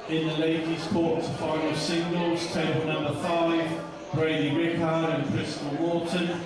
In the ladies' quarter-final singles, table number 5, Brady Rickard and Crystal Morton.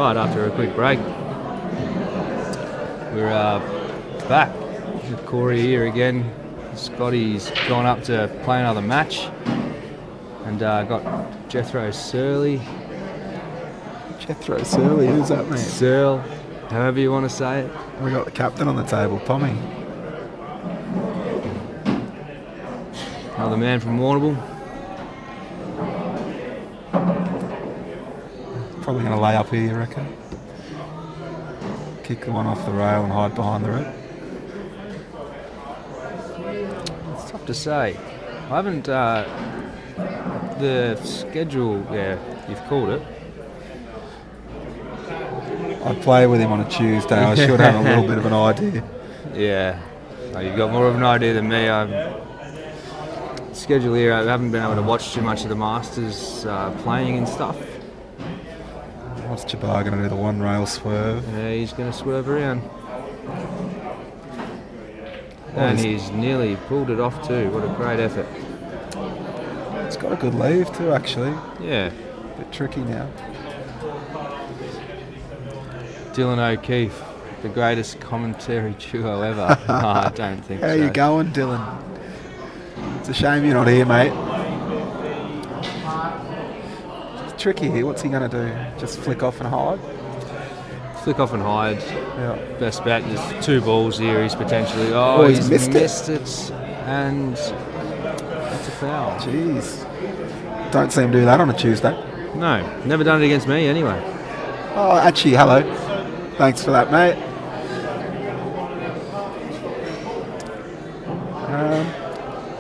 right after a quick break. We're back with Corey here again. Scotty's gone up to play another match, and got Jethro Surly. Jethro Surly, who's that, mate? Searle, however you want to say it. We got the captain on the table, Tommy. Another man from Warrnambool. Probably going to lay up here, you reckon? Kick the one off the rail and hide behind the red. It's tough to say. I haven't, the schedule, yeah, you've called it. I play with him on a Tuesday. I should have a little bit of an idea. Yeah, oh, you've got more of an idea than me. Schedule here, I haven't been able to watch too much of the Masters playing and stuff. What's Jabbour going to do? The one rail swerve? Yeah, he's going to swerve around. And he's nearly pulled it off too. What a great effort. It's got a good leave too, actually. Yeah. A bit tricky now. Dylan O'Keefe, the greatest commentary duo ever. No, I don't think so. How you going, Dylan? It's a shame you're not here, mate. It's tricky here. What's he going to do? Just flick off and hide? Flick off and hide. Yeah. Best bet. There's 2 balls here. He's potentially. Oh, he's missed it. And it's a foul. Jeez. Don't see him do that on a Tuesday. No, never done it against me anyway. Oh, actually, hello. Thanks for that, mate.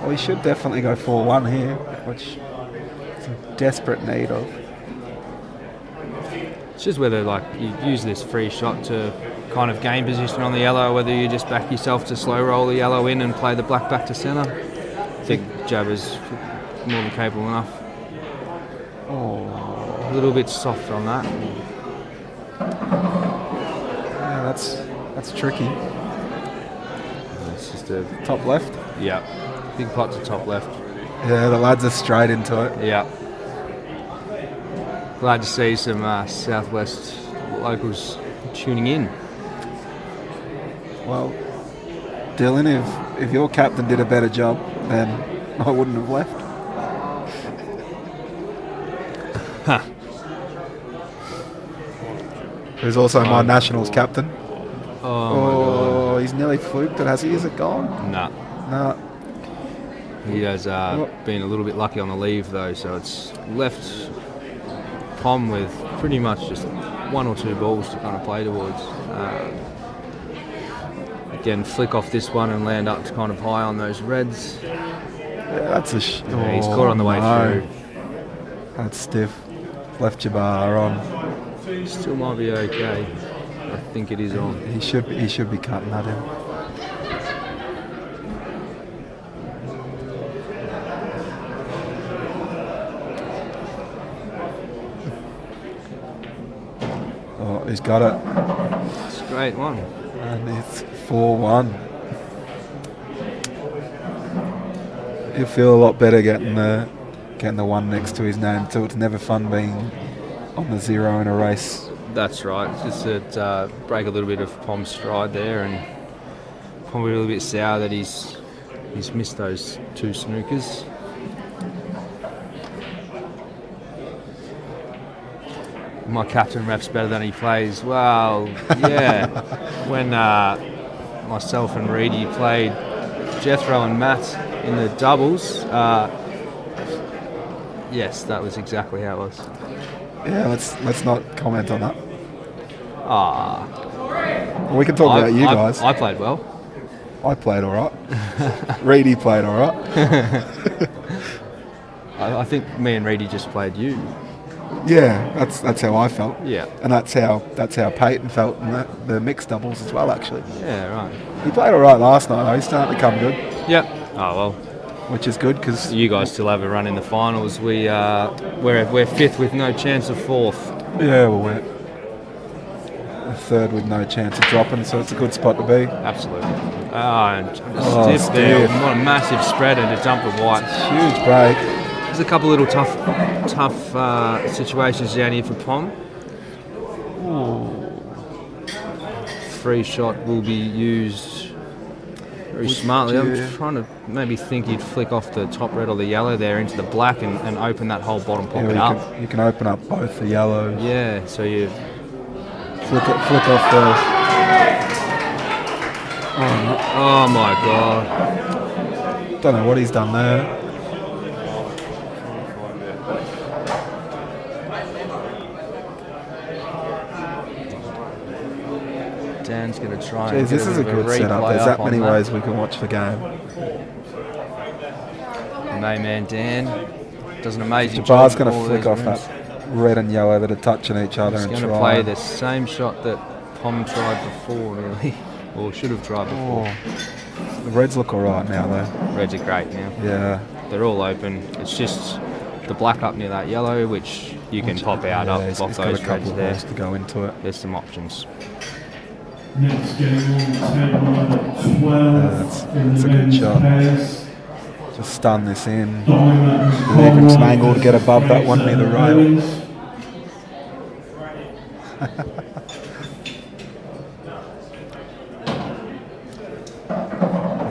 Well, he should definitely go 4-1 here, which he's in desperate need of. It's just whether you use this free shot to kind of gain position on the yellow, or whether you just back yourself to slow roll the yellow in and play the black back to centre. I think Jabbour's more than capable enough. Oh, a little bit soft on that. Yeah, that's tricky. It's just a top left. Yeah, big pot to top left. Yeah, the lads are straight into it. Yeah. Glad to see some Southwest locals tuning in. Well, Dylan, if your captain did a better job, then I wouldn't have left. Who's also my Nationals captain. Oh my God. He's nearly fluked it, has he? Is it gone? Nah. Nah. He has been a little bit lucky on the leave though, so it's left Pom with pretty much just 1 or 2 balls to kind of play towards. Again, flick off this one and land up to kind of high on those reds. Yeah, that's a he's caught on the way through. That's stiff. Left Jabbour on. Still might be okay. I think it is on. He should be cutting that in. Oh, he's got it. It's a great one. And it's 4-1. He'll feel a lot better getting the one next to his name, so it's never fun being on the 0 in a race. That's right. Just to break a little bit of Pom's stride there, and probably a little bit sour that he's missed those 2 snookers. My captain ref's better than he plays. Well, yeah. When myself and Reedy played Jethro and Matt in the doubles, yes, that was exactly how it was. Yeah, let's not comment on that. Well, we can talk about you guys. I played well. I played all right. Reedy played all right. I think me and Reedy just played you. Yeah, that's how I felt. Yeah, and that's how Peyton felt in the mixed doubles as well. Actually. Yeah, right. He played all right last night. He's starting to come good. Yep. Oh well. Which is good because you guys still have a run in the finals. We're 5th with no chance of 4th. Yeah, well we're 3rd with no chance of dropping, so it's a good spot to be. Absolutely. And stiff there. What a massive spread and a dump of white. Huge break. There's a couple little tough situations down here for Pom. Ooh, free shot will be used very smartly. I'm trying to maybe think you'd flick off the top red or the yellow there into the black and open that whole bottom pocket up. You can open up both the yellows. Yeah, so you flick off the. Oh my god! Don't know what he's done there. Dan's going to try. Jeez, this is a good setup. There's that many ways we can watch the game. Man, Dan does an amazing Jabbour's job. going to flick off that red and yellow that are touching each other and try. He's going to play the same shot that Pom tried before, really, or should have tried before. The reds look all right now, though. Reds are great now. Yeah. They're all open. It's just the black up near that yellow, which you can pop out up off those reds there. To go into it. There's some options. Next game on table number 12. That's a good shot. Just stun this in. Leave Leave him some angle to get above that one near the rail.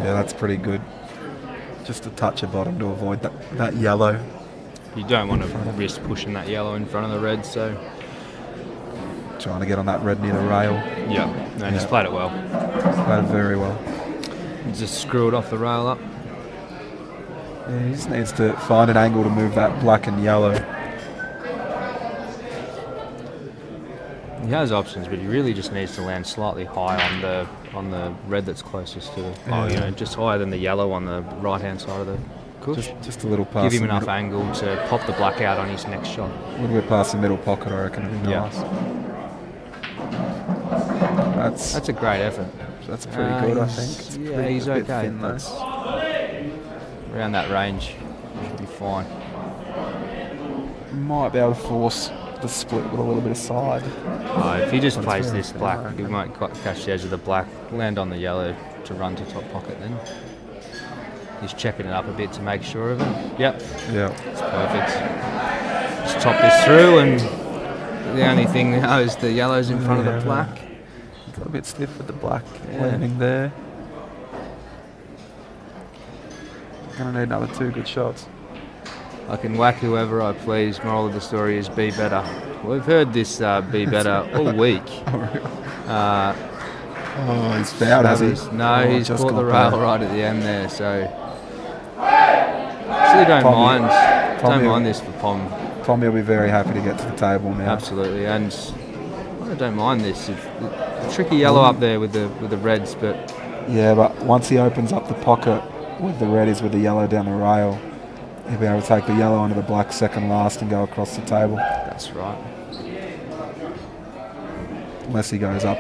Yeah, that's pretty good. Just a touch of bottom to avoid that yellow. You don't want to risk pushing that yellow in front of the red, so. Trying to get on that red near the rail. Yeah, no, he's played it well. Played it very well. Just screw it off the rail up. Yeah, he just needs to find an angle to move that black and yellow. He has options, but he really just needs to land slightly high on the red that's closest to the, just higher than the yellow on the right-hand side of the cush. Just a little past. Give him enough angle to pop the black out on his next shot. A little bit past the middle pocket, I reckon it'd be nice. That's a great effort. That's pretty good, I think. Yeah, he's okay. Thin, Around that range, should be fine. Might be able to force the split with a little bit of side. If he just plays this black, he might catch the edge of the black, land on the yellow to run to top pocket then. He's checking it up a bit to make sure of it. Yep. Yeah. It's perfect. Just top this through, and the only thing now is the yellow's in front of the black. Got a bit stiff with the black landing there. Gonna need another 2 good shots. I can whack whoever I please. Moral of the story is be better. We've heard this be better all week. He's fouled, has he? No, he's caught the rail right at the end there. So actually, don't mind this for Pom. Tommy will be very happy to get to the table now. Absolutely, and I don't mind this. It's tricky yellow up there with the reds, but yeah, but once he opens up the pocket with the reddies with the yellow down the rail, he'll be able to take the yellow onto the black second last and go across the table. That's right. Unless he goes up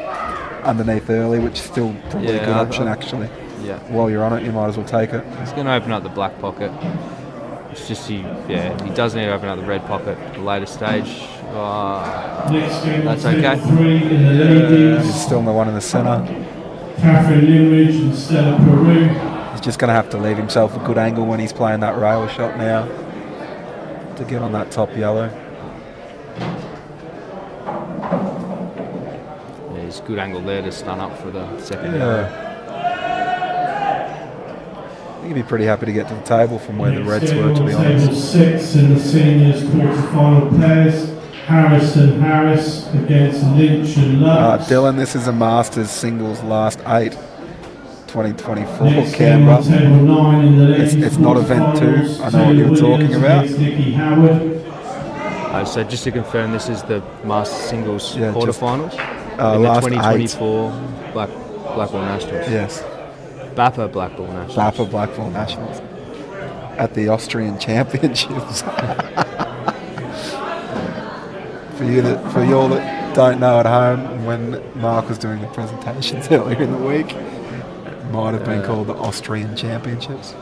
underneath early, which is still probably a good option actually. Yeah. While you're on it, you might as well take it. He's going to open up the black pocket. It's just he does need to open up the red pocket at a later stage. That's okay. He's still in the one in the centre. Catherine Limridge and Stella Peru. He's just going to have to leave himself a good angle when he's playing that rail shot now to get on that top yellow. Yeah, he's good angle there to stun up for the second yellow. I think he'd be pretty happy to get to the table from where the reds were, to be honest. Table 6 in the seniors quarter-final pairs. Harris and Harris against Lynch and Lux. Dylan, this is a Masters singles last 8, 2024 Canberra. It's not event 2. I know what you're talking about. So just to confirm, this is the Masters singles quarterfinals in the last 2024 Blackball Nationals. Yes. BAPA Blackball Nationals. BAPA Blackball Nationals at the Austrian Championships. For you all that don't know at home, when Mark was doing the presentations earlier in the week, it might have been called the Austrian Championships.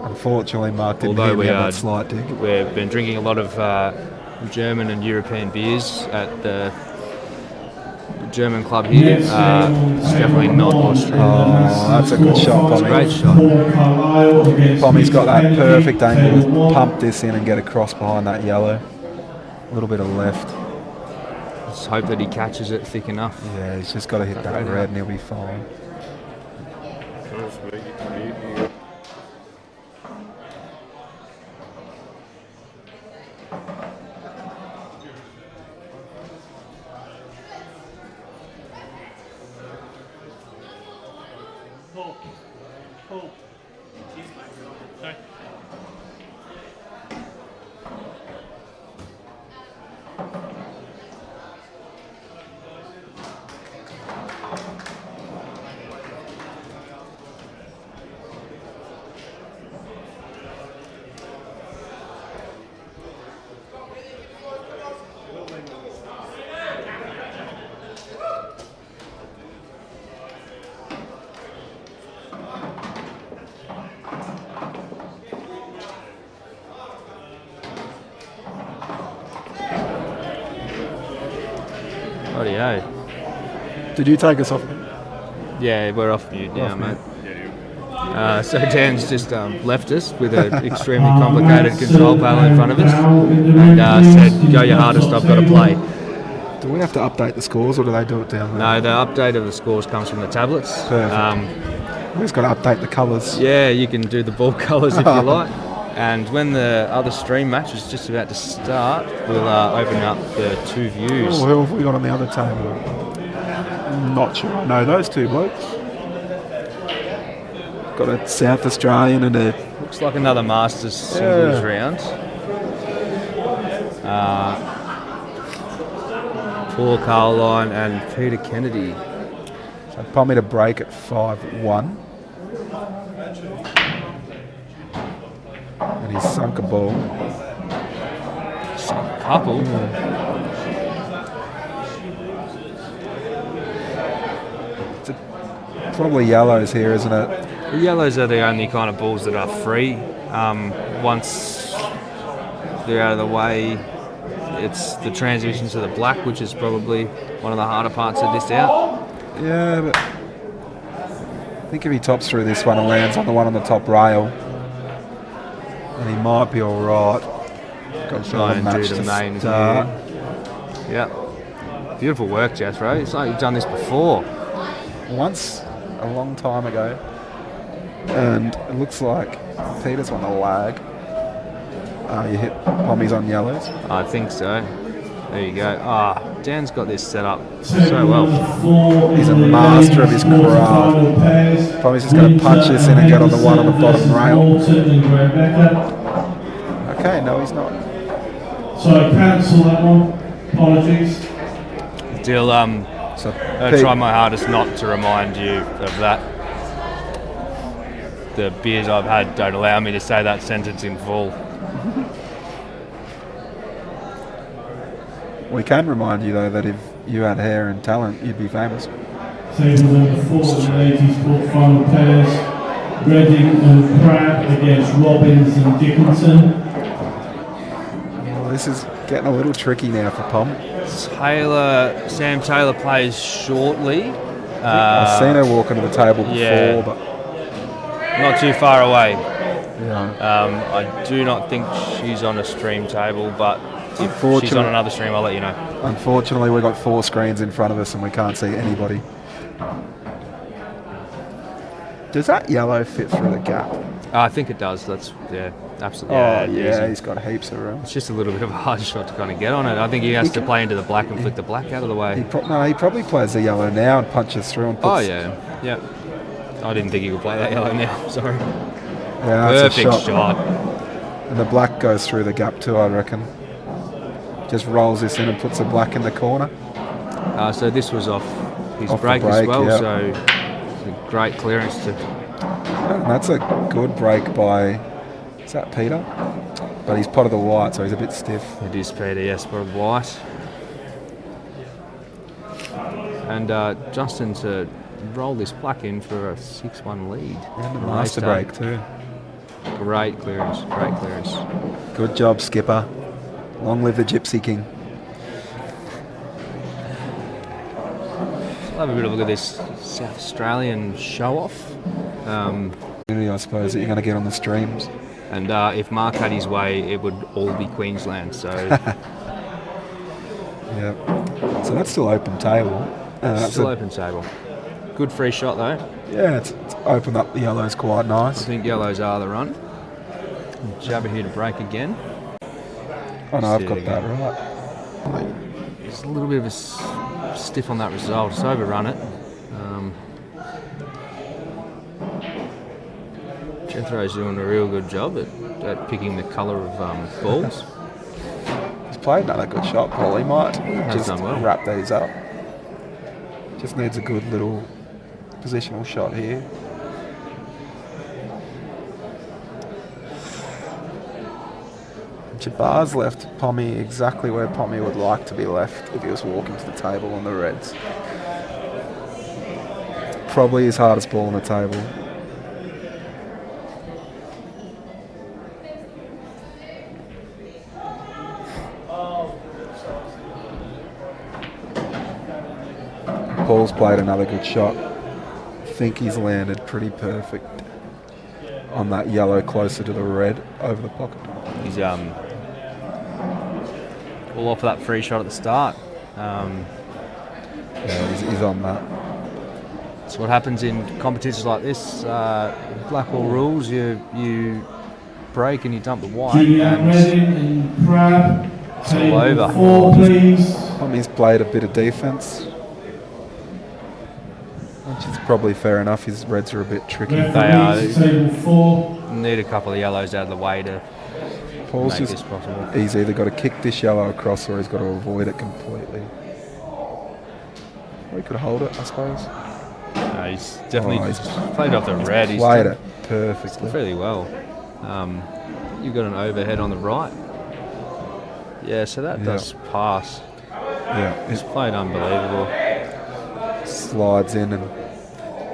Unfortunately, Mark didn't hear me have that slight dig. We've been drinking a lot of German and European beers at the German club here. It's definitely not Austrian. Oh, that's a good shot, Pommy. Great shot. Pommy's got that perfect angle to pump this in and get across behind that yellow. A little bit of left. Just hope that he catches it thick enough. Yeah, he's just got to hit that red and he'll be fine. Rightio. Did you take us off? Yeah, we're off mute now, mate. So Dan's just left us with an extremely complicated control panel in front of us and said, go your hardest, I've got to play. Do we have to update the scores or do they do it down there? No, the update of the scores comes from the tablets. Perfect. We've just got to update the colours. Yeah, you can do the ball colours if you like. And when the other stream match is just about to start, we'll open up the two views. Oh, who have we got on the other table? Not sure I know those two blokes. Got a South Australian and a... Looks like another Masters singles round. Paul Carlile and Peter Kennedy. So Pommy to break at 5-1. And he's sunk a ball. Sunk a couple. It's probably yellows here, isn't it? The yellows are the only kind of balls that are free. Once they're out of the way, it's the transition to the black, which is probably one of the harder parts of this out. Yeah, but I think if he tops through this one and lands on the one on the top rail, and he might be all right. Got to try and do the main start. Yeah, beautiful work, Jethro. It's like you've done this before. Once, a long time ago, and it looks like Peter's on the lag. You hit Pommy's on yellows. I think so. There you go. Dan's got this set up so well. He's a master of his craft. Pommy's just going to punch this in and get on the one on the bottom rail. Okay, no, he's not. So cancel that one. Apologies. Still, I try my hardest not to remind you of that. The beers I've had don't allow me to say that sentence in full. We can remind you though that if you had hair and talent, you'd be famous. Table number 4 in the ladies' quarter-final pairs. Redding and Pratt against Robbins and Dickinson. Well, this is getting a little tricky now for Pom. Sam Taylor plays shortly. I've seen her walk into the table before, but not too far away. Yeah. I do not think she's on a stream table, but if she's on another stream, I'll let you know. Unfortunately, we've got 4 screens in front of us and we can't see anybody. Does that yellow fit through the gap? I think it does. That's absolutely. Yeah, he's got heaps of room. It's just a little bit of a hard shot to kind of get on it. I think he has to play into the black and flick the black out of the way. He probably plays the yellow now and punches through and puts... yeah. I didn't think he could play that yellow now. Sorry. Yeah, perfect shot. And the black goes through the gap too, I reckon. Just rolls this in and puts the black in the corner. So this was off his break as well, so it's a great clearance to... And that's a good break by... Is that Peter? But he's potted the white, so he's a bit stiff. It is Peter, yes, potted white. And Justin to roll this black in for a 6-1 lead. And the master break too. Great clearance, great clearance. Good job, Skipper. Long live the Gypsy King. I'll have a bit of a look at this South Australian show-off. I suppose that you're going to get on the streams. And if Mark had his way, it would all be Queensland, so... Yeah. So that's still open table. That's Still open table. Good free shot though. Yeah, it's opened up the yellows quite I nice. think yellows are the run. Jabbour here to break again. Oh no, I've There got you that go. right. It's a little bit of a stiff on that result. It's overrun it. Jethro's doing a real good job at picking the colour of balls. He's played another good shot, Paul. He might has just done well. wrap these up. Just needs a good little positional shot here. Jabbour's left Pommy exactly where Pommy would like to be left if he was walking to the table on the reds. Probably his hardest ball on the table. Paul's played another good shot. I think he's landed pretty perfect on that yellow closer to the red over the pocket. He's all off that free shot at the start. Yeah, he's on that. That's what happens in competitions like this. Blackball rules, you break and you dump the white, Junior and Redding and Crab. all Table over. 4, please. Pommy's played a bit of defence, which is probably fair enough. His reds are a bit tricky. Referees, table 4. need a couple of yellows out of the way to Paul's make just, this possible. he's either got to kick this yellow across or he's got to avoid it completely. Or he could hold it, I suppose. No, he's definitely he's played off the red. He's Played done it perfectly. fairly well. You've got an overhead on the right. Yeah, so that does pass. Yeah, He's played unbelievable. slides in and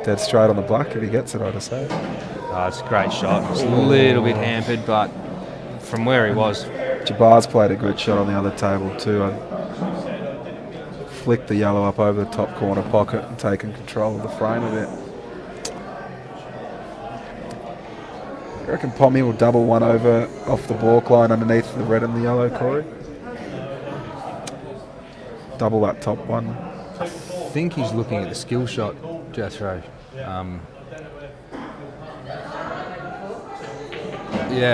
dead straight on the black if he gets it, I'd say. It's a great shot. It's a little bit hampered, but from where he was, Jabbour's played a good shot on the other table too. I flicked the yellow up over the top corner pocket and taken control of the frame a bit. I reckon Pommy will double one over off the balk line underneath the red and the yellow, Corey. Double that top one. I think he's looking at the skill shot, Jethro.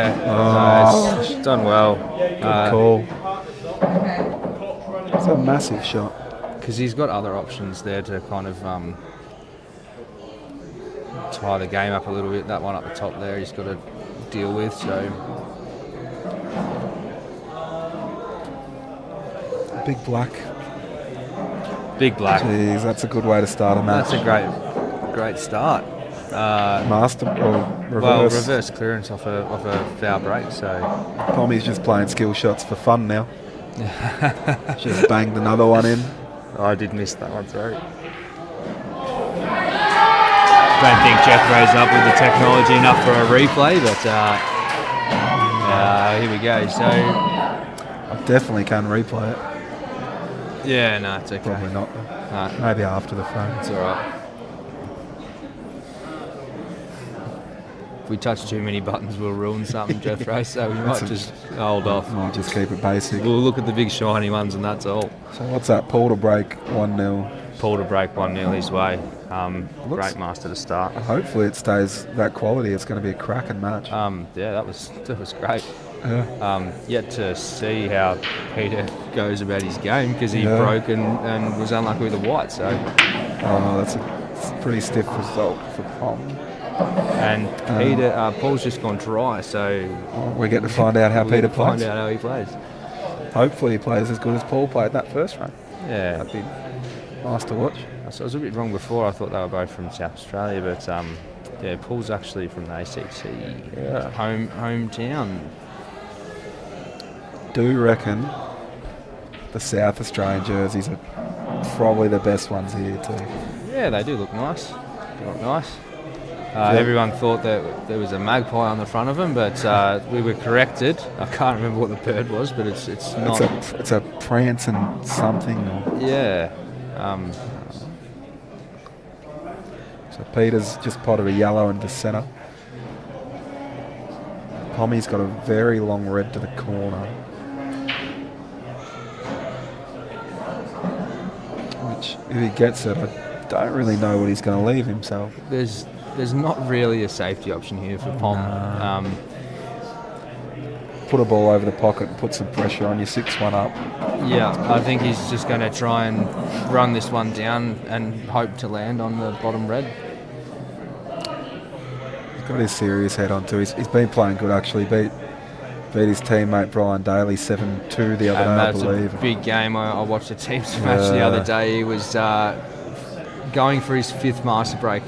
It's done well. Good call. It's a massive shot. Because he's got other options there to kind of tie the game up a little bit. That one up the top there he's got to deal with. So Big black. big black. Jeez, that's a good way to start a match. That's a great start. Master or reverse. Well, reverse clearance off a foul break. So Pommy's just playing skill shots for fun now. Just banged another one in. I did miss that one, sorry. Don't think Jethro's up with the technology enough for a replay, but here we go. So I definitely can replay it. yeah, no, it's okay. Probably not. No, Maybe after the phone. it's all right. If we touch too many buttons, we'll ruin something, Jethro. So we might just hold off. Might just keep it basic. We'll look at the big shiny ones, and that's all. So what's that? Paul to break 1-0. Paul to break 1-0 his way. Great master to start. Hopefully it stays that quality. It's going to be a cracking match. Yeah, that was great. Yeah. Yet to see how Peter goes about his game because he Yeah. broke and was unlucky with the white. So That's a pretty stiff result for Pom. and Peter Paul's just gone dry. So We get to find out how we'll Peter find plays. out how he plays. Hopefully he plays as good as Paul played that first run. Yeah, That'd be nice to watch. I was a bit wrong before. I thought they were both from South Australia, but Paul's actually from the ACT hometown. Do reckon the South Australian jerseys are probably the best ones here too. Yeah, they do look nice. They look nice. Everyone thought that there was a magpie on the front of them, but we were corrected. I can't remember what the bird was, but it's not. It's a prance and something. Yeah. So Peter's just potted a yellow into centre. Pommy's got a very long red to the corner. which if he gets it, I don't really know what he's going to leave himself. There's not really a safety option here for Pom. Put a ball over the pocket and put some pressure on you, 6-1 up. Yeah, I think he's just going to try and run this one down and hope to land on the bottom red. He's got his serious head on too. He's been playing good actually. Beat his teammate Brian Daly 7-2 the other day, I believe. A big game. I watched a team's match the other day. He was going for his 5th master break.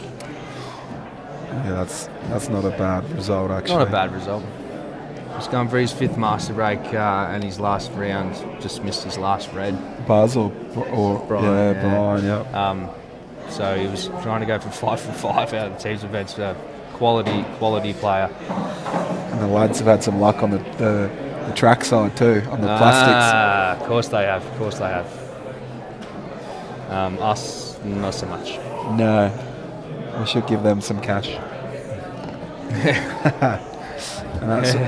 Yeah, that's not a bad result actually. Not a bad result. He's going for his 5th master break, and his last round just missed his last red. Buzz or Brian, Brian, yeah. So he was trying to go for 5 for 5 out of the team's events. Quality player. And the lads have had some luck on the track side too, on the plastics. Of course they have. Us, not so much. No, we should give them some cash. And that's a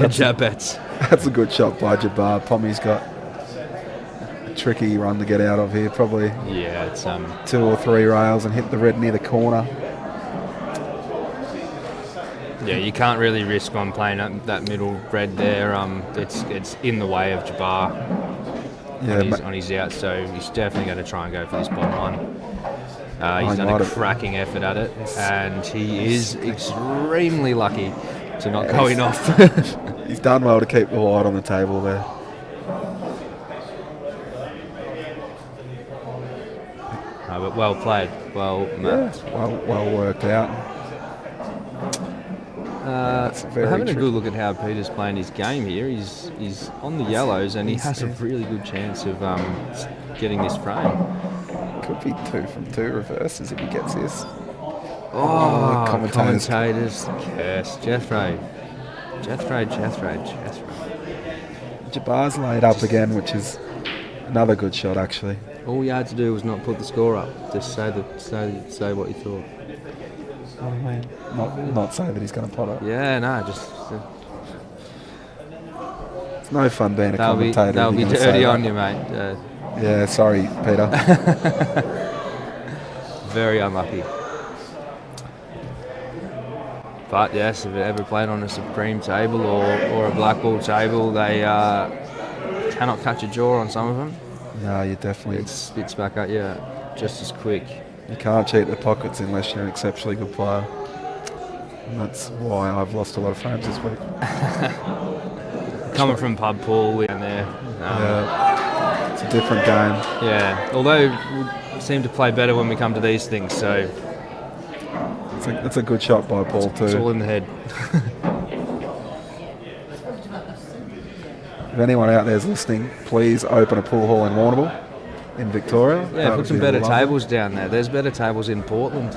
good shot by Jabbour. Pommy's got a tricky run to get out of here, probably. Yeah, it's 2 or 3 rails and hit the red near the corner. Yeah, you can't really risk on playing that middle red there. It's in the way of Jabbour on his out, so he's definitely going to try and go for this bottom one. He's done a cracking effort at it, and he is extremely lucky to not going off. He's done well to keep the white on the table there. But well played, well worked out. Having a good look at how Peter's playing his game here. He's on the yellows, and he has a really good chance of getting this frame. Could be 2 from 2 reverses if he gets this. Oh, commentators curse. Jethro. Jabbar's laid up again, which is another good shot actually. All you had to do was not put the score up. Just say what you thought. Not say that he's going to pot it. Yeah, no, just. It's no fun being a commentator. They'll be dirty on you, mate. Yeah, sorry, Peter. Very unlucky. But yes, if it ever played on a Supreme table or a Blackball table, they cannot catch a jaw on some of them. No, you definitely. It spits back at you just as quick. You can't cheat the pockets unless you're an exceptionally good player. And that's why I've lost a lot of frames this week. Coming from pub pool in there. Yeah, it's a different game. Yeah, although we seem to play better when we come to these things, so... It's a good shot by Paul too. It's all in the head. If anyone out there is listening, please open a pool hall in Warrnambool, in Victoria. Yeah, put some better tables down there. There's better tables in Portland.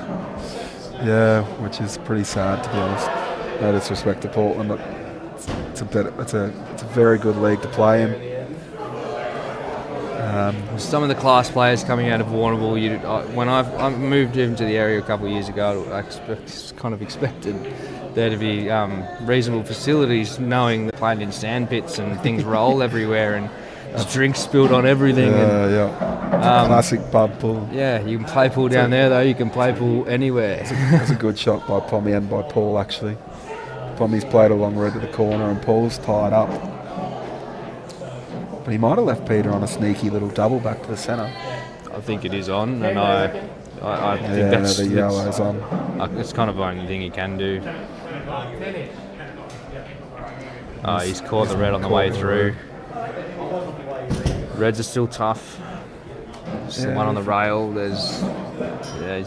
Yeah, which is pretty sad to be honest. No disrespect to Portland, but it's a very good league to play in. Some of the class players coming out of Warrnambool, when I moved into the area a couple of years ago, I expected there to be reasonable facilities, knowing that playing in sand pits and things roll everywhere and there's drinks spilled on everything. Classic pub pool. Yeah, you can play pool down there though, you can play pool anywhere. It's a good shot by Pommy and by Paul actually. Pommy's played along red to the corner and Paul's tied up. But he might have left Peter on a sneaky little double back to the centre. I think it is on, and I think that's the yellow's on. It's kind of the only thing he can do. He's caught the red on the way through. Reds are still tough. Just one on the rail. He's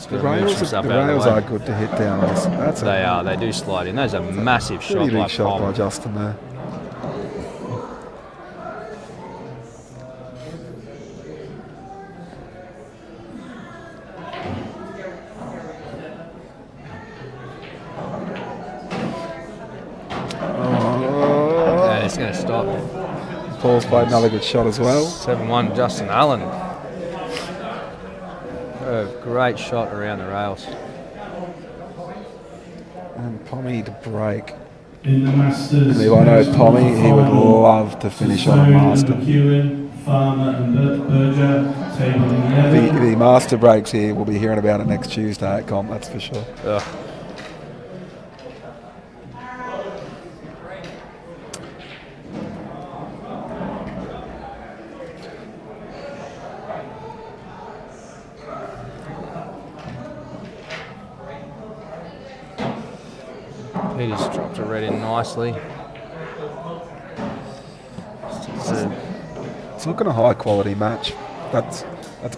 got to move some stuff out of the way. The rails are good to hit down. They do slide in. Those are massive shot pretty by big shot Pom. by Justin there. It's going to stop. Paul's played another good shot as well. 7-1 Justin Allen. A great shot around the rails. And Pommy to break. In the Masters. And if I know Pommy, he would love to finish on a master. Farmer and Berger, table If 11. he master breaks here, we'll be hearing about it next Tuesday at comp, that's for sure. Ugh. Peter's dropped a red in nicely. It's looking a high quality match. That's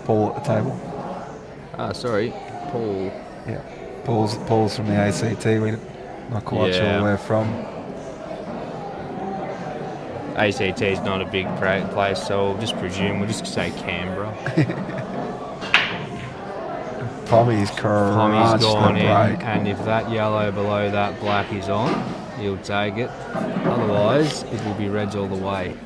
Paul at the table. Sorry, Paul. Yeah, Paul's from the ACT. We're not quite sure where from. ACT is not a big place, so we'll just presume, we'll just say Canberra. Tommy's Tommy's gone in, break. and if that yellow below that black is on, he'll take it. Otherwise, it will be reds all the way.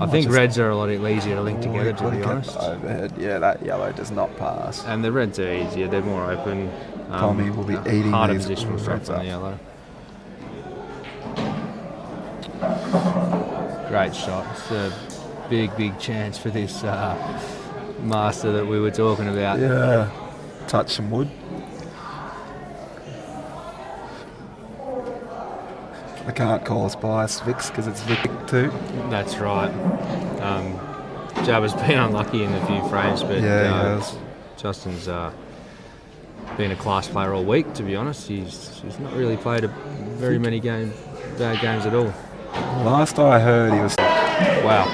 I think reds are a lot easier to link together, to be honest. Overhead. Yeah, that yellow does not pass. And the reds are easier, they're more open. Tommy will be eating harder these positional reds shots on up. the yellow. Great shot. It's a big chance for this master that we were talking about. Yeah, touch some wood. I can't call us bias Vix because it's Vic too. That's right. Jabbour's been unlucky in a few frames, but Yeah, he has. Justin's been a class player all week, to be honest. He's not really played very many bad games at all. Last I heard, he was. Wow.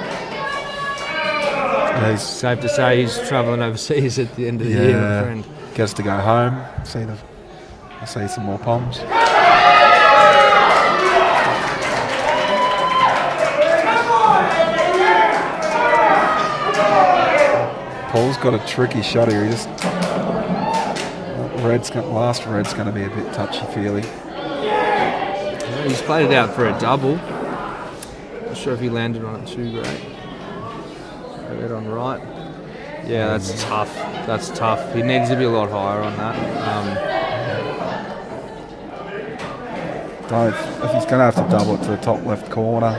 He's Safe to say he's travelling overseas at the end of the year, my friend. gets to go home, see some more poms. Paul's got a tricky shot here. He just last red's going to be a bit touchy-feely. He's played it out for a double. Not sure if he landed on it too great. Red on right. Yeah, that's tough. That's tough. He needs to be a lot higher on that. If he's going to have to double it to the top left corner.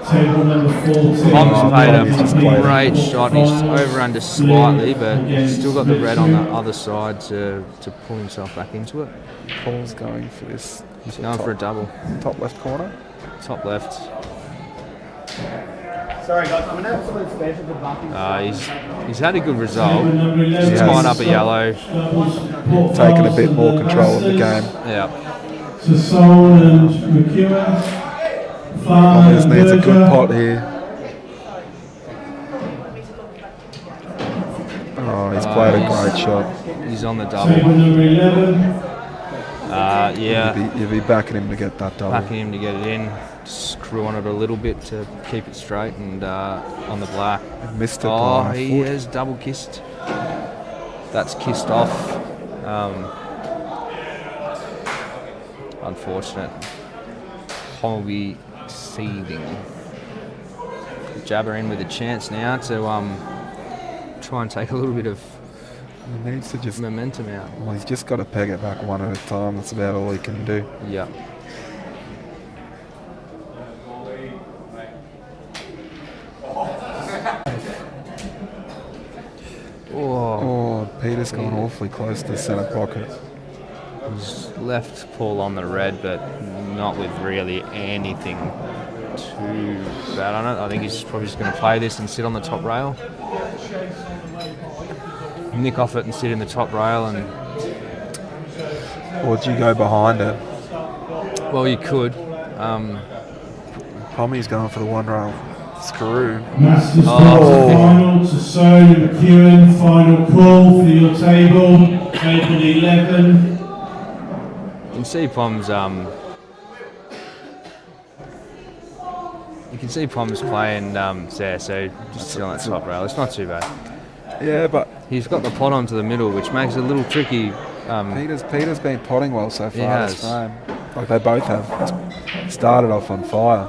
Table number 14. Tom's played just a played great shot. He's over under slightly, but he's still got the red on the other side to pull himself back into it. Paul's going for this. He's going for a double. Top left corner. Top left. Sorry guys, I'm an absolute special for bumping. He's had a good result. Table number 11. He's tied up a yellow. Taking a bit more control of the game. Yeah. Sasson and McEwen. Farmer Just and needs a good Berger. pot here. Oh, he's played a great shot. He's on the Table double. number 11. Yeah. You'd be backing him to get that double. Backing him to get it in. Screw on it a little bit to keep it straight and on the black. Missed it by a He foot. has double kissed. That's kissed off. Unfortunate. Holby seething. Jabbour in with a chance now to try and take a little bit of He needs to just. momentum out. Well, he's just got to peg it back one at a time. That's about all he can do. Yeah. Oh, Peter's gone awfully close to the centre pocket. He's left Paul on the red, but not with really anything too bad on it. I think he's probably just going to play this and sit on the top rail. Nick off it and sit in the top rail. And Or do you go behind it? well, you could. Pommy's going for the one rail screw. Masters final. Sasson and McEwen. Final call for your table. Table 11. You can see Pom's playing there, so just sit on that top rail. It's not too bad. Yeah, but He's got the pot onto the middle, which makes it a little tricky. Peter's been potting well so He far this has. frame. Like they both have. Started off on fire.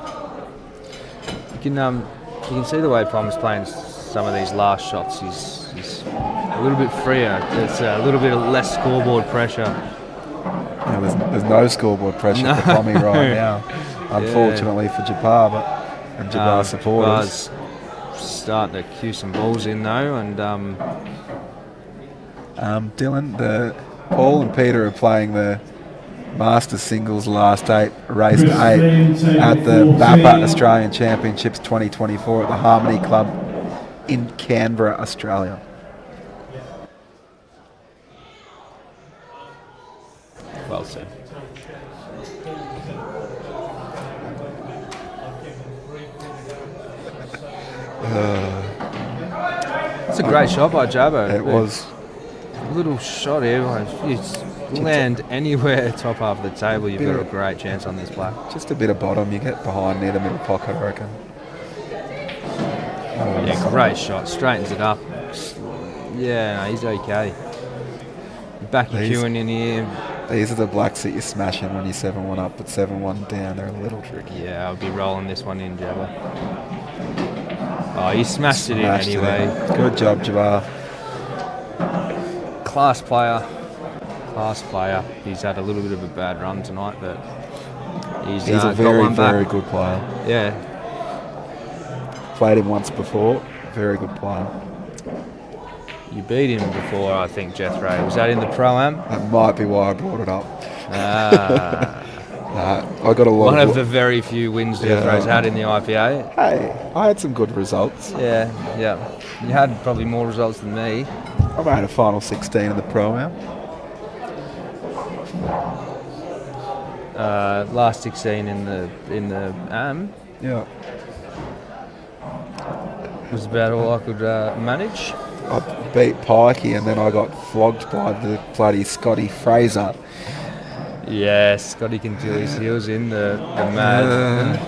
You can see the way Pom's playing some of these last shots. He's a little bit freer. There's a little bit of less scoreboard pressure. You know, there's no scoreboard pressure for Pommy right now. unfortunately for Jabbour and Jabbour supporters. Jabbar's starting to cue some balls in though, and Dylan, Paul and Peter are playing the Masters Singles last 8, race 8 at the BAPA Australian Championships 2024 at the Harmony Club in Canberra, Australia. well said. It's a great shot by Jabbour. It was. Little shot here. It's land anywhere top half of the table, you've got a great chance on this black. Just a bit of bottom, you get behind near the middle pocket, I reckon. Yeah, great shot, straightens it up. Yeah, no, he's okay. Back your queuing in here. These are the blacks that you're smashing when you're 7-1 up, but 7-1 down, they're a little tricky. Yeah, I'll be rolling this one in, Jabbour. Oh, he smashed it in anyway. Good job, Jabbour. Class player. He's had a little bit of a bad run tonight, but he's a very good player. Yeah. Played him once before. Very good player. You beat him before, I think, Jethro. Was that in the Pro-Am? That might be why I brought it up. I got a lot. One of the very few wins Jethro's had in the IPA. Hey, I had some good results. Yeah. You had probably more results than me. I made a final 16 in the Pro-Am. Last 16 in the AM. Yeah. Was about all I could manage. I beat Pikey and then I got flogged by the bloody Scotty Fraser. Yeah, Scotty can do his heels in the mad.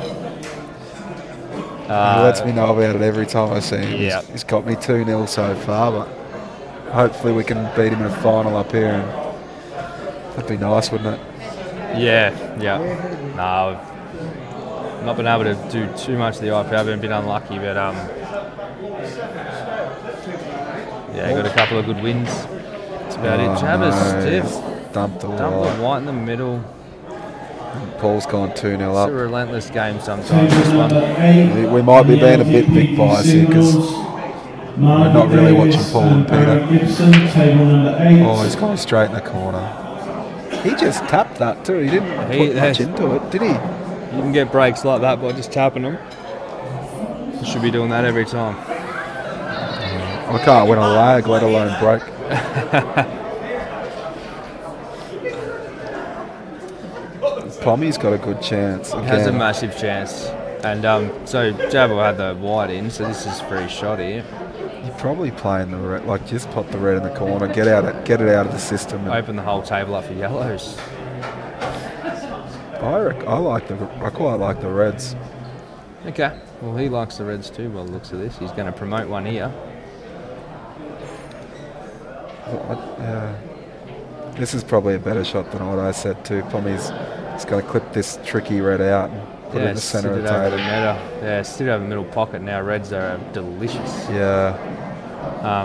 He lets me know about it every time I see him. Yeah. He's got me 2-0 so far, but hopefully we can beat him in a final up here. And that'd be nice, wouldn't it? Yeah. No, I've not been able to do too much of the IPA. I've been a bit unlucky, but got a couple of good wins. That's about it. Jabbour's stiff. Dumped the white in the middle. Paul's gone 2-0 up. It's a relentless game sometimes. This one. We might be being a bit big biased here because we're not really watching Paul and Peter. Oh, he's gone straight in the corner. He just tapped that too. He didn't put much into it, did he? You can get breaks like that by just tapping them. You should be doing that every time. I can't win a lag, let alone break. Pommy's got a good chance. He has a massive chance. And so Jabbour had the white in, so this is free shot here. You're probably playing the red, like just put the red in the corner, get it out of the system. And open the whole table up for yellows. I quite like the reds. Okay, well he likes the reds too by the looks of this. He's going to promote one here. This is probably a better shot than what I said too. Pommy's going to clip this tricky red out and put it in the centre of the table. Yeah, still have a middle pocket now. Reds are delicious. Yeah.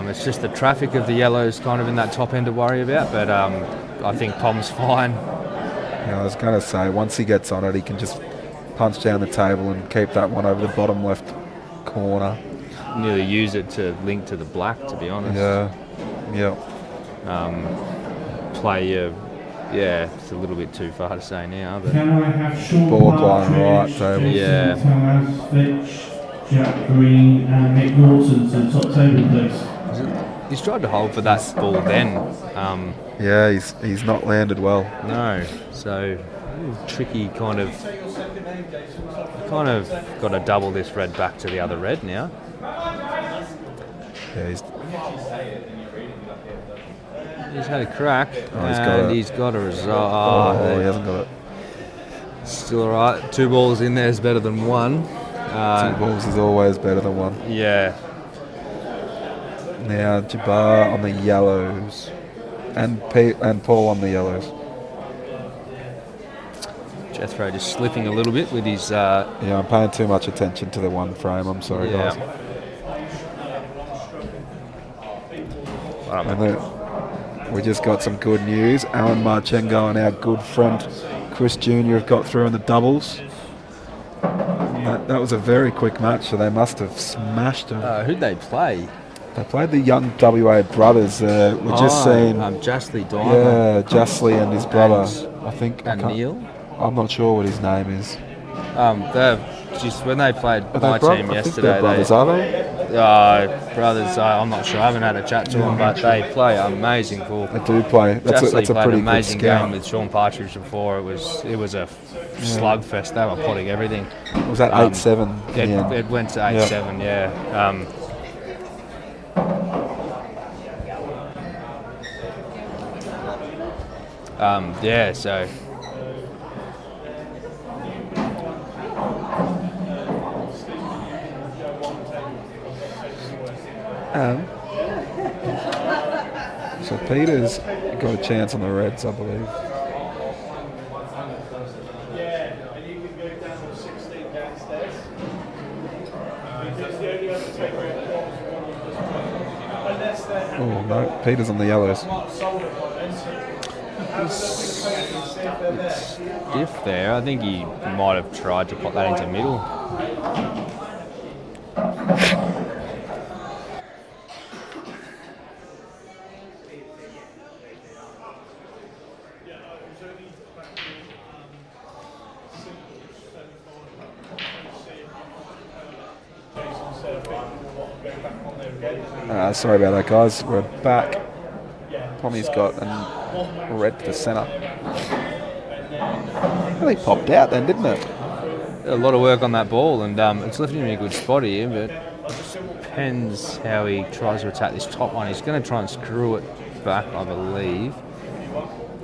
It's just the traffic of the yellows kind of in that top end to worry about, but I think Pom's fine. Yeah, I was going to say, once he gets on it, he can just punch down the table and keep that one over the bottom left corner. Nearly use it to link to the black, to be honest. Yeah. Play your... Yeah, it's a little bit too far to say now, but... Borderline right table. Yeah. Jack Green and Nick Norton to the top table, please. He's tried to hold for that ball then. Yeah, he's not landed well. No, so tricky kind of got to double this red back to the other red now. Yeah, he's had a crack he's got a result. Oh, he hasn't got it. Still alright. 2 balls in there is better than 1. 2 balls is always better than 1. Yeah. Now Jabbour on the yellows, and Paul on the yellows. Jethro just slipping a little bit with his. Yeah, I'm paying too much attention to the one frame. I'm sorry, guys. And then we just got some good news. Alan Marchengo and our good friend Chris Jr. have got through in the doubles. That was a very quick match, so they must have smashed them. Who'd they play? They played the young WA brothers. We're just saying. Justly Diver. Yeah, Justly and his brother. I think. And Neil? I'm not sure what his name is. When they played my team yesterday, I think they're brothers, are they? Brothers, I'm not sure. I haven't had a chat to them, but they play amazing ball. They do play. That's a played pretty an good amazing scout. game with Sean Partridge before. It was a slugfest. They were potting everything. Was that 8-7? It went to 8-7. Yeah. So. So Peter's got a chance on the Reds, I believe. Oh no, Peter's on the yellows. It's stiff there. I think he might have tried to pop that into middle. Sorry about that, guys. We're back. Tommy's got a red to the centre. Really popped out then, didn't it? A lot of work on that ball, and it's left him in a good spot here, but it just depends how he tries to attack this top one. He's going to try and screw it back, I believe.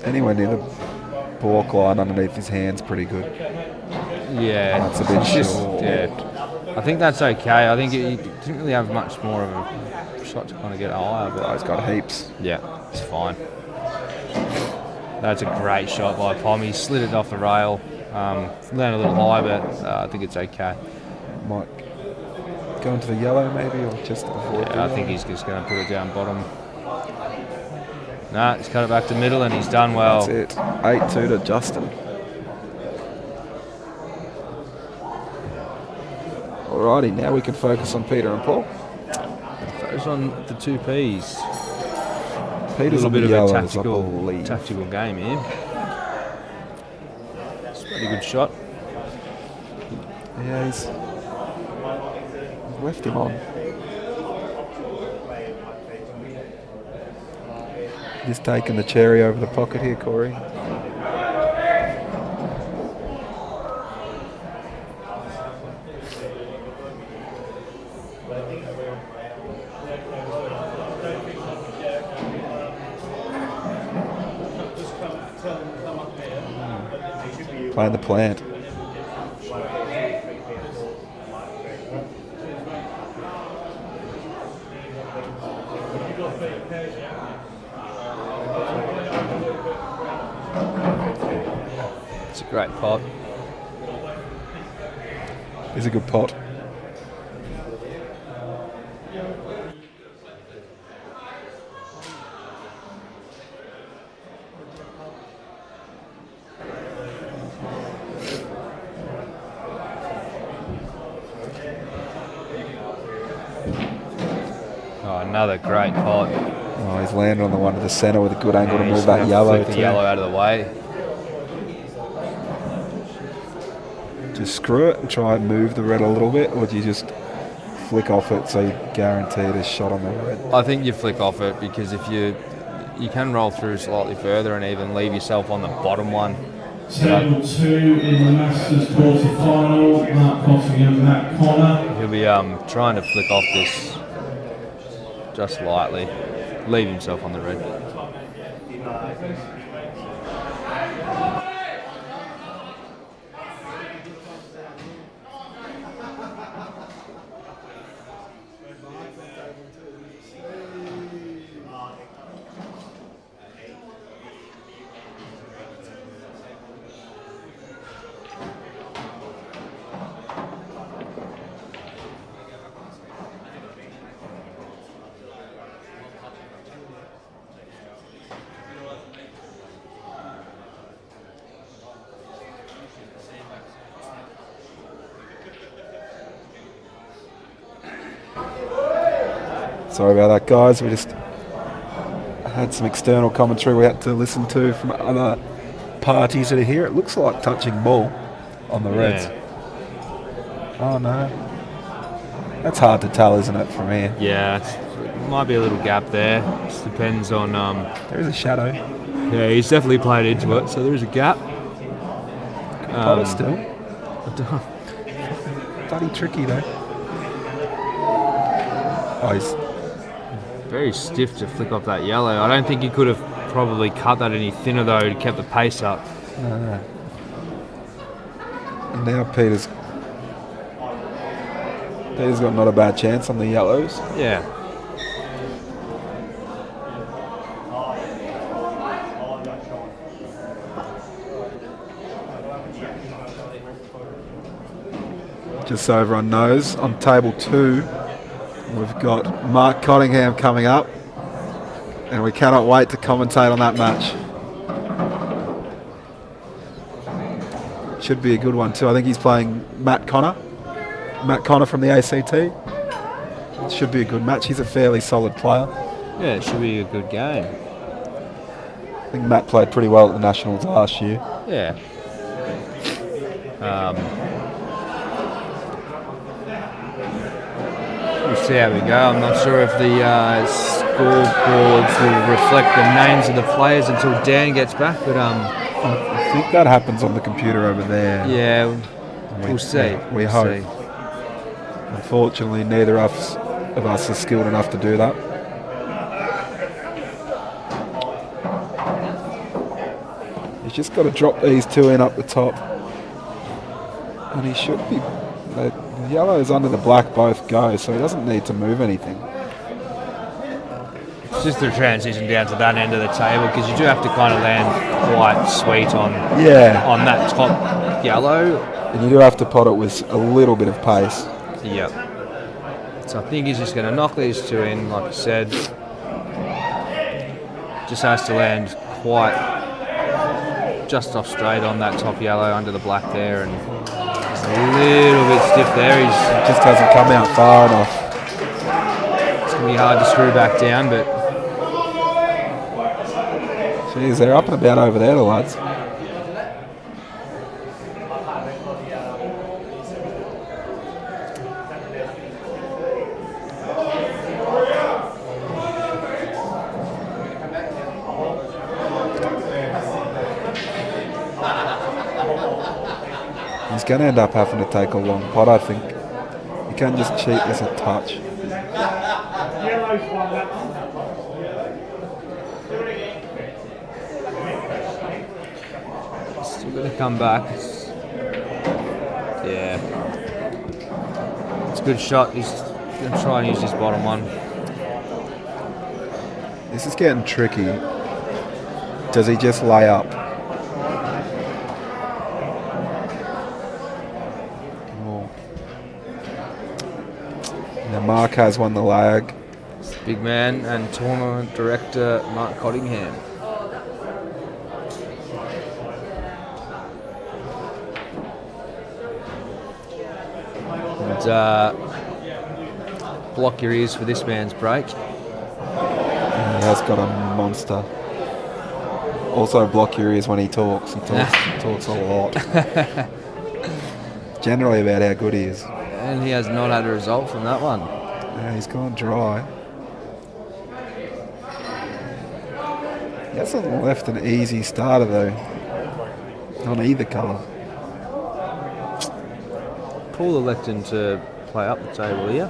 Anywhere near the balk line underneath his hand's pretty good. Yeah. That's a bit short. Yeah. I think that's okay. I think he didn't really have much more of a shot to kind of get higher, but he's got heaps. Yeah, it's fine. That's a great shot by Pom. He slid it off the rail. Landed a little high, but I think it's okay. Might go into the yellow maybe, or just before. Yeah, I think he's just going to put it down bottom. Nah, he's cut it back to middle, and he's done well. That's it. 8-2 to Justin. Alrighty, now we can focus on Peter and Paul. Focus on the two Ps. Peter's a little bit of yellows, a tactical game here. It's a pretty good shot. Yeah, he's left him on. He's taking the cherry over the pocket here, Corey. Playing the plant. It's a great pot. It's a good pot. Another great pot. Oh, he's landed on the one to the centre with a good angle to move that yellow. Flick the yellow out of the way. Just screw it and try and move the red a little bit, or do you just flick off it so you guarantee a shot on the red? I think you flick off it, because if you can roll through slightly further and even leave yourself on the bottom one. Table 2 in the Masters quarter-final, Mark Cottingham, Matt Connor. He'll be trying to flick off this just lightly, leave himself on the red. Sorry about that, guys. We just had some external commentary we had to listen to from other parties that are here. It looks like touching ball on the Reds. Oh no. That's hard to tell, isn't it, from here? Yeah, it might be a little gap there. Just depends on. There is a shadow. Yeah, he's definitely played into it, so there is a gap. Potter still. Bloody tricky though. Oh, he's very stiff to flick off that yellow. I don't think he could have probably cut that any thinner though to keep the pace up. no. And now Peter's got not a bad chance on the yellows. Yeah. Just so everyone knows, on table 2, we've got Mark Cottingham coming up, and we cannot wait to commentate on that match. Should be a good one too. I think he's playing Matt Connor from the ACT. It should be a good match. He's a fairly solid player. Yeah, it should be a good game. I think Matt played pretty well at the Nationals last year. Yeah. We'll see how we go. I'm not sure if the scoreboards will reflect the names of the players until Dan gets back, but I think that happens on the computer over there. yeah, we'll see. We We'll hope. see. Unfortunately, neither of us are skilled enough to do that. He's just got to drop these 2 in up the top. And he should be... The yellows under the black both go, so he doesn't need to move anything. It's just the transition down to that end of the table because you do have to kind of land quite sweet on that top yellow. And you do have to pot it with a little bit of pace. Yep. So I think he's just going to knock these 2 in, like I said. Just has to land quite just off straight on that top yellow under the black there, and it's a little bit stiff there. He just hasn't come out far enough. It's going to be hard to screw back down, but geez, they're up and about over there, the lads. He's going to end up having to take a long pot, I think. You can't just cheat this a touch. Still going to come back. Yeah. It's a good shot. He's going to try and use this bottom one. This is getting tricky. Does he just lay up? Now Mark has won the lag. Big man and tournament director Mark Cottingham. And block your ears for this man's break. He has got a monster. Also block your ears when he talks. He talks a lot. Generally about how good he is. And he has not had a result from that one. Yeah, he's gone dry. He hasn't left an easy starter though. On either colour. Paul electing to play up the table here.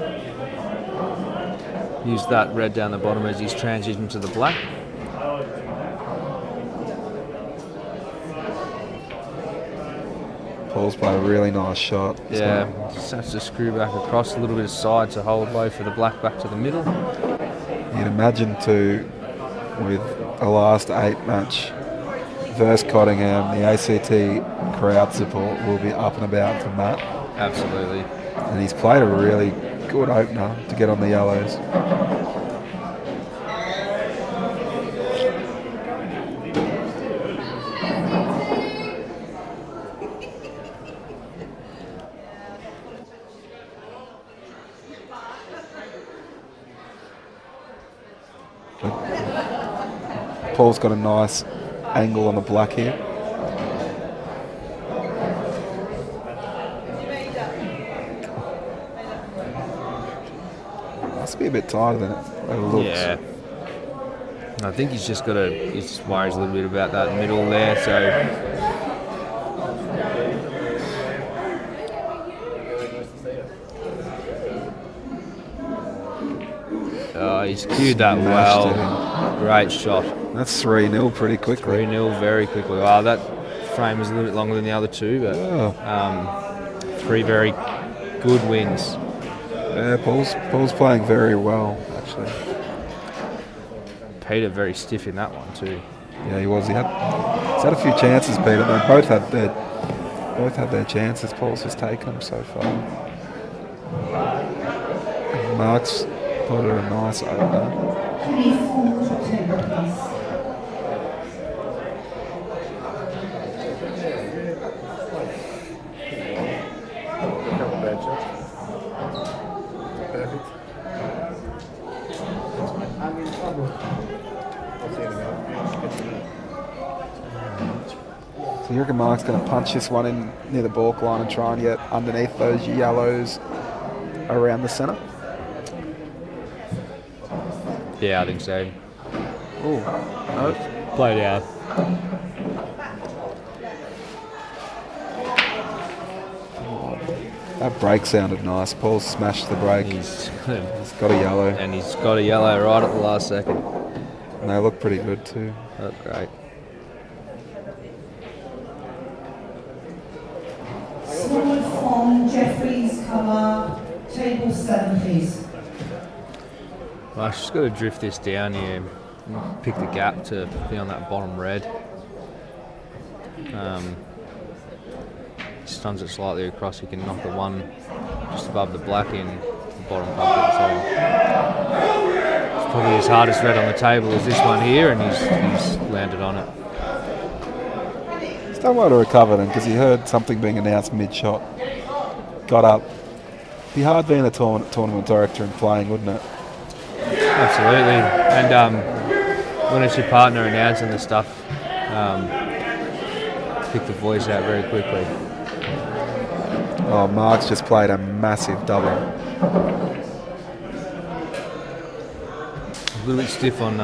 Use that red down the bottom as he's transitioned to the black. Paul's played a really nice shot. Yeah, just has to screw back across a little bit of side to hold low for the black back to the middle. You'd imagine too, with a last 8 match versus Cottingham, the ACT crowd support will be up and about from that. Absolutely. And he's played a really good opener to get on the yellows. Paul's got a nice angle on the black here. Must be a bit tighter than it looks. Yeah. I think he's just worries a little bit about that middle there, so. Oh, he's cued that well. Great shot. That's 3-0 pretty quickly. 3-0 very quickly. Wow, that frame was a little bit longer than the other two, but 3 very good wins. Yeah, Paul's playing very well, actually. Peter very stiff in that one too. Yeah, he was. He's had a few chances, Peter. They both had their chances. Paul's just taken them so far. Mark's put her a nice over. So you reckon Mark's going to punch this one in near the balk line and try and get underneath those yellows around the centre? Yeah, I think so. Oh, no. Played out. That break sounded nice. Paul smashed the break. He's got a yellow. And he's got a yellow right at the last second. And they look pretty good too. That's great. Forward from Jeffrey's colour, table 7 please. Well, I've just got to drift this down here, pick the gap to be on that bottom red. Stuns it slightly across, you can knock the one just above the black in the bottom pocket. So it's probably his hardest red on the table is this one here, and he's landed on it. He's done well to recover then because he heard something being announced mid-shot. Got up. Be hard being a tournament director and playing, wouldn't it? Absolutely. And when it's your partner announcing the stuff, pick the voice out very quickly. Oh, Mark's just played a massive double. A little bit stiff on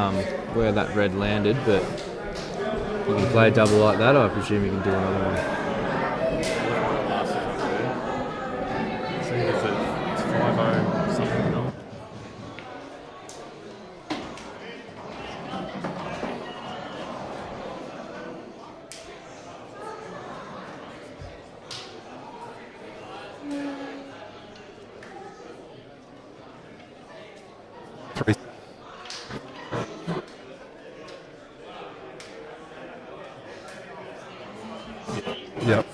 where that red landed, but you can play a double like that, I presume you can do another one. It's 5-0 something, no? Three. Yep.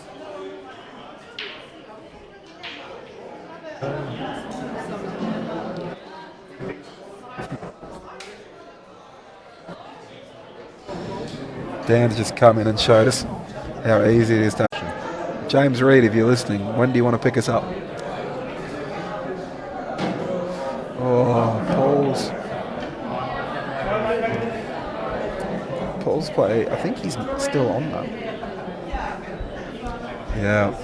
Dan's just come in and showed us how easy it is to. James Reed, if you're listening, when do you want to pick us up? Oh, Paul's play. I think he's still on that. Yeah.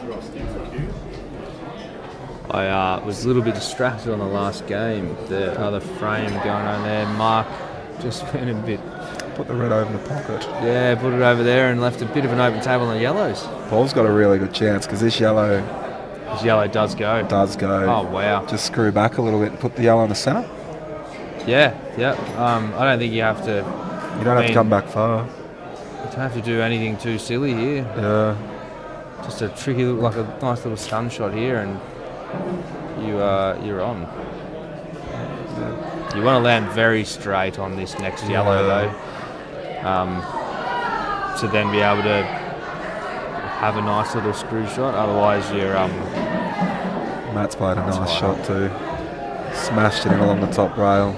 I was a little bit distracted on the last game. The other frame going on there. Mark just went a bit. Put the red over the pocket. Yeah, put it over there and left a bit of an open table on the yellows. Paul's got a really good chance because this yellow does go. Oh, wow. Just screw back a little bit and put the yellow in the centre. Yeah. I don't think you have to. You don't have to come back far. You don't have to do anything too silly here. Yeah. Just a tricky, like a nice little stun shot here, and you're on. You want to land very straight on this next yellow though, to then be able to have a nice little screw shot. Otherwise, you're Matt's played a nice shot too. Smashed it in along the top rail.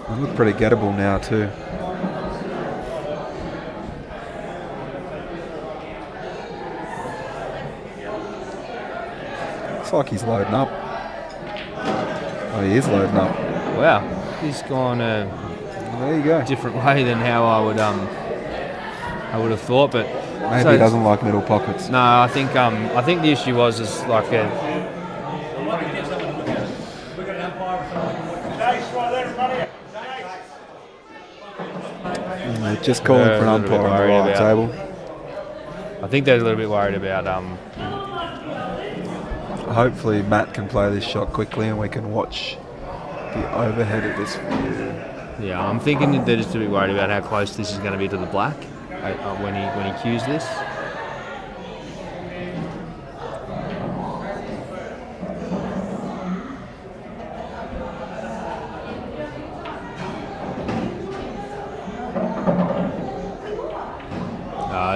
They look pretty gettable now too. Looks like he's loading up. Oh, he is loading up. wow. He's gone a There you go. different way than how I would have thought. But Maybe he doesn't like middle pockets. No, I think the issue was like They're just calling for an a little bit umpire on the worried right about- table. I think they're a little bit worried about Hopefully Matt can play this shot quickly and we can watch the overhead of this view. Yeah, I'm thinking that they're just a bit worried about how close this is going to be to the black when he cues this.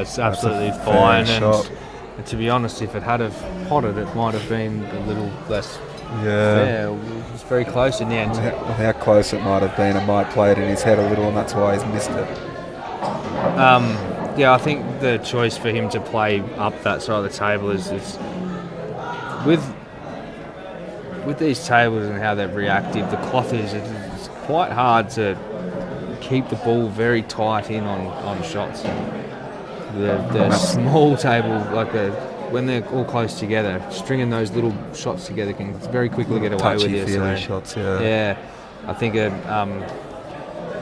It's absolutely fair fine. shot. And to be honest, if it had have potted, it might have been a little less Yeah. fair. It was very close in the end. With how close it might have been, it might play it in his head a little, and that's why he's missed it. Yeah, I think the choice for him to play up that side of the table is with these tables and how they're reactive. The cloth it's quite hard to keep the ball very tight in on shots. The small table, when they're all close together, stringing those little shots together can very quickly get away with you. Touchy-feely shots, yeah. Yeah, I think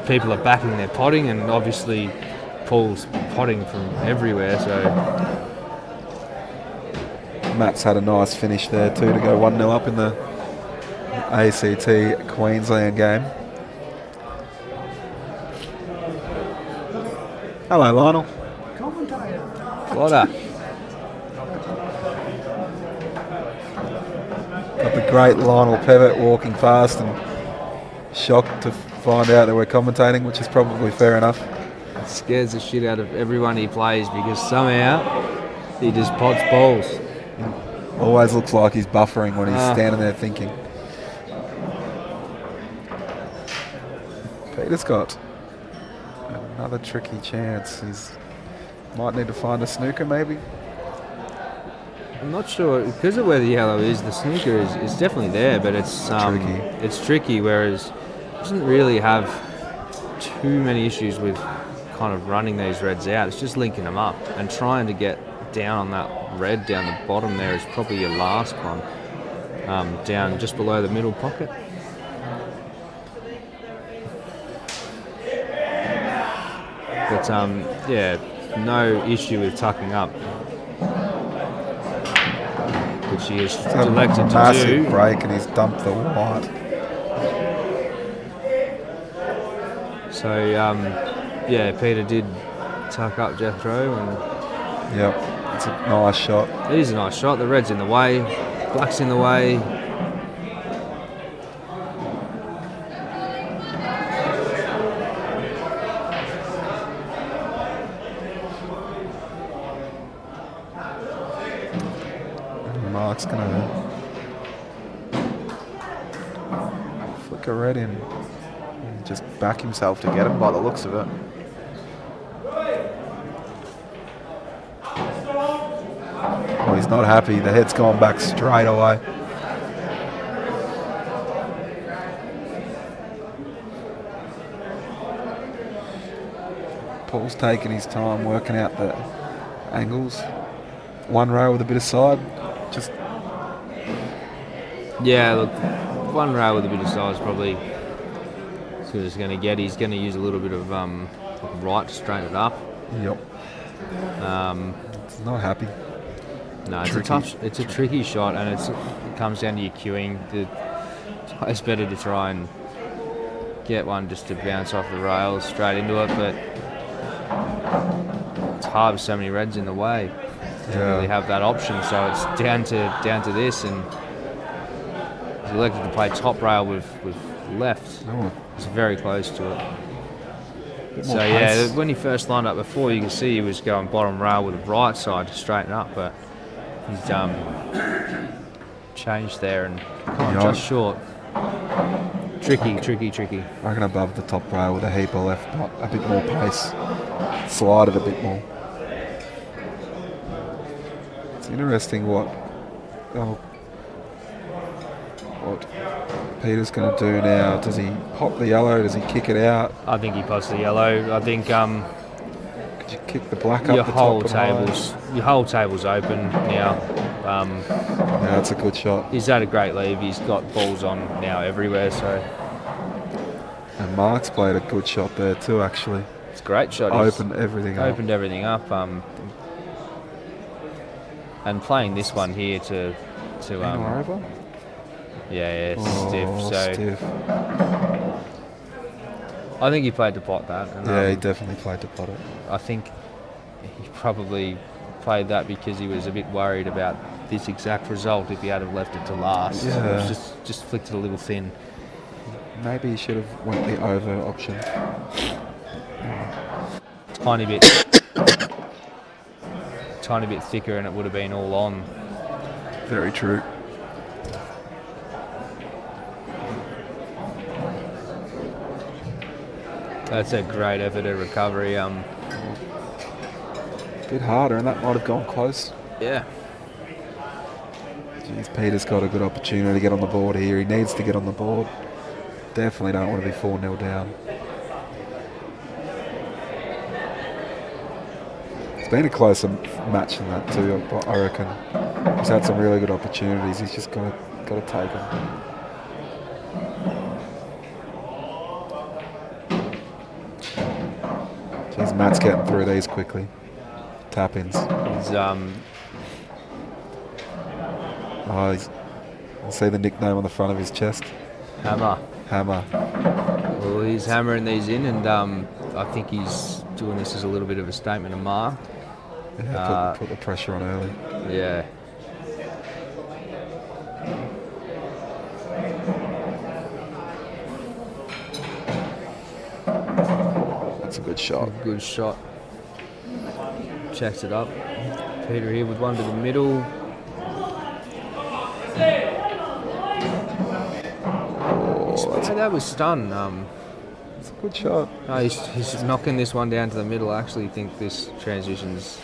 people are backing their potting, and obviously Paul's potting from everywhere. So Matt's had a nice finish there too to go 1-0 up in the ACT Queensland game. Hello, Lionel. Lotta. Got the great Lionel Pevitt walking past and shocked to find out that we're commentating, which is probably fair enough. It scares the shit out of everyone he plays because somehow he just pots balls. Always looks like he's buffering when he's standing there thinking. Peter's got another tricky chance. He's might need to find a snooker maybe. I'm not sure because of where the yellow is. The snooker is definitely there, but it's Tricky. It's tricky. Whereas it doesn't really have too many issues with kind of running these reds out. It's just linking them up and trying to get down on that red down the bottom there is probably your last one. Down just below the middle pocket. But yeah, no issue with tucking up, which he has He's got a elected to massive do. break and he's dumped the white. So yeah, Peter did tuck up Jethro, and Yep, it's a nice shot. it is a nice shot. The red's in the way, black's in the way. Mark's gonna flick a red in and just back himself to get him by the looks of it. Oh, he's not happy. The head's gone back straight away. Paul's taking his time working out the angles. One row with a bit of side. Just Yeah, look, one row with a bit of size probably as good as he's going to get. He's going to use a little bit of right to straighten it up. yep. It's not happy. No, it's Tricky. it's a tricky shot, and it comes down to your cueing. It's better to try and get one just to bounce off the rails straight into it, but it's hard with so many reds in the way to Yeah. really have that option. So it's down to this, and he's elected to play top rail with left. Oh, It's very close to it. So more yeah, pace. when he first lined up before, you can see he was going bottom rail with the right side to straighten up, but he's changed there and gone Yeah. just short. Tricky. I reckon above the top rail with a heap of left, but a bit more pace. Slide it a bit more. It's interesting what Peter's going to do now? Does he pop the yellow? Does he kick it out? I think he pots the yellow. I think Could you kick the black your up the whole top? your whole table's open now. Yeah, that's a good shot. He's had a great leave. He's got balls on now everywhere. So And Mark's played a good shot there too, actually. it's a great shot. Opened everything up. Opened everything up. And playing this one here to over? yeah, Oh, stiff. So stiff. I think he played to pot that. And, Yeah, he definitely played to pot it. I think he probably played that because he was a bit worried about this exact result if he had have left it to last. Yeah. So it's just flicked it a little thin. Maybe he should have went the over option. Tiny bit thicker, and it would have been all on. Very true. That's a great effort at recovery. Bit harder, and that might have gone close. Yeah. Jeez, Peter's got a good opportunity to get on the board here. He needs to get on the board. Definitely don't want to be 4-0 down. It's been a closer match than that too, I reckon. He's had some really good opportunities. He's just got to take them. Jeez, Matt's getting through these quickly. Tap-ins. I see the nickname on the front of his chest. Hammer. Hammer. Well, he's hammering these in, and I think he's doing this as a little bit of a statement of Mark. Yeah, put the pressure on early. Yeah. That's a good shot. Good shot. Checks it up. Peter here with one to the middle. That was stun. It's a good shot. No, he's knocking this one down to the middle. I actually think this transition's,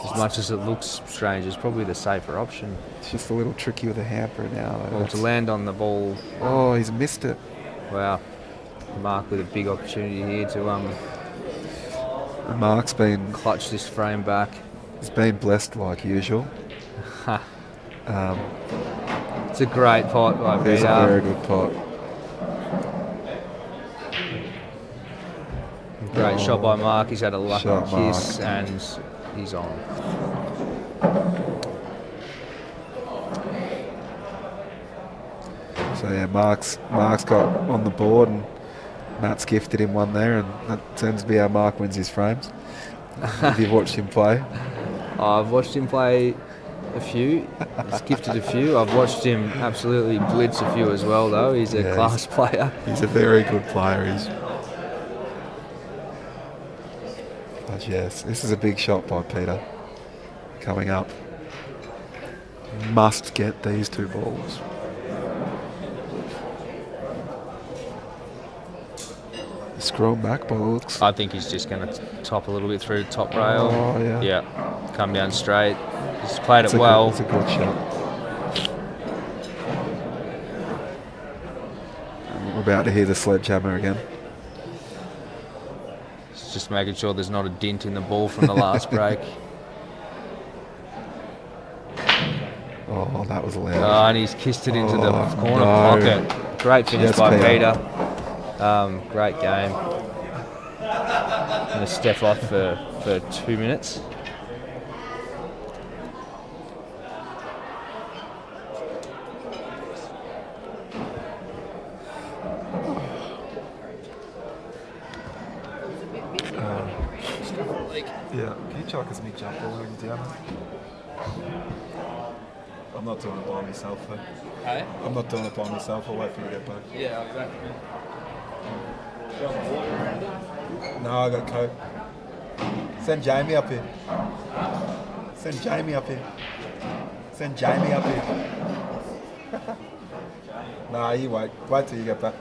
as much as it looks strange, is probably the safer option. It's just a little tricky with a hamper now. Well, to land on the ball. Oh, he's missed it. Wow. Mark with a big opportunity here to Mark's been clutch this frame back. He's been blessed like usual. It's a great pot by Peter. It's a very good pot. Great shot by Mark. He's had a lucky Shot, kiss, Mark. and he's on. So yeah, Mark's got on the board, and Matt's gifted him one there, and that tends to be how Mark wins his frames. If you've watched him play. I've watched him play a few. He's gifted a few. I've watched him absolutely blitz a few as well, though. He's a class player. He's a very good player. But yes, this is a big shot by Peter coming up. Must get these two balls. Scroll back by the looks. I think he's just going to top a little bit through the top rail. Oh, yeah. Yeah, come down straight. He's played It's it well. It's a good shot. And we're about to hear the sledgehammer again. It's just making sure there's not a dent in the ball from the last break. Oh, that was loud. Oh, and he's kissed it into the corner no. pocket. Great finish Yes, by Peter. Peter. Great game. Going to step off for 2 minutes. Yeah, can you chuck us me jump ball over down? I'm not doing it by myself though. Hey? I'm not doing it by myself, I'll wait for you to get back. Yeah, exactly. No, I got Coke. Send Jamie up here. Send Jamie up here. Send Jamie up here. Nah, you wait. Wait till you get back.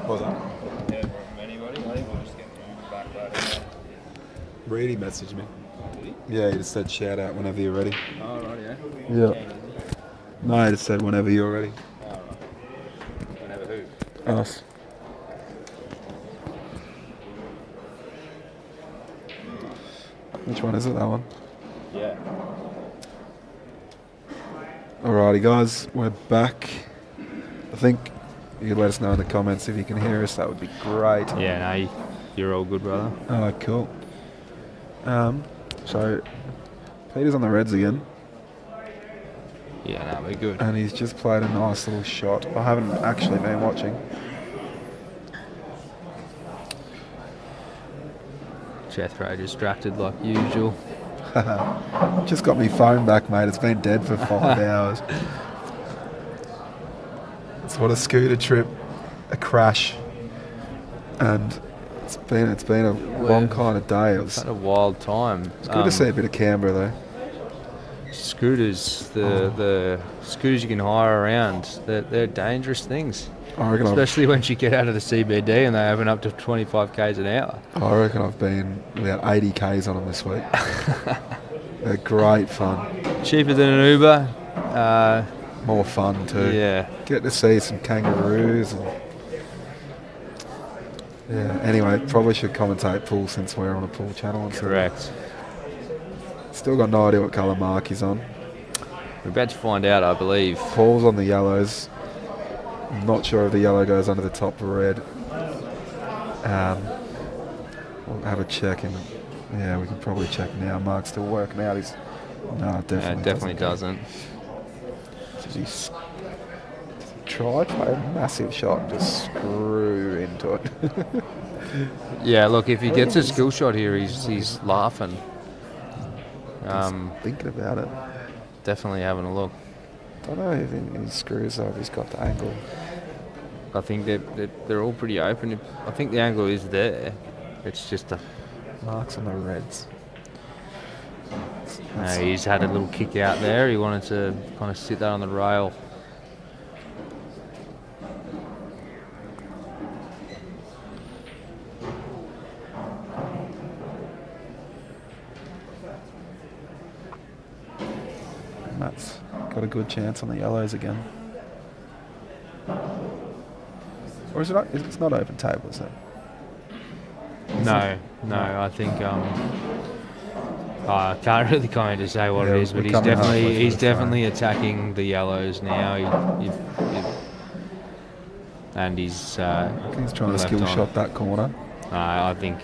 What was that? Yeah, from anybody. I think we'll just get back later. Reedy messaged me. Yeah, he just said shout out whenever you're ready. Oh, right, yeah. Yeah. No, he just said whenever you're ready. Oh, right. Whenever who? Us. Which one is it, that one? Yeah. Alrighty guys, we're back. I think you could let us know in the comments if you can hear us, that would be great. Yeah, no, you're all good, brother. Oh, cool. So, Peter's on the Reds again, Yeah, no, we're good. and he's just played a nice little shot. I haven't actually been watching. Jethro distracted like usual. Just got me phone back, mate. It's been dead for 5 hours. It's what a scooter trip, a crash, and it's been a long kind of day. It was Had a wild time. good to see a bit of Canberra though. Scooters, the scooters you can hire around, they're dangerous things. I reckon Especially once you get out of the CBD and they open up to 25 k's an hour. I've been about 80 k's on them this week. They're great fun. Cheaper than an Uber. More fun too. Yeah. Get to see some kangaroos and yeah. Anyway, probably should commentate pool since we're on a pool channel. Correct. Still got no idea what colour mark he's on. We're about to find out, I believe. Paul's on the yellows. I'm not sure if the yellow goes under the top red. We'll have a check and yeah, we can probably check now. Mark's still working out. No, it definitely doesn't. Does he try to play a massive shot and just screw into it? Yeah, look, if he gets a skill shot here, he's laughing. Thinking about it. Definitely having a look. Don't know if he screws or if he's got the angle. I think they're all pretty open. I think the angle is there. It's just a... Mark's on the Reds. he's had a little kick out there. He wanted to kind of sit that on the rail. Matt's got a good chance on the yellows again. Or is it? It's not open table, is it? No, I think I can't really comment to say what it is, but he's definitely attacking the yellows now. And he's He's trying to skill shot that corner. I think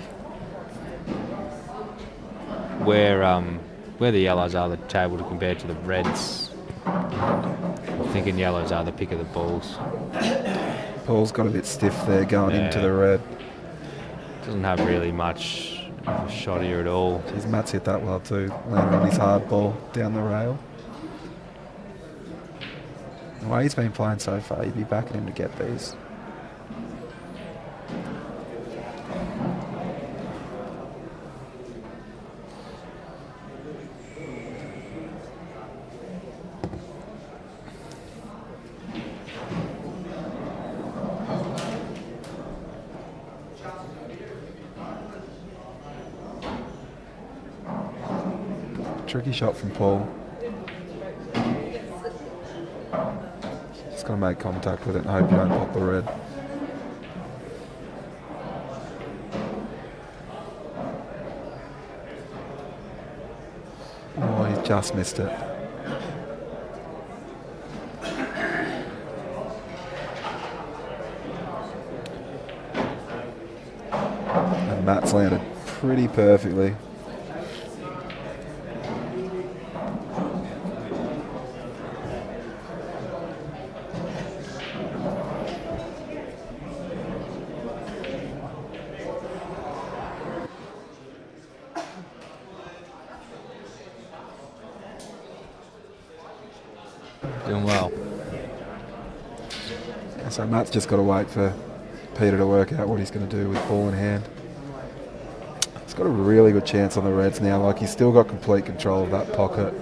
where the yellows are the table to compare to the reds, I'm thinking yellows are the pick of the balls. Paul's got a bit stiff there going into the red. Doesn't have really much shot here at all. Jeez, Matt's hit that well too, landing on his hard ball down the rail. The way he's been playing so far, you'd be backing him to get these. Tricky shot from Paul. Just got to make contact with it and hope you don't pop the red. Oh, he just missed it. That's landed pretty perfectly. Doing well. So Matt's just got to wait for Peter to work out what he's going to do with ball in hand. He's got a really good chance on the Reds now. Like, he's still got complete control of that pocket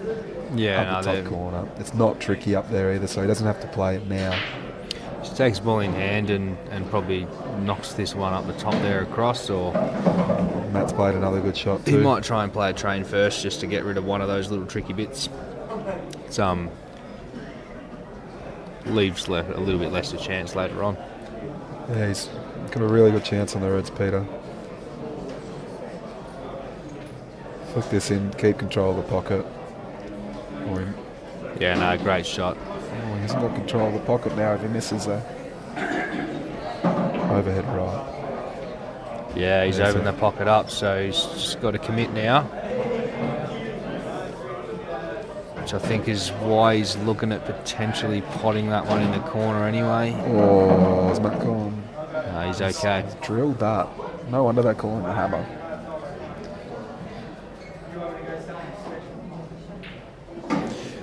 Yeah, up the top corner. It's not tricky up there either, so he doesn't have to play it now. Just takes the ball in hand and probably knocks this one up the top there across, or Matt's played another good shot too. he might try and play a train first just to get rid of one of those little tricky bits. It's leaves a little bit less of a chance later on. Yeah, he's got a really good chance on the Reds, Peter. Flick this in, keep control of the pocket. Yeah, no, great shot. Oh, he hasn't got control of the pocket now if he misses there. Overhead right. Yeah, he's opened the pocket up, so he's just got to commit now. Which I think is why he's looking at potentially potting that one in the corner anyway. Oh, is Matt gone? No, he's okay. He's drilled that. No wonder they're calling the hammer.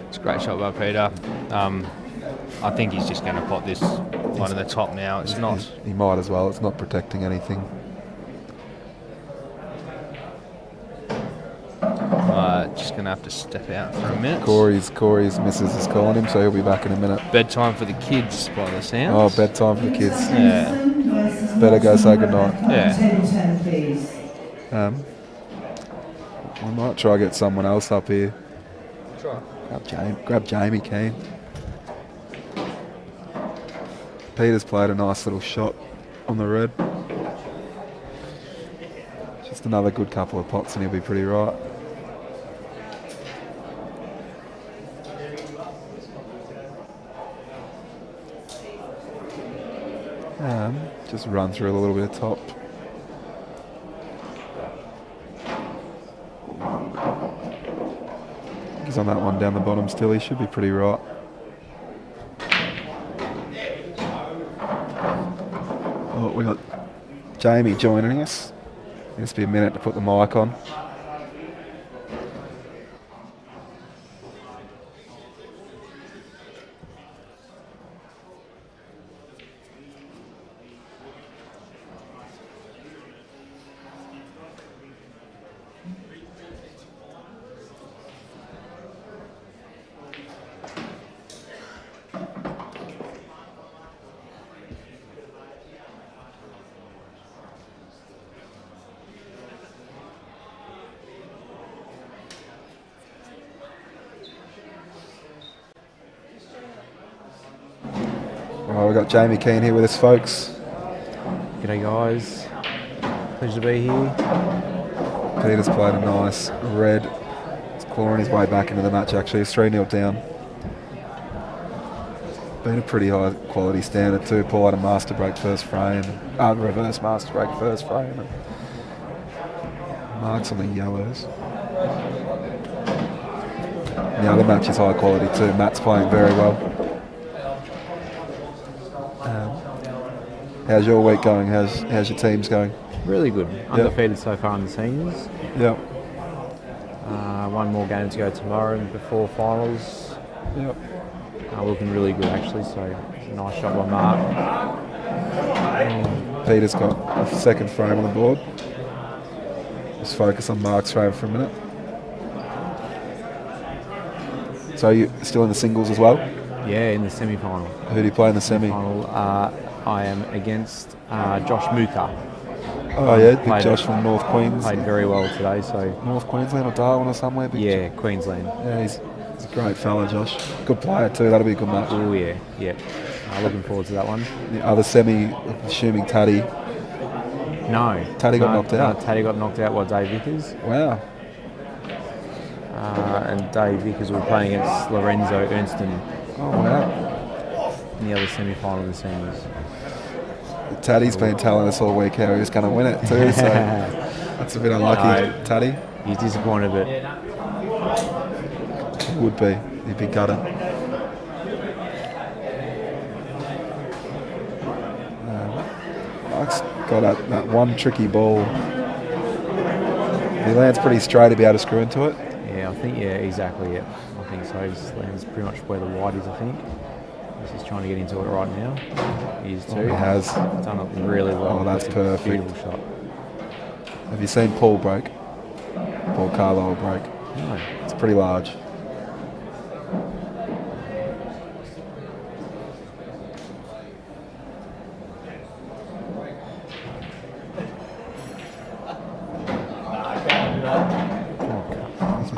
It's a great shot by Peter. I think he's just going to pot this one in the top now. It's not. He might as well. It's not protecting anything. Just going to have to step out for a minute. Corey's missus is calling him, so he'll be back in a minute. Bedtime for the kids by the Oh, sounds. bedtime for the kids. Yeah. Better go say goodnight. Yeah. 10-10, please. We might try to get someone else up here. Try. Grab Jamie Keane. Peter's played a nice little shot on the red. Just another good couple of pots and he'll be pretty right. Just run through a little bit of top. He's on that one down the bottom still. He should be pretty right. Oh, we got Jamie joining us. Just be a minute to put the mic on. We've got Jamie Keane here with us, folks. G'day guys, pleasure to be here. Peter's played a nice red. He's clawing his way back into the match actually. He's 3-0 down. Been a pretty high quality standard too. Paul had a master break first frame. Reverse master break first frame. And marks on the yellows. The other match is high quality too. Matt's playing very well. How's your week going? How's your teams going? Really good. Undefeated so far in the seniors. Yep. One more game to go tomorrow before finals. Yep. Looking really good actually, so it's a nice shot by Mark. Peter's got a second frame on the board. Just focus on Mark's frame for a minute. So you still in the singles as well? Yeah, in the semi-final. Who do you play in the semi? Final, I am against Josh Mooker. Oh yeah, big Josh from North Queensland. Played very well today, so... North Queensland or Darwin or somewhere? Yeah, Queensland. Yeah, he's a great fella, Josh. Good player too, that'll be a good match. Oh yeah, yep. Looking forward to that one. The other semi, assuming Taddy. No. Taddy got knocked out? No, Taddy got knocked out by Dave Vickers. Wow. And Dave Vickers will be playing against Lorenzo Ernston. Oh wow. In the other semi-final of the seniors. Taddy's been telling us all week how he was going to win it too, so That's a bit unlucky, No. Taddy. He's disappointed, but He would be. He'd be gutted. Mike's got that one tricky ball. If he lands pretty straight, he'll be able to screw into it. yeah, I think, yeah, exactly, yeah. I think so. He just lands pretty much where the wide is, I think. He's just trying to get into it right now. He is too. He has. Done it really well. Oh, that's a perfect. Beautiful shot. Have you seen Paul break? Paul Carlile break. No. It's pretty large.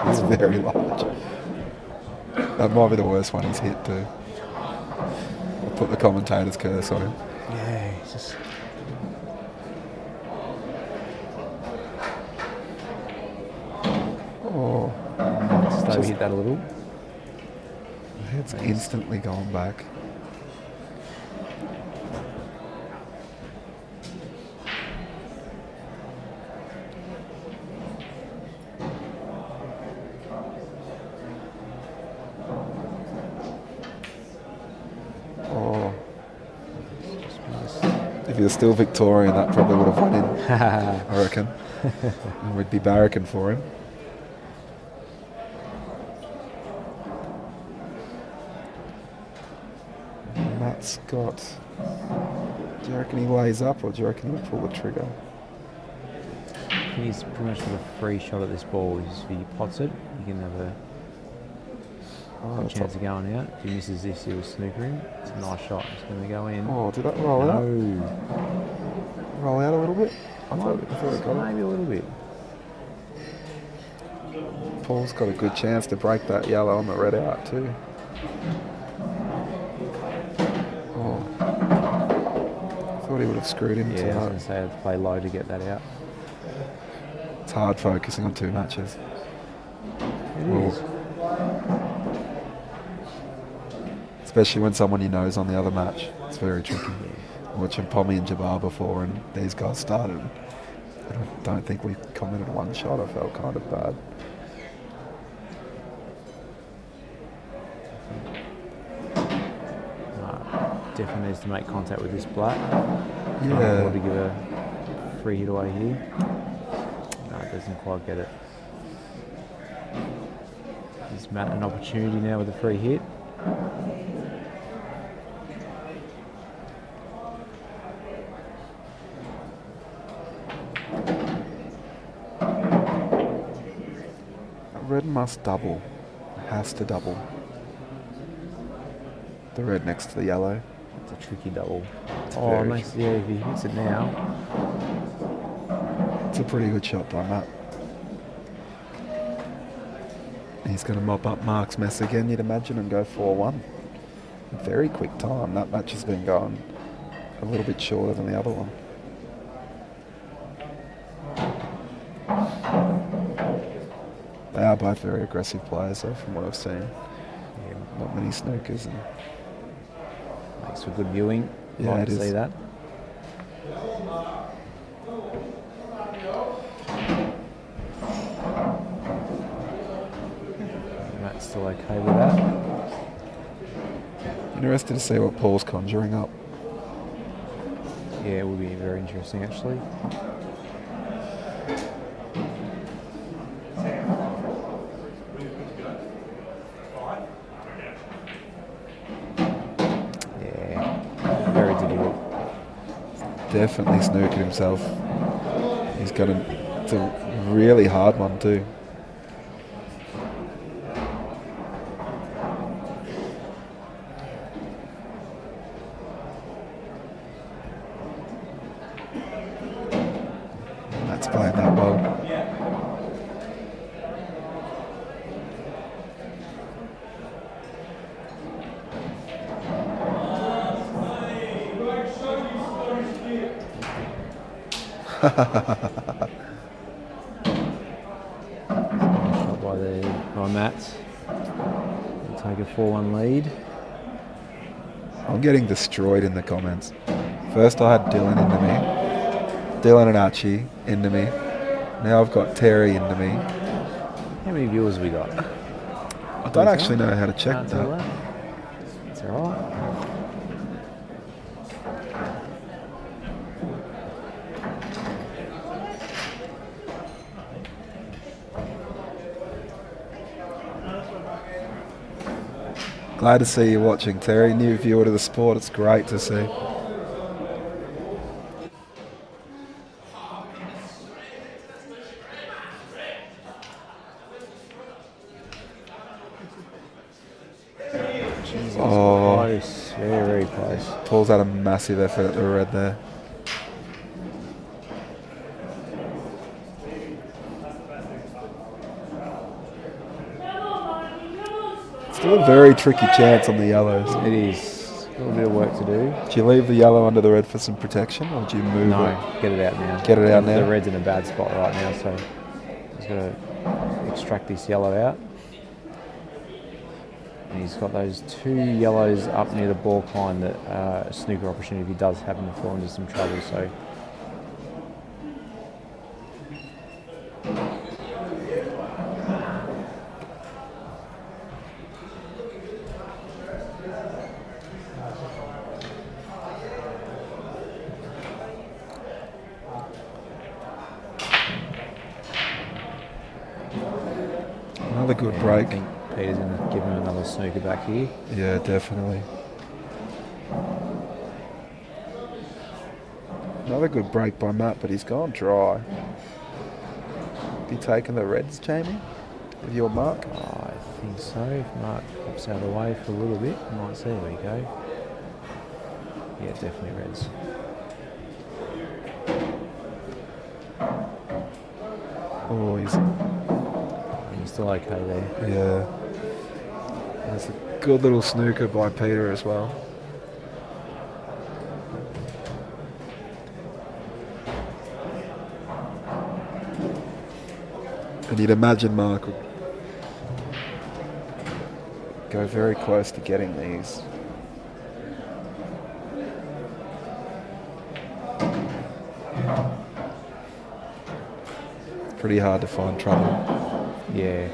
It's very large. That might be the worst one he's hit too. I'll put the commentator's curse on him. Yeah, he's just... Oh, Just overhit that a little. it's instantly gone back. Oh. If you're still Victorian, that probably would have won in, I reckon. And we'd be barracking for him. Matt's got... Do you reckon he lays up or do you reckon he'll pull the trigger? I think he's pretty much got a free shot at this ball. If he pots it, he can have a chance of going out. If he misses this, he'll snooker him. It's a nice shot. It's going to go in. Oh, did that roll out? No. Roll out a little bit? I thought it got it. Maybe a little bit. Paul's got a good chance to break that yellow and the red out too. Oh. I thought he would have screwed him to Yeah, I was going that. to say I had to play low to get that out. It's hard focusing on two matches. It Oh. is. Especially when someone you know is on the other match. It's very tricky. Watching Pommy and Jabbour before and these guys started. I don't think we commented one shot. I felt kind of bad. Definitely needs to make contact with this black. Yeah. Or to give a free hit away here. No, it doesn't quite get it. Gives Matt an opportunity now with a free hit. Red must double. Has to double. The red next to the yellow. It's a tricky double. very Oh, nice. Yeah, if he hits it now. It's a pretty good shot by Matt. He's going to mop up Mark's mess again, you'd imagine, and go 4-1. Very quick time. That match has been going a little bit shorter than the other one. They are both very aggressive players, though, from what I've seen. Yeah, Not many snookers. And makes for good viewing. Yeah, Like it to is. see that. Matt's still okay with that. interested to see what Paul's conjuring up. Yeah, it would be very interesting actually. Yeah, very difficult. Definitely snookered himself. He's got it's a really hard one too. That's playing that well. Shot by Matt. We'll take a 4-1 lead. I'm getting destroyed in the comments. First I had Dylan into me. Dylan and Archie into me. Now I've got Terry into me. How many viewers have we got? I don't actually know how to check Can't tell that. It's alright. Glad to see you watching, Terry. New viewer to the sport. It's great to see. Oh, Close. Very close. Paul's had a massive effort at the red there. Still a very tricky chance on the yellows. It is. A little bit of work to do. Do you leave the yellow under the red for some protection, or do you move No, it? get it out now. Get it out now? The red's in a bad spot right now, so he's got to extract this yellow out. And he's got those 2 yellows up near the ball line that a snooker opportunity if he does happen to fall into some trouble. So Another good break. I think Peter's going to give him another snooker back here. Yeah, definitely. Another good break by Matt, but he's gone dry. Be taking the reds, Jamie? With your mark? I think so. If Mark pops out of the way for a little bit, you might see. There we go. Yeah, definitely reds. Oh, He's still okay there. yeah. That's a good little snooker by Peter as well. And you'd imagine Mark would go very close to getting these. It's pretty hard to find trouble. Yeah.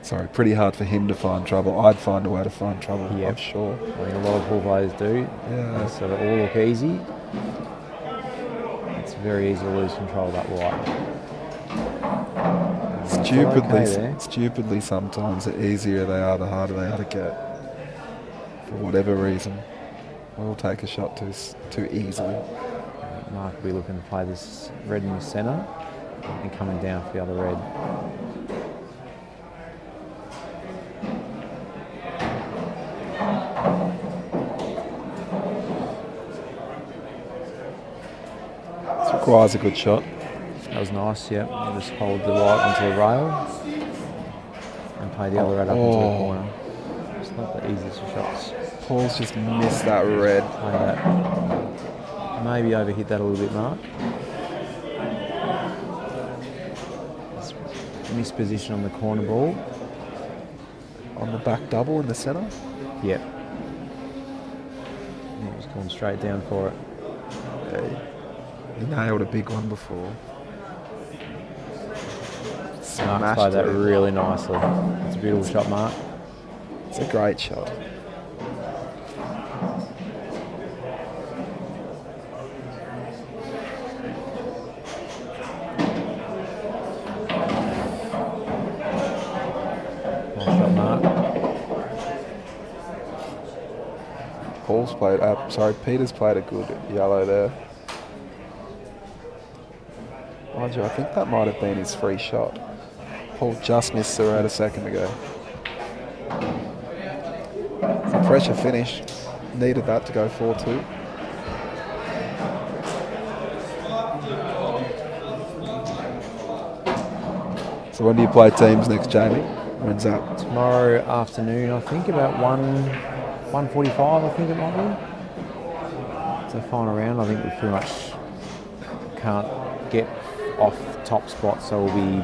Sorry, pretty hard for him to find trouble. I'd find a way to find trouble, Yep. I'm sure. I think a lot of pool players do. Yeah. So they all look easy. It's very easy to lose control of that white. Stupidly sometimes the easier they are, the harder they are to get. For whatever reason. We'll take a shot too easily. Mark will be looking to play this red in the centre and coming down for the other red. This requires a good shot. That was nice, yeah. You just hold the white onto the rail and play the other red up into the corner. It's not the easiest of shots. Paul's just missed that red. Play that. Maybe overhit that a little bit, Mark. Missed position on the corner ball. On the back double in the centre. Yep. He was going straight down for it. He nailed a big one before. Mark's Smashed played that it. really nicely. It's a beautiful shot, Mark. It's a great shot. Nice shot, Mark. Peter's played a good yellow there. Mind you, I think that might have been his free shot. Paul just missed the red a second ago. It's a pressure finish. Needed that to go 4-2. So when do you play teams next, Jamie? When's that? Tomorrow afternoon, I think, about 1:45, I think it might be. It's a final round. I think we pretty much can't get off top spot, so we'll be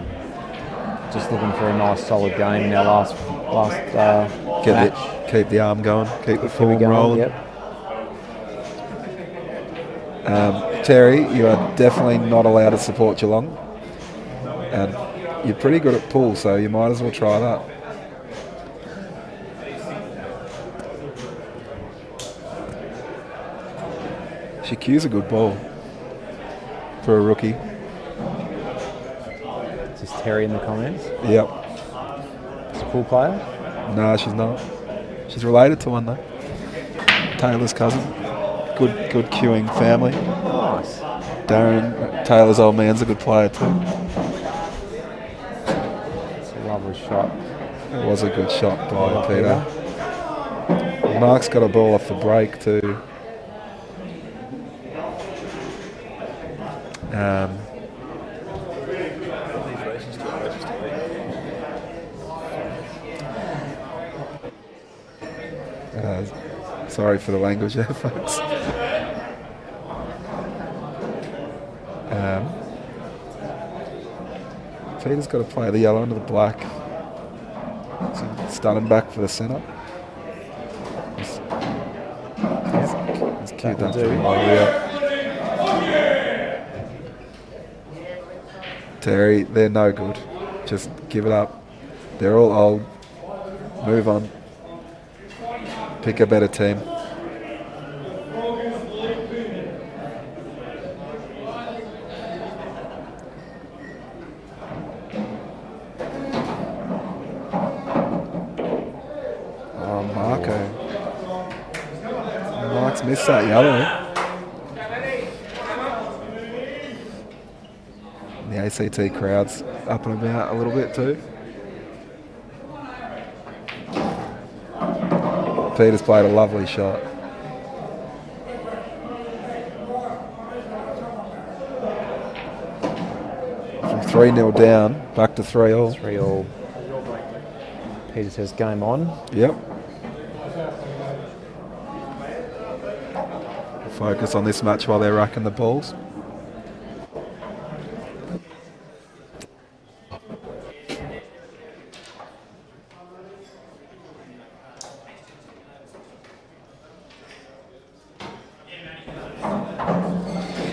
just looking for a nice solid game in our last match. Keep the arm going, keep the form going, rolling. Yep. Terry, you are definitely not allowed to support Geelong. And you're pretty good at pool, so you might as well try that. She cues a good ball for a rookie. Is this Terry in the comments? Yep. Is a pool player? No, she's not. She's related to one though. Taylor's cousin. Good cueing family. Nice. Darren, Taylor's old man's a good player too. It's a lovely shot. It was a good shot by Peter. Mark's got a ball off the break too. Sorry for the language there, folks. Peter's got to play the yellow into the black. So stunning back for the centre. It's cute that pretty well, yeah. Terry, they're no good. Just give it up. They're all old. Move on. Pick a better team. Oh, Marco. Mark's missed that yellow. The ACT crowd's up and about a little bit too. Peter's played a lovely shot. From 3-0 down, back to 3-all. 3-all. Peter says game on. Yep. Focus on this match while they're racking the balls.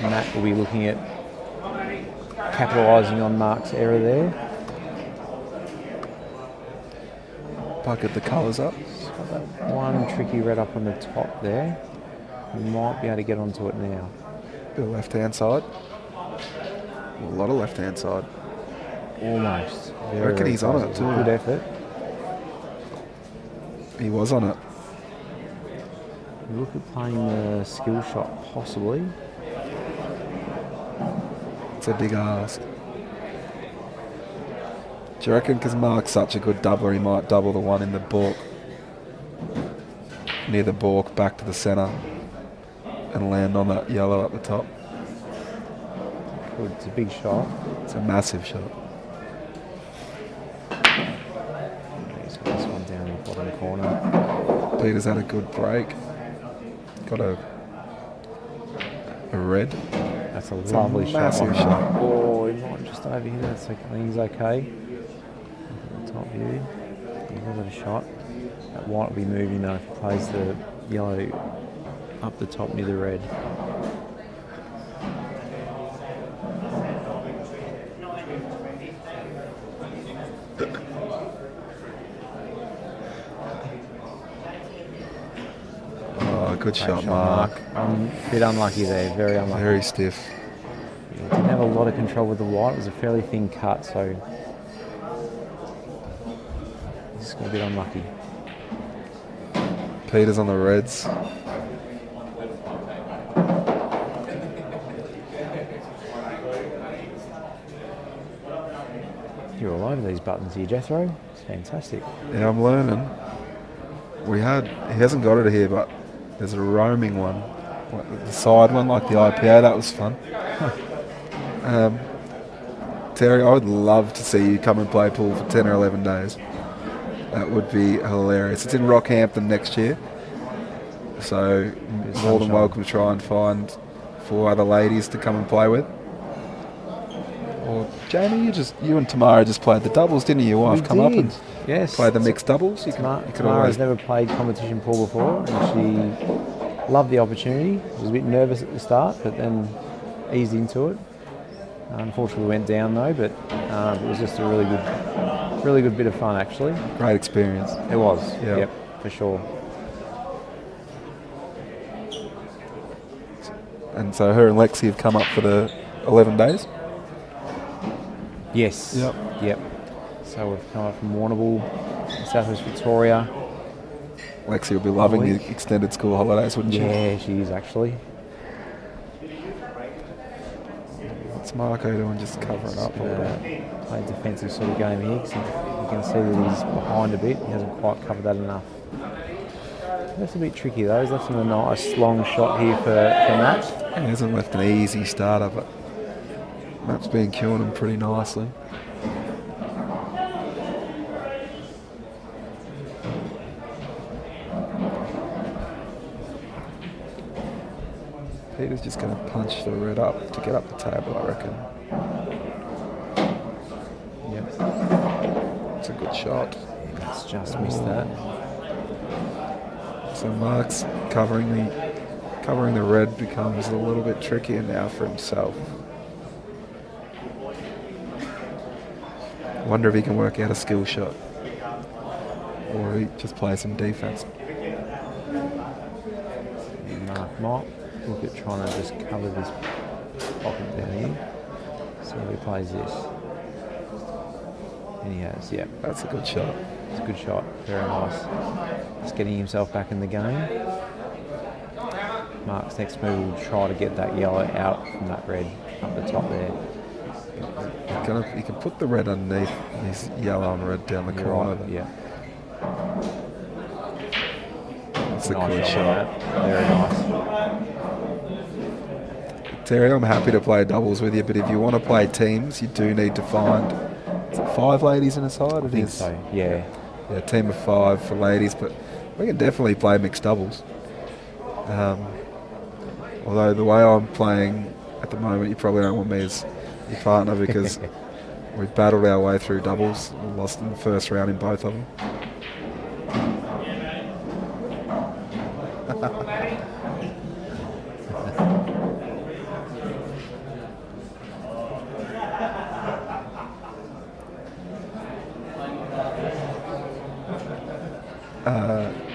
Matt will be looking at capitalising on Mark's error there. Bucket the colours up. Got that one tricky red up on the top there. We might be able to get onto it now. Bit of left-hand side. A lot of left-hand side. Almost. I reckon he's on it too. Good effort. He was on it. Look at playing the skill shot, possibly. It's a big ask. Do you reckon because Mark's such a good doubler, he might double the one in the balk, near the balk, back to the centre, and land on that yellow at the top? Good. It's a big shot. It's a massive shot. He's got this one down in the bottom corner. Peter's had a good break. Got a red. That's a It's lovely a shot. massive shot. Oh, he might just over here. That's okay. I think he's okay. Top view. He's got a shot. That white will be moving though if he plays the yellow up the top near the red. Oh, good Great shot, Mark. Bit unlucky there. Very unlucky. Very stiff. Yeah, didn't have a lot of control with the white. It was a fairly thin cut, so he's got a bit unlucky. Peter's on the reds. You're all over these buttons here, Jethro. It's fantastic. Yeah, I'm learning. He hasn't got it here, but there's a roaming one. Like the side one, like the IPA, that was fun. Terry, I would love to see you come and play pool for 10 or 11 days. That would be hilarious. It's in Rockhampton next year. So more than welcome to try and find 4 other ladies to come and play with. Or Jamie, you and Tamara just played the doubles, didn't you? Your wife come up and play the mixed doubles. You could Tamara's always never played competition pool before, and she loved the opportunity. She was a bit nervous at the start, but then eased into it. Unfortunately, we went down though, but it was just a really good bit of fun actually. Great experience. It was. Yeah. Yep, for sure. And so her and Lexi have come up for the 11 days. Yes. Yep. Yep. So we've come up from Warrnambool, Southwest Victoria. Lexi will be loving the week. extended school holidays, wouldn't she? Yeah, she is actually. What's Marco doing? Just covering up all that. Play a defensive sort of game here because you can see that he's behind a bit. He hasn't quite covered that enough. That's a bit tricky though. He's left him a nice long shot here for Matt. He hasn't left an easy starter, but Matt's been killing him pretty nicely. Peter's just going to punch the red up to get up the table, I reckon. Yep. It's a good shot. It's just missed that. So Mark's covering the red becomes a little bit trickier now for himself. Wonder if he can work out a skill shot, or he just plays some defense. Mark might look at trying to just cover this pocket down here. So he plays this. And he has, yeah. That's a good shot. It's a good shot, very nice. Just getting himself back in the game. Mark's next move will try to get that yellow out from that red up the top there. You can put the red underneath his yellow and red down the You're corner. right, yeah. That's a Nice good shot. shot. Very nice. Terry, I'm happy to play doubles with you, but if you want to play teams, you do need to find 5 ladies in a side. I think so, yeah. Yeah, a team of 5 for ladies, but we can definitely play mixed doubles. Although the way I'm playing at the moment, you probably don't want me as your partner because we battled our way through doubles. We lost in the first round in both of them.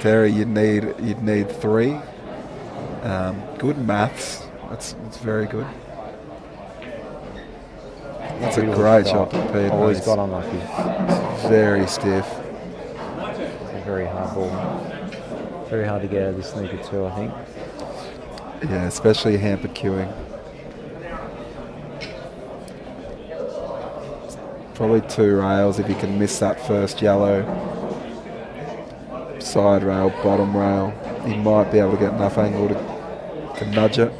Terry, you'd need 3. Good maths. That's very good. That's a great shot to Pete. Oh, he's got unlucky. Very stiff. It's a very hard ball. Very hard to get out of this snooker too, I think. Yeah, especially hampered queuing. Probably 2 rails if you can miss that first yellow. Side rail, bottom rail. He might be able to get enough angle to nudge it.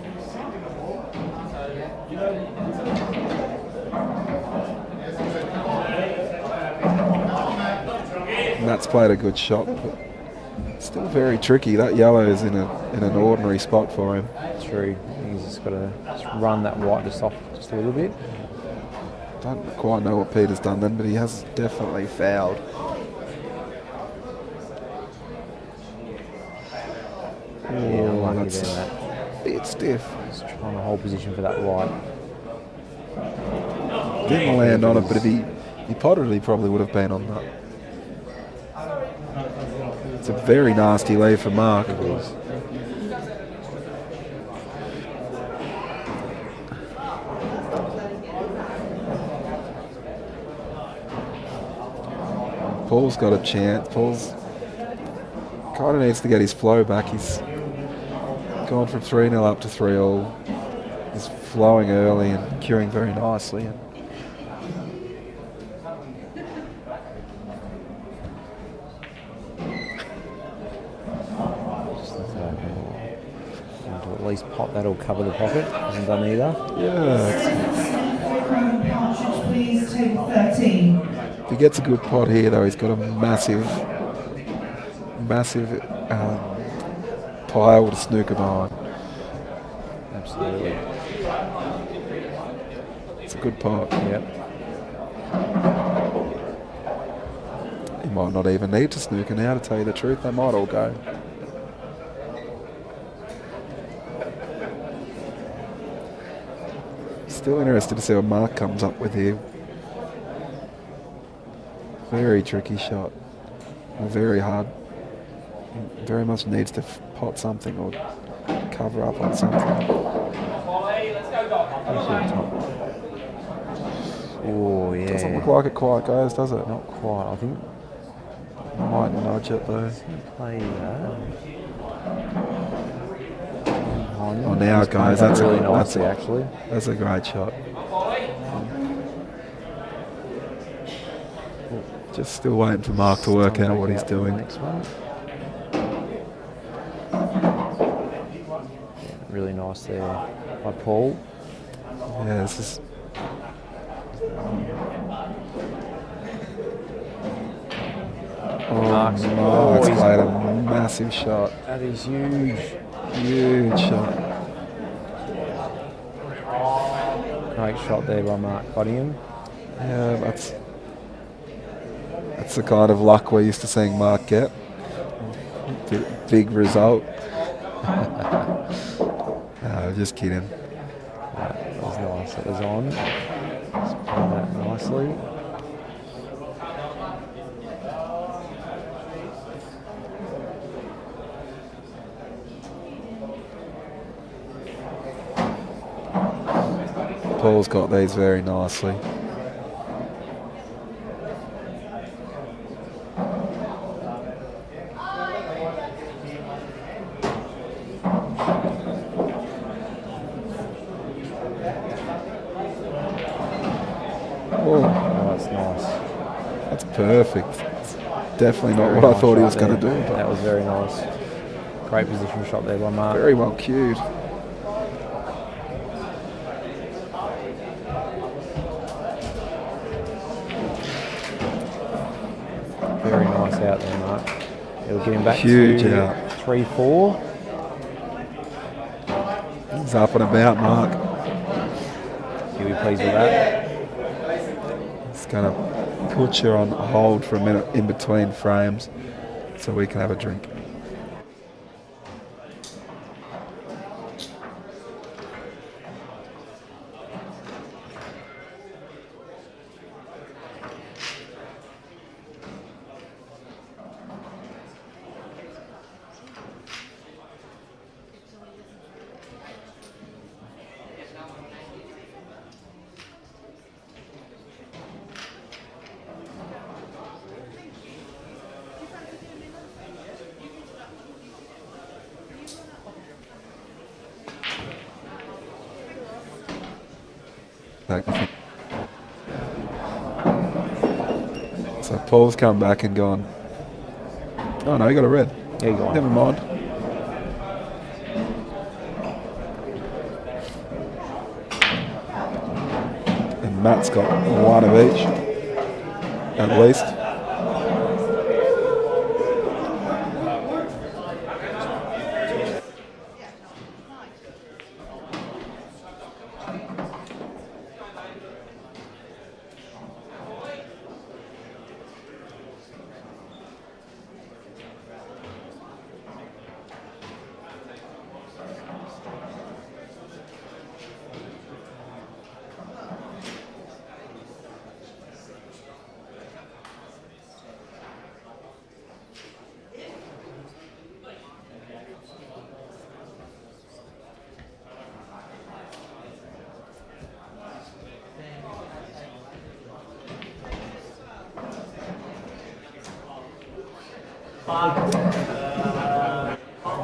Matt's played a good shot, but still very tricky. That yellow is in an ordinary spot for him. True. He's just got to run that white just off just a little bit. Don't quite know what Peter's done then, but he has definitely fouled. Yeah, unlucky that's there, that. a bit stiff. Just trying to hold position for that white. Didn't land on it, but if he potted it, he probably would have been on that. It's a very nasty lead for Mark. It is. Paul's got a chance. Paul's kind of needs to get his flow back. He's gone from 3-0 up to 3-all. He's flowing early and queuing very nicely. To at least pop that'll cover the pocket. Hasn't done either. Yeah. Partridge, please, table 13. If he gets a good pot here, though, he's got a massive pile to snooker behind. Absolutely. It's a good pot. Yep. He might not even need to snooker now, to tell you the truth. They might all go. Still interested to see what Mark comes up with here. Very tricky shot. Very hard. Very much needs to pot something or cover up on something. Oh, yeah. Doesn't look like it quite goes, does it? Not quite. I think Might nudge it though. play that. Oh, now it goes. That's really that's nicely, actually. That's a great shot. Just still waiting for Mark to work out what he's doing. Next one. Yeah, really nice there by Paul. Yeah, this is. Mark's Mark's he's- played a massive shot. That is huge. Huge shot. Great shot there by Mark Cottingham. Yeah, that's the kind of luck we're used to seeing Mark get. Big result. No, just kidding. That was nice. It was on. Just played that nicely. Paul's got these very nicely. Oh, That's nice. that's perfect. It's definitely not what I thought he was going to do, That but was very nice. Great position shot there by Mark. very well cued. Very nice out there, Mark. It'll get him back Huge to out. 3-4. He's up and about, Mark. He'll be pleased with that. It's going to put you on hold for a minute in between frames so we can have a drink. So Paul's come back and gone, oh no, he got a red. Yeah, you got one. Never mind. And Matt's got one of each, at least.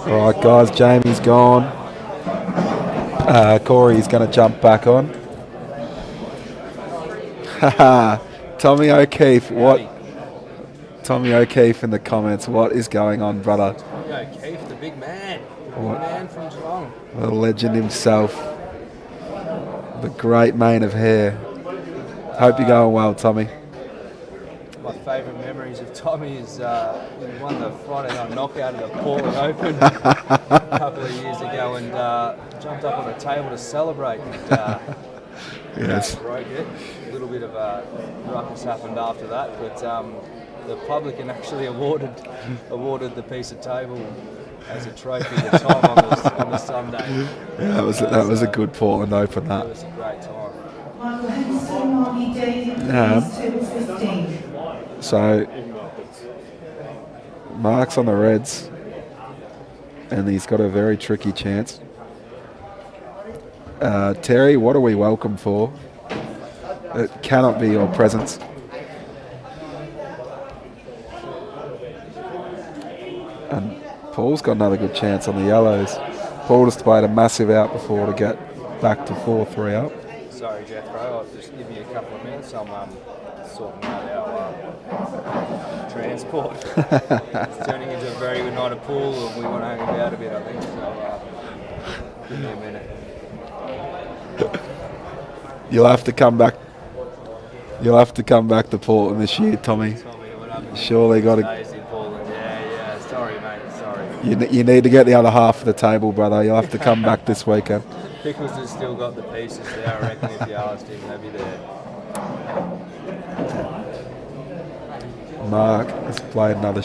All right, guys, Jamie's gone. Corey's going to jump back on. Tommy O'Keefe, what? Tommy O'Keefe in the comments. What is going on, brother? Tommy O'Keefe, the big man. What? Big man from Geelong. The legend himself. The great mane of hair. Hope you're going well, Tommy. My favourite memories of Tommy is he won the Friday night knockout at the Portland Open a couple of years ago and jumped up on a table to celebrate and Yes. broke it. A little bit of a ruckus happened after that, but the publican actually awarded the piece of table as a trophy to Tom on the Sunday. Yeah, that was a good Portland Open, It that. was a great time. Michael Henderson, Margie Daly, Yeah. please, table 15. So Mark's on the Reds, and he's got a very tricky chance. Terry, what are we welcome for? It cannot be your presence. And Paul's got another good chance on the yellows. Paul just played a massive out before to get back to 4-3 up. Sorry, Jethro. I'll just give you a couple of minutes. I'm sorting out our transport. It's turning into a very good night of pool, and we want to hang about a bit, I think. So give me a minute. You'll have to come back. You'll have to come back to Portland this year, Tommy. Surely got to. Yeah. Sorry, mate. Sorry. You need to get the other half of the table, brother. You'll have to come back this weekend. Pickles has still got the pieces there. I reckon if you asked him, they'd be there. Mark has played another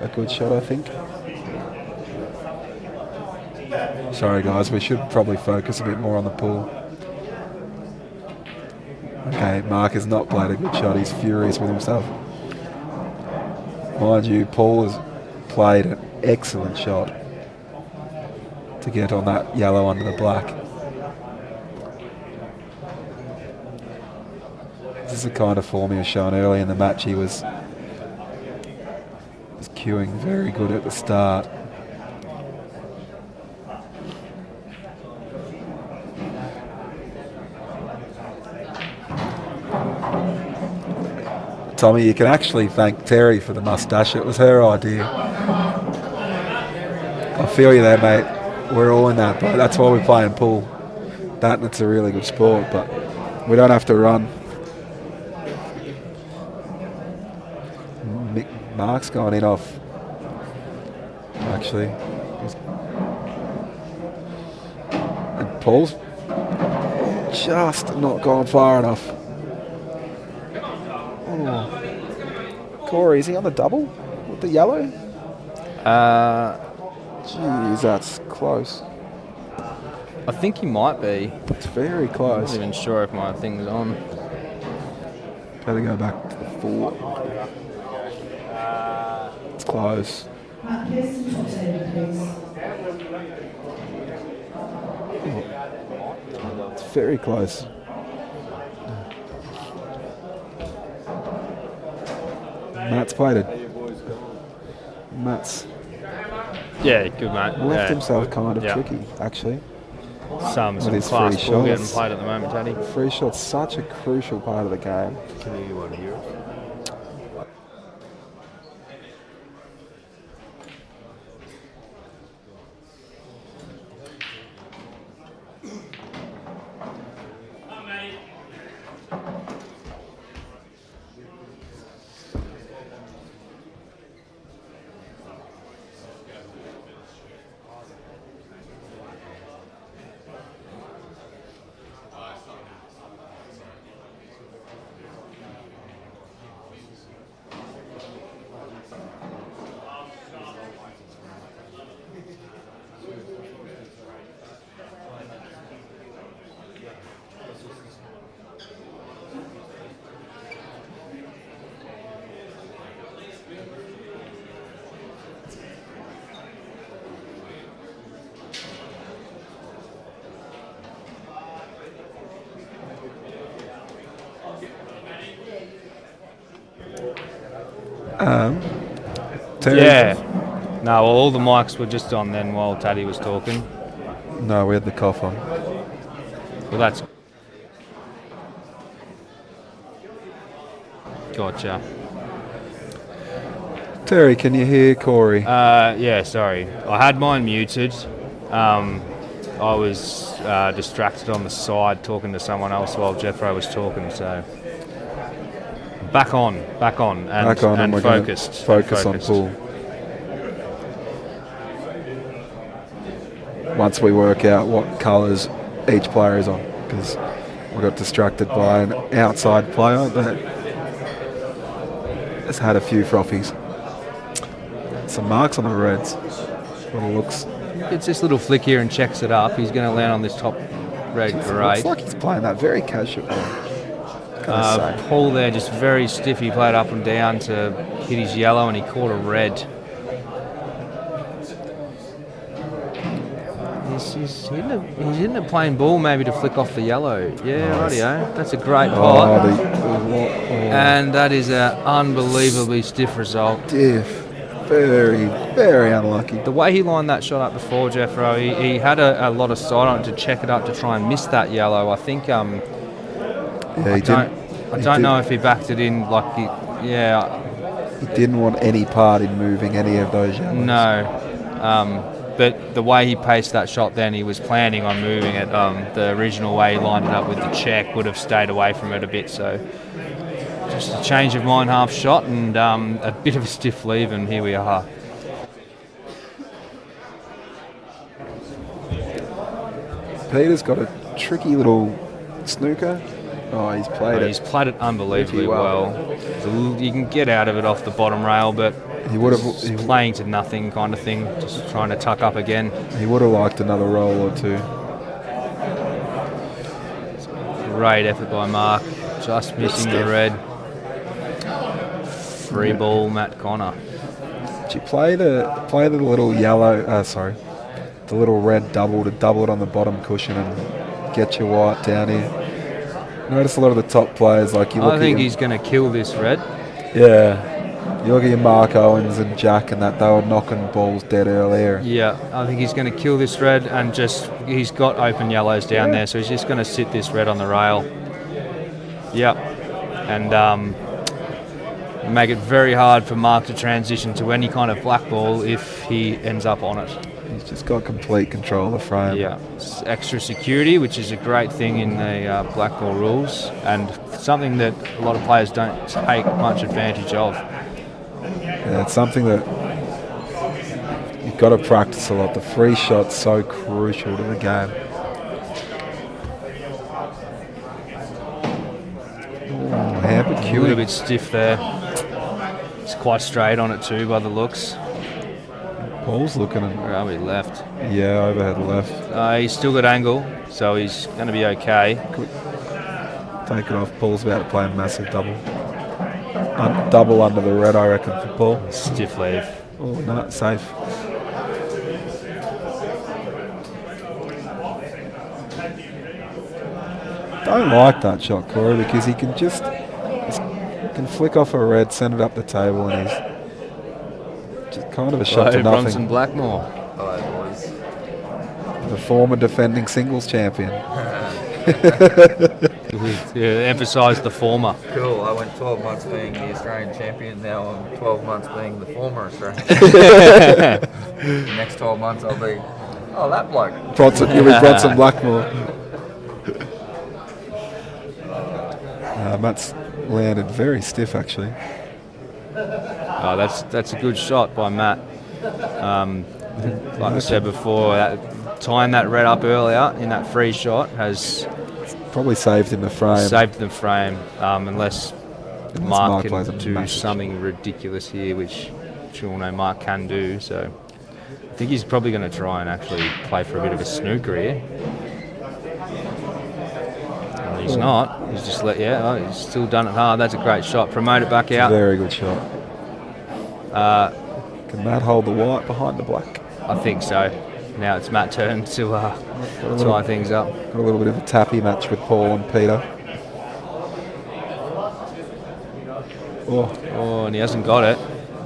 a good shot, I think. Sorry, guys. We should probably focus a bit more on the pool. Okay, Mark has not played a good shot. He's furious with himself. Mind you, Paul has played an excellent shot to get on that yellow under the black. This is the kind of form he was showing early in the match. He was cueing very good at the start. Tommy, you can actually thank Terry for the mustache. It was her idea. I feel you there, mate. We're all in that, but that's why we're playing pool. That and it's a really good sport, but we don't have to run. Mark's gone in off. Actually, and Paul's just not gone far enough. Corey, is he on the double with the yellow? Jeez, that's close. I think he might be. It's very I'm close. not even sure if my thing's on. Better go back to the 4. It's close. Matt Pearson, top table, please. It's very close. Matt's played it. Matt's Yeah, good mate. left himself kind of tricky, actually. Some with his class free ball getting shots. played at the moment, Teddy. Free shot's such a crucial part of the game. Can you want to hear it? Terry, Yeah. No, well, all the mics were just on then while Taddy was talking. No, we had the cough on. Well, that's... Gotcha. Terry, can you hear Corey? Yeah, sorry. I had mine muted. I was distracted on the side talking to someone else while Jethro was talking, so... Back on, and we're focused. gonna focus on pool. Once we work out what colours each player is on, because we got distracted by an outside player that has had a few frothies. Some marks on the Reds. What it looks. It's this little flick here and checks it up. He's going to land on this top red Looks great. like he's playing that very casual. Gotta say. Paul there just very stiff. He played up and down to hit his yellow, and he caught a red. He's hitting a plain ball maybe to flick off the yellow. Yeah, rightio. That's a great pot. And that is an unbelievably stiff result. Stiff. Very, very unlucky. The way he lined that shot up before, Jethro, he had a lot of sight on it to check it up to try and miss that yellow. I think Yeah, he I don't know if he backed it in like he didn't want any part in moving any of those yellows. No. But the way he paced that shot then, he was planning on moving it. The original way he lined it up with the check would have stayed away from it a bit. So just a change of mind half shot and a bit of a stiff leave, and here we are. Peter's got a tricky little snooker. Oh, he's played it. He's played it unbelievably Pretty well. well. You can get out of it off the bottom rail, but He would have. he's playing to nothing kind of thing, just trying to tuck up again. He would have liked another roll or two. Great effort by Mark, just missing the red. Free ball, Matt Connor. Did you play the little yellow? The little red double to double it on the bottom cushion and get your white down here. Notice a lot of the top players, like you look I think at he's going to kill this red. you look at your Mark Owens and Jack and that, they were knocking balls dead earlier. Yeah, I think he's going to kill this red, and he's got open yellows down there, so he's just going to sit this red on the rail. Yep, and make it very hard for Mark to transition to any kind of black ball if he ends up on it. He's just got complete control of the frame. Yeah, it's extra security, which is a great thing in the black ball rules, and something that a lot of players don't take much advantage of. Yeah, it's something that you've got to practice a lot. The free shot's so crucial to the game. Hampered A little queuing. bit stiff there. It's quite straight on it too by the looks. Paul's looking at, Where are we left? yeah, overhead left. He's still got angle, so he's going to be okay. Take it off. Paul's about to play a massive double. Double under the red, I reckon, for Paul. Stiff leave. Oh, no, safe. Don't like that shot, Corey, because he can just can flick off a red, send it up the table, and he's just kind of a shot to Hello, Bronson nothing. Blackmore. Hello, boys. The former defending singles champion. Emphasise the former. Cool. I went 12 months being the Australian champion. Now I'm 12 months being the former Australian. The next 12 months I'll be, that bloke. You'll be Bronson Blackmore. Matt's landed very stiff, actually. Oh, that's a good shot by Matt. Like I said before, tying that red up earlier in that free shot has Probably saved in the frame. saved the frame, unless Mark plays a can do massive something ridiculous here, which you all know Mark can do. So I think he's probably going to try and actually play for a bit of a snooker here. And he's not. He's just he's still done it hard. That's a great shot. Promote it back out. Very good shot. Can Matt hold the white behind the black? I think so. Now it's Matt's turn to tie things up. Got a little bit of a tappy match with Paul and Peter. Oh, and he hasn't got it.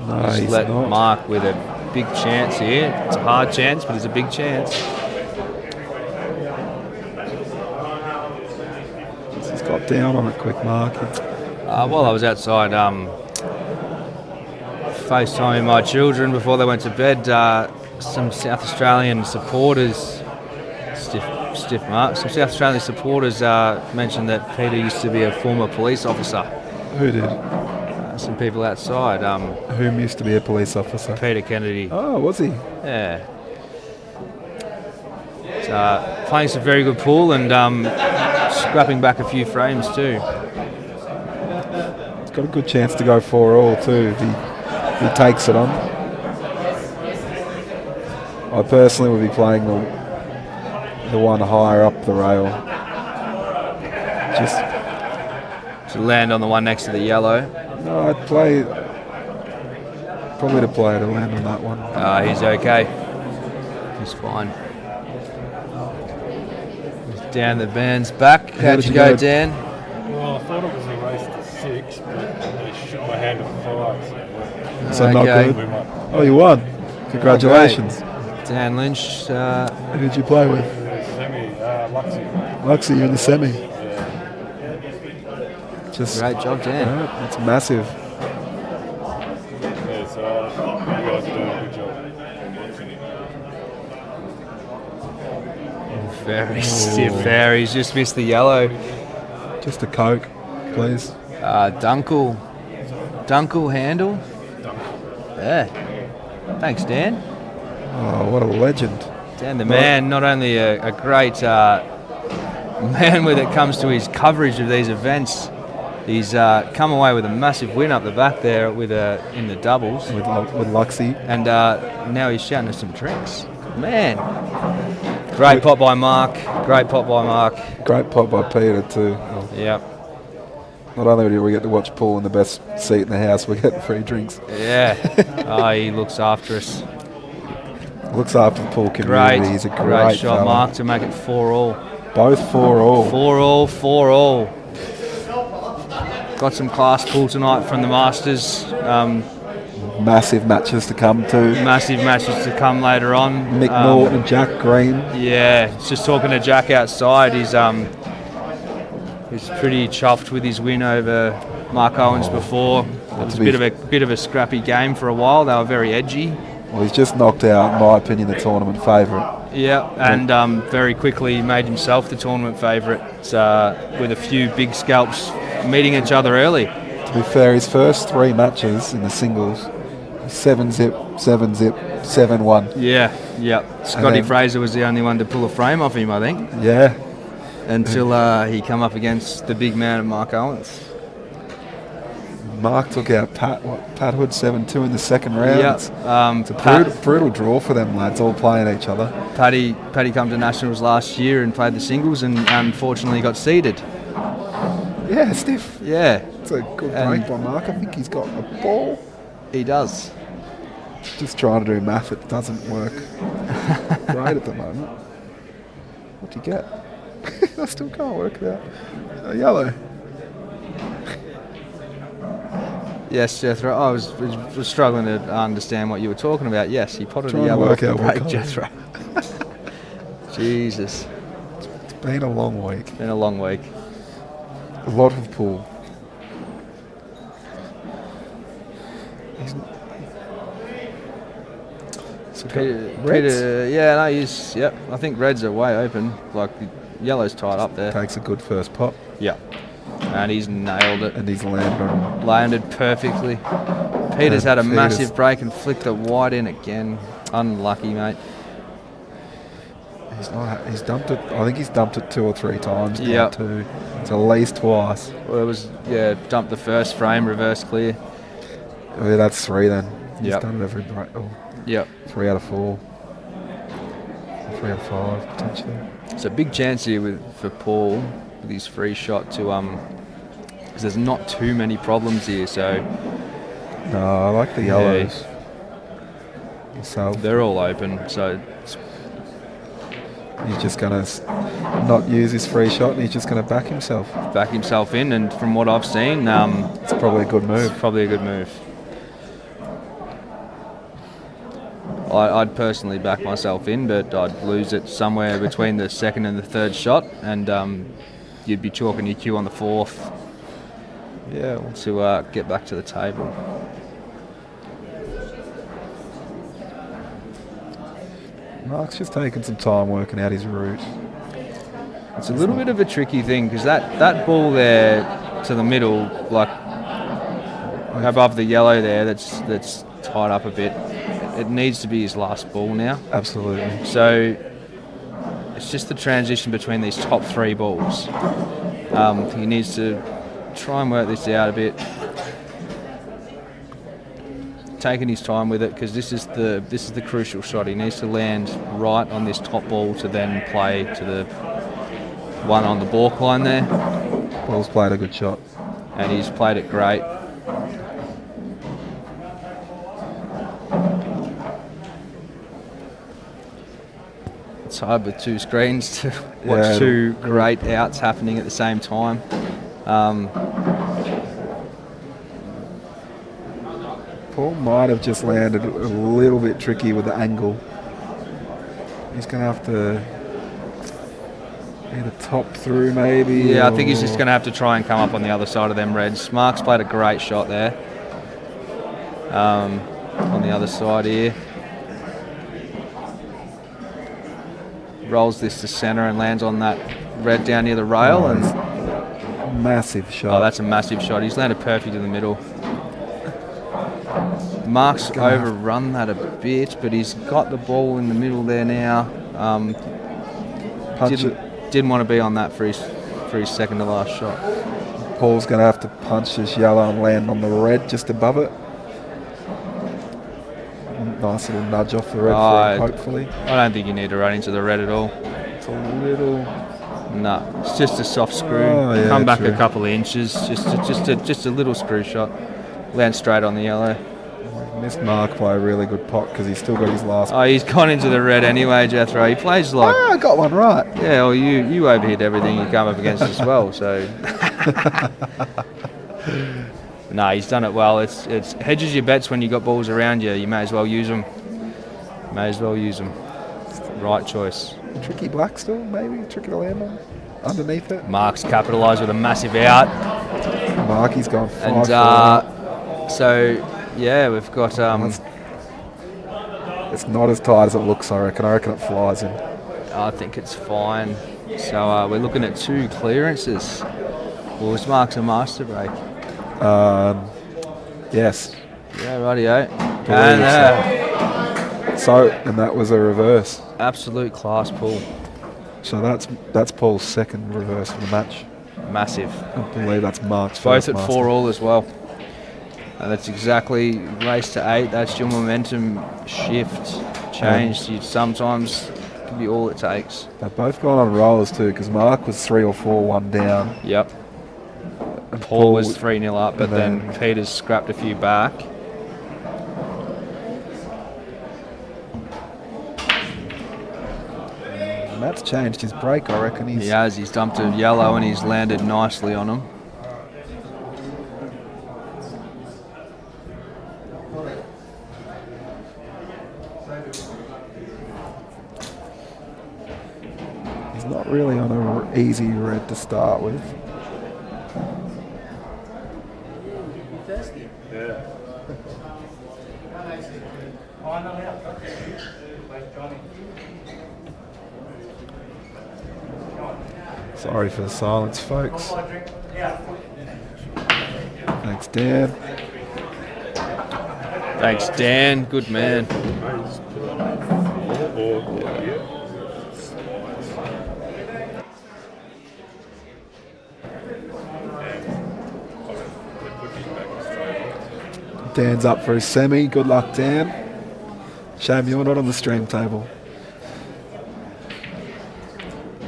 No, Just he's let not. Mark with a big chance here. It's a hard chance, but it's a big chance. He's got down on it quick, Mark. While I was outside FaceTiming my children before they went to bed, some South Australian supporters, stiff Mark, some South Australian supporters mentioned that Peter used to be a former police officer. Who did? Some people outside. Whom used to be a police officer? Peter Kennedy. Oh, was he? Yeah. Playing some very good pool and scrapping back a few frames too. He's got a good chance to go 4-all too if he takes it on. I personally would be playing the one higher up the rail. Just To land on the one next to the yellow. no, I'd play probably the player to land on that one. He's okay. He's fine. Dan the band's back. How'd did you you go, go? Dan? Well, I thought it was a race to 6, but they shook my hand at 5, so So not Okay. good. we might. Oh, you won! Congratulations. Dan Lynch. Who did you play with? Semi, Luxy. Luxy, you're in the semi. Just Great job, Dan. yeah, that's massive. Yeah, so you guys are doing a good job. Very stiff there. He's just missed the yellow. Just a Coke, please. Dunkel handle. Yeah. Thanks, Dan. Oh, what a legend. Dan the man, not only a great man when it comes to his coverage of these events, he's come away with a massive win up the back there with in the doubles. With Luxy. And now he's shouting us some tricks. Man. Great pot by Mark. Great pot by Mark. Great pot by Peter too. Yep. Not only do we get to watch Paul in the best seat in the house, we get free drinks. Yeah. He looks after us. Looks after the Paul community. Great. He's a Great great shot, fella. Mark, to make it 4-all. Both 4-all. 4-all, 4-all. Got some class pool tonight from the Masters. Massive matches to come to. Massive matches to come later on. Mick Norton and Jack Green. Yeah, just talking to Jack outside. He's pretty chuffed with his win over Mark Owens before. It was a bit of a scrappy game for a while. They were very edgy. Well, he's just knocked out, in my opinion, the tournament favourite. Yeah, and very quickly made himself the tournament favourite with a few big scalps meeting each other early. To be fair, his first 3 matches in the singles, 7-zip, 7-zip, 7-1. Yeah. Scotty then- Fraser was the only one to pull a frame off him, I think, Yeah. until he come up against the big man of Mark Owens. Mark took out Pat Hood 7-2 in the second round. Yeah, It's a brutal draw for them lads, all playing each other. Paddy come to Nationals last year and played the singles and unfortunately got seeded. Yeah, stiff. Yeah, It's a good And- break by Mark. I think he's got a ball. he does. Just trying to do math, it doesn't work great at the moment. What do you get? I still can't work it out. A yellow. Yes, Jethro. I was struggling to understand what you were talking about. Yes, he potted a Trying to yellow work off the out what break, colour. Jethro. Jesus, It's been a long week. been a long week. A lot of pool. Peter, yeah, no, he's. Yep, I think reds are way open. Like the yellow's tied up there. Takes a good first pop, Yeah, and he's nailed it. and he's landed on. Landed perfectly. Peter's had a Peter's- massive break and flicked it wide in again. Unlucky, mate. He's dumped it. I think he's dumped it 2 or 3 times now Yep. too. It's at least twice. Well, it was, dumped the first frame, reverse clear. Oh, yeah, that's 3 then. He's Yep. done it every break. Oh, Yep. 3 out of 4. 3 out of 5 potentially. It's a big chance here for Paul with his free shot to because there's not too many problems here, so No, I like the yellows. So they're all open. So he's just gonna not use his free shot, and he's just gonna back himself. back himself in, and from what I've seen, It's probably a good it's move. probably a good move. I'd personally back myself in, but I'd lose it somewhere between the second and the third shot, and you'd be chalking your cue on the fourth. Yeah. To get back to the table. Mark's just taking some time working out his route. It's a little bit of a tricky thing because that ball there to the middle, like above the yellow there, that's tied up a bit. It needs to be his last ball now. Absolutely. So it's just the transition between these top 3 balls. He needs to try and work this out a bit. taking his time with it because this is the crucial shot. He needs to land right on this top ball to then play to the one on the balk line there. Paul's played a good shot. And he's played it great. It's hard with two screens to watch two great outs happening at the same time. Paul might have just landed a little bit tricky with the angle. He's going to have to either top through maybe. Yeah, I think he's just going to have to try and come up on the other side of them Reds. Mark's played a great shot there. On the other side here. Rolls this to centre and lands on that red down near the rail. And massive shot. Oh, that's a massive shot. He's landed perfect in the middle. Mark's overrun that a bit, but he's got the ball in the middle there now. Didn't want to be on that for his second to last shot. Paul's going to have to punch this yellow and land on the red just above it. Nice little nudge off the red for him, hopefully. I don't think you need to run into the red at all. It's a little... No, it's just a soft screw. Yeah, come back true. a couple of inches, just a little screw shot. Land straight on the yellow. Missed Mark by a really good pot because he's still got his last... Oh, he's gone into the red anyway, Jethro. He plays like... I got one right. Yeah, well, you overhit everything you come up against as well, so... No, he's done it well. It's hedges your bets when you got balls around you. You may as well use them. Right choice. Tricky black still, maybe? Tricky to land on? Underneath it? Mark's capitalised with a massive out. Marky's gone 5 And so... Yeah, we've got... it's not as tight as it looks, I reckon. I reckon it flies in. I think it's fine. So we're looking at 2 clearances. Well, it's Mark's a master break. Yes. Yeah, rightio. And that was a reverse. Absolute class pull. So that's Paul's second reverse of the match. Massive. I believe that's Mark's Both first at master. 4-all as well. And that's exactly race to 8. That's your momentum shift changed. You sometimes can be all it takes. They've both gone on rollers too, because Mark was 3 or 4, 1 down. Yep. And Paul was 3-0 up, but and then Peter's scrapped a few back. Matt's changed his break, I reckon. He has. He's dumped a yellow and he's landed nicely on him. He's not really on an easy red to start with. Sorry for the silence, folks. Thanks, Dan. Thanks, Dan. Good man. Dan's up for his semi. Good luck, Dan. Shame you're not on the stream table.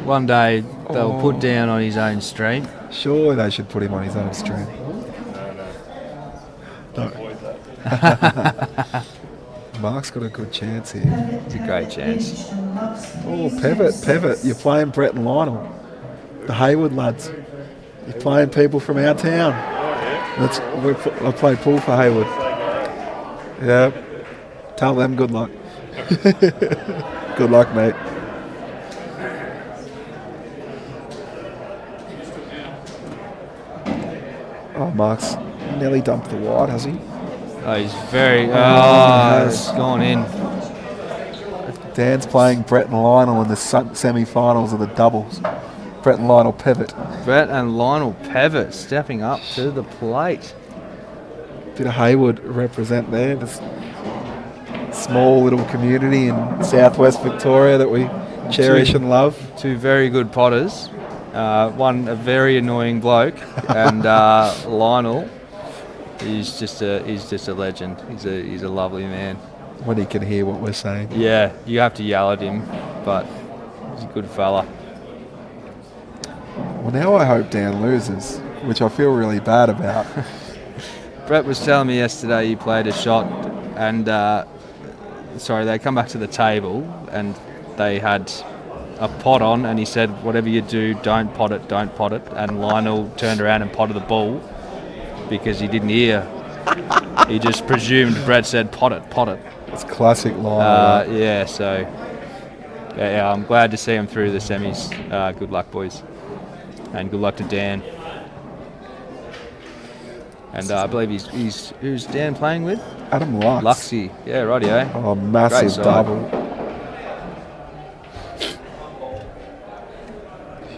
One day they'll put Dan on his own stream. Sure, they should put him on his own stream. No. Mark's got a good chance here. It's a great chance. Oh, pivot. You're playing Brett and Lionel, the Hayward lads. You're playing people from our town. I play pool for Hayward. Yeah. Tell them good luck. Good luck, mate. Oh, Mark's nearly dumped the wide, has he? Oh, he's very... it's gone in. Dan's playing Brett and Lionel in the semi-finals of the doubles. Brett and Lionel pivot. Brett and Lionel Pevett stepping up to the plate. Bit of Hayward represent there. This small little community in southwest Victoria that we cherish and love. 2 very good potters. One a very annoying bloke, and Lionel He's just a legend. He's a lovely man. When he can hear what we're saying. Yeah, you have to yell at him, but he's a good fella. Well, now I hope Dan loses, which I feel really bad about. Brett was telling me yesterday he played a shot, and they come back to the table and they had a pot on, and he said, "Whatever you do, don't pot it, don't pot it." And Lionel turned around and potted the ball because he didn't hear. He just presumed Brett said, "Pot it, pot it." It's classic Lionel. Yeah, so yeah, I'm glad to see him through the semis. Good luck, boys, and good luck to Dan. And I believe he's who's Dan playing with? Adam Lux. Luxy, yeah, rightio. Oh, massive Great double.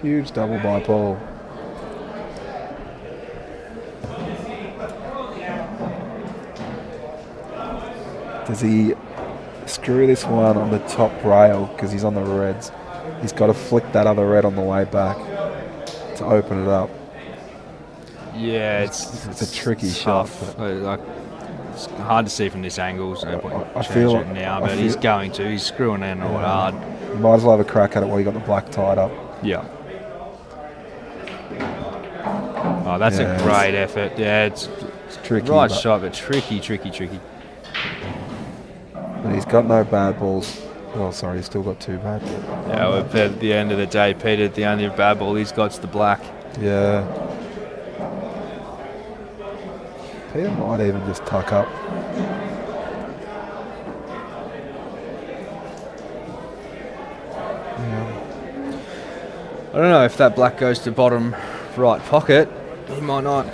Huge double by Paul. Does he screw this one on the top rail because he's on the reds? He's got to flick that other red on the way back to open it up. Yeah, It's a tricky tough. shot. But Like, it's hard to see from this angle, so no point I feel changing it now, I but feel- he's going to. He's screwing in all hard. you might as well have a crack at it while you got the black tied up. Yeah. Oh, that's Yeah, a great effort. Yeah, it's It's tricky. right but- shot, but tricky. But he's got no bad balls. Oh, sorry, he's still got 2 bad balls. Yeah, well, at the end of the day, Peter, the only bad ball he's got's the black. Yeah. Peter might even just tuck up. Yeah. I don't know if that black goes to bottom right pocket. He might not.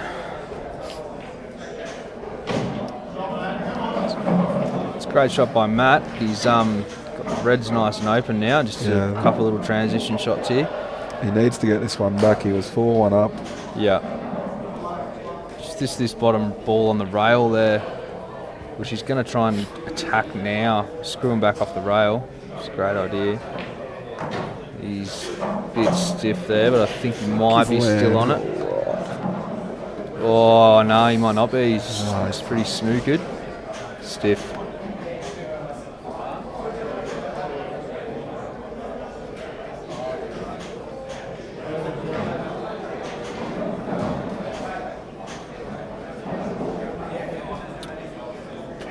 It's a great shot by Matt. He's got the reds nice and open now. Just Yeah. a couple little transition shots here. He needs to get this one back. He was 4-1 up. Yeah. Just this bottom ball on the rail there, which he's going to try and attack now. Screw him back off the rail. It's a great idea. He's a bit stiff there, but I think he might be still on it. Oh, no, he might not be. He's pretty snookered. Stiff.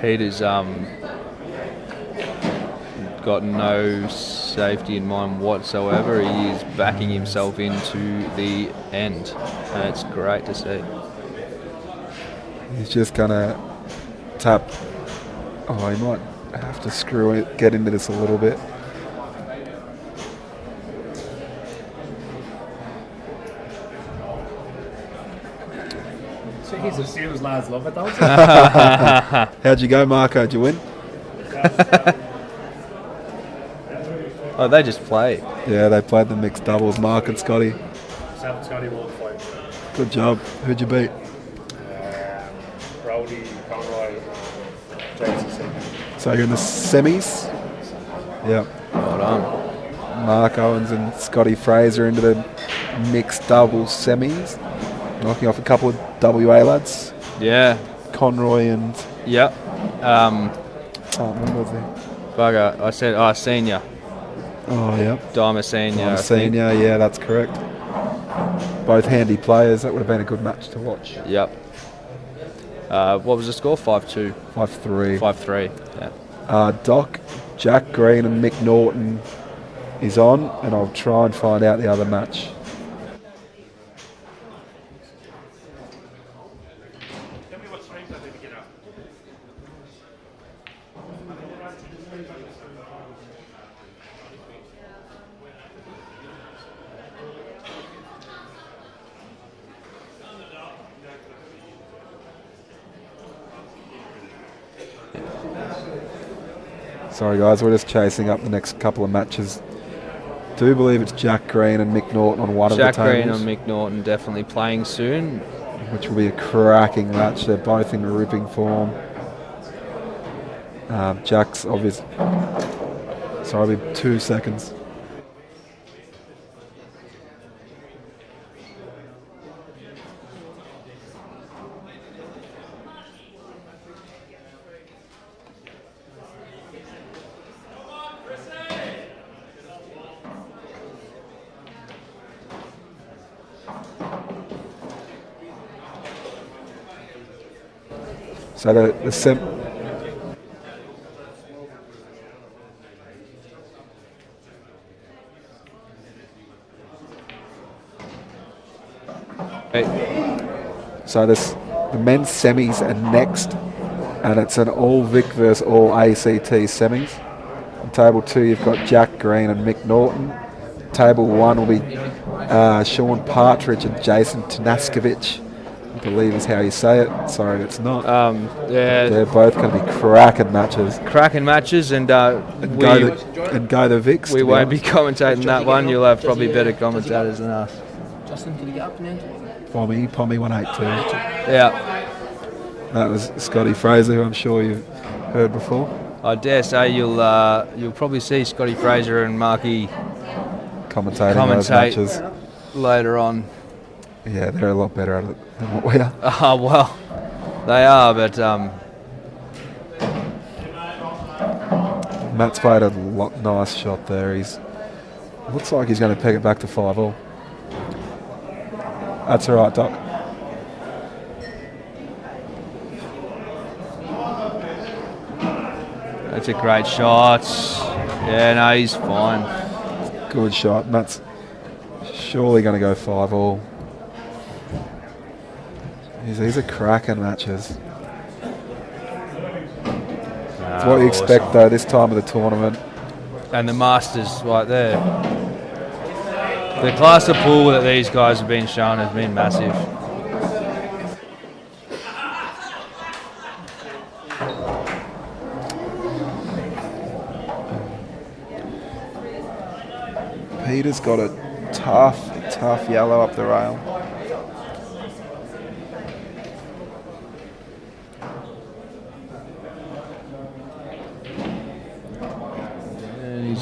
Peter's got no safety in mind whatsoever. He is backing himself into the end, and it's great to see. He's just going to tap. Oh, he might have to screw it, get into this a little bit. Jeez, the serious lads love it, don't you? How'd you go, Marco? Did you win? Oh, they just play. Yeah, they played the mixed doubles, Mark and Scotty. Sam Scotty won't fight. Good job. Who'd you beat? Brody, Conroy, JCC. So you're in the semis? Yeah. Well done. Mark Owens and Scotty Fraser into the mixed doubles semis. Knocking off a couple of WA lads. Yeah. Conroy and... Yep. When was he? Bugger. I said, senior. Oh, yep. Dimer senior. I think. Senior, yeah, that's correct. Both handy players. That would have been a good match to watch. Yep. What was the score? 5-2. 5-3. 5-3. Yeah. Doc, Jack Green and Mick Norton is on, and I'll try and find out the other match. Sorry guys, we're just chasing up the next couple of matches. Do believe it's Jack Green and Mick Norton on one of the Jack Green tables, and Mick Norton definitely playing soon. which will be a cracking match. They're both in ripping form. Jack's obvious. Sorry, I'll be 2 seconds. So the So the men's semis are next, and it's an all Vic versus all ACT semis. On table 2, you've got Jack Green and Mick Norton. Table 1 will be Sean Partridge and Jason Tanaskovic, I believe is how you say it. Sorry if it's not. Yeah, They're both going to be cracking matches. cracking matches, and Go the Vics. we to be won't be honest. commentating that one. You'll have probably better commentators than us. Justin, did he get up now? Pommy 182. Yeah, That was Scotty Fraser, who I'm sure you've heard before. I dare say you'll probably see Scotty Fraser and Marky Commentating those matches. later on. Yeah, they're a lot better at it than what we are. Well, they are, but Matt's played a nice shot there. Looks like he's going to peg it back to 5-all. That's all right, Doc. that's a great shot. Yeah, no, he's fine. Good shot. Matt's surely going to go 5-all. These are cracking matches. It's what you expect, though, this time of the tournament. And the Masters right there. The class of pool that these guys have been shown has been massive. Peter's got a tough yellow up the rail.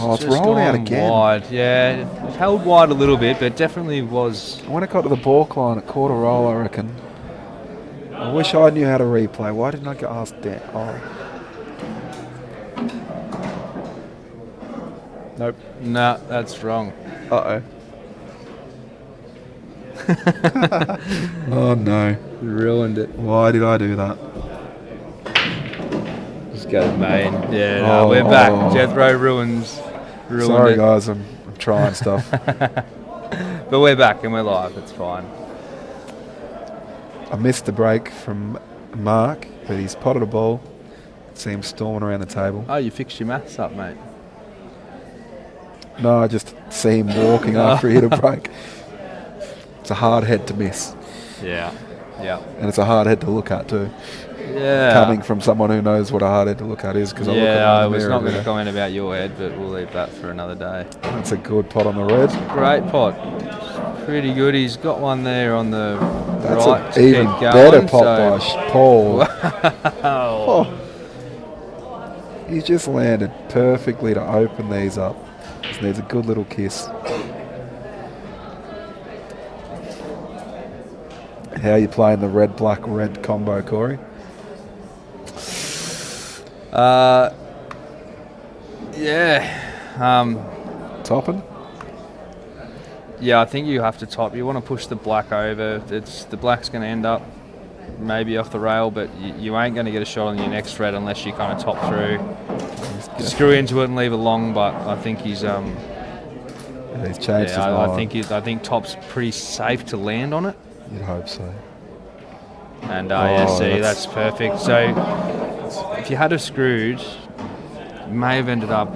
Oh, it's rolled out again. Wide. Yeah, it held wide a little bit, but definitely was. When it got to the balk line, it caught a roll, I reckon. I wish I knew how to replay. Why didn't I get asked that? Oh. Nope. Nah, that's wrong. Uh-oh. Oh, no. Ruined it. Why did I do that? Just go to main. Yeah, no, we're back. Jethro ruined Sorry, it. guys. I'm trying stuff. But we're back and we're live. It's fine. I missed the break from Mark, but he's potted a ball. See him storming around the table. Oh, you fixed your maths up, mate. No, I just see him walking after he hit a break. It's a hard head to miss. Yeah. Yeah. And it's a hard head to look at too. Yeah. Coming from someone who knows what a hard head to look at is. Cause I I was not going to to comment about your head, but we'll leave that for another day. That's a good pot on the red. Great pot. Pretty good. He's got one there on the That's right. an to even keep going, better pot so- by Paul. Wow. Oh. He's just landed perfectly to open these up. Just needs a good little kiss. How are you playing the red, black, red combo, Corey? Yeah. Topping? Yeah, I think you have to top. You want to push the black over. The black's going to end up maybe off the rail, but you ain't going to get a shot on your next red unless you kind of top through, screw into it and leave it long. But I think he's Yeah, he's changed his mind. I think top's pretty safe to land on it. You'd hope so. And yeah, see, that's perfect. So if you had have screwed, you may have ended up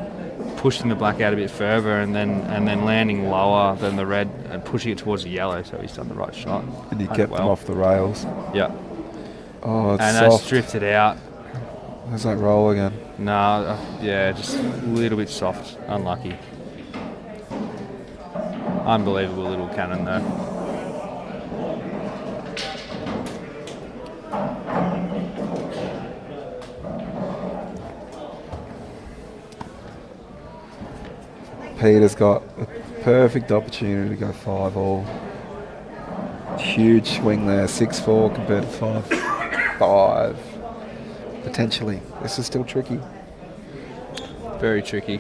pushing the black out a bit further and then landing lower than the red and pushing it towards the yellow. So he's done the right shot. And you kept them off the rails. Yeah. Oh, it's and soft. that's drifted out. How's that roll again? No, yeah, just a little bit soft. Unlucky. Unbelievable little cannon though. Peter's got a perfect opportunity to go 5-all. Huge swing there, 6-4 compared to 5-5. Potentially. This is still tricky. Very tricky.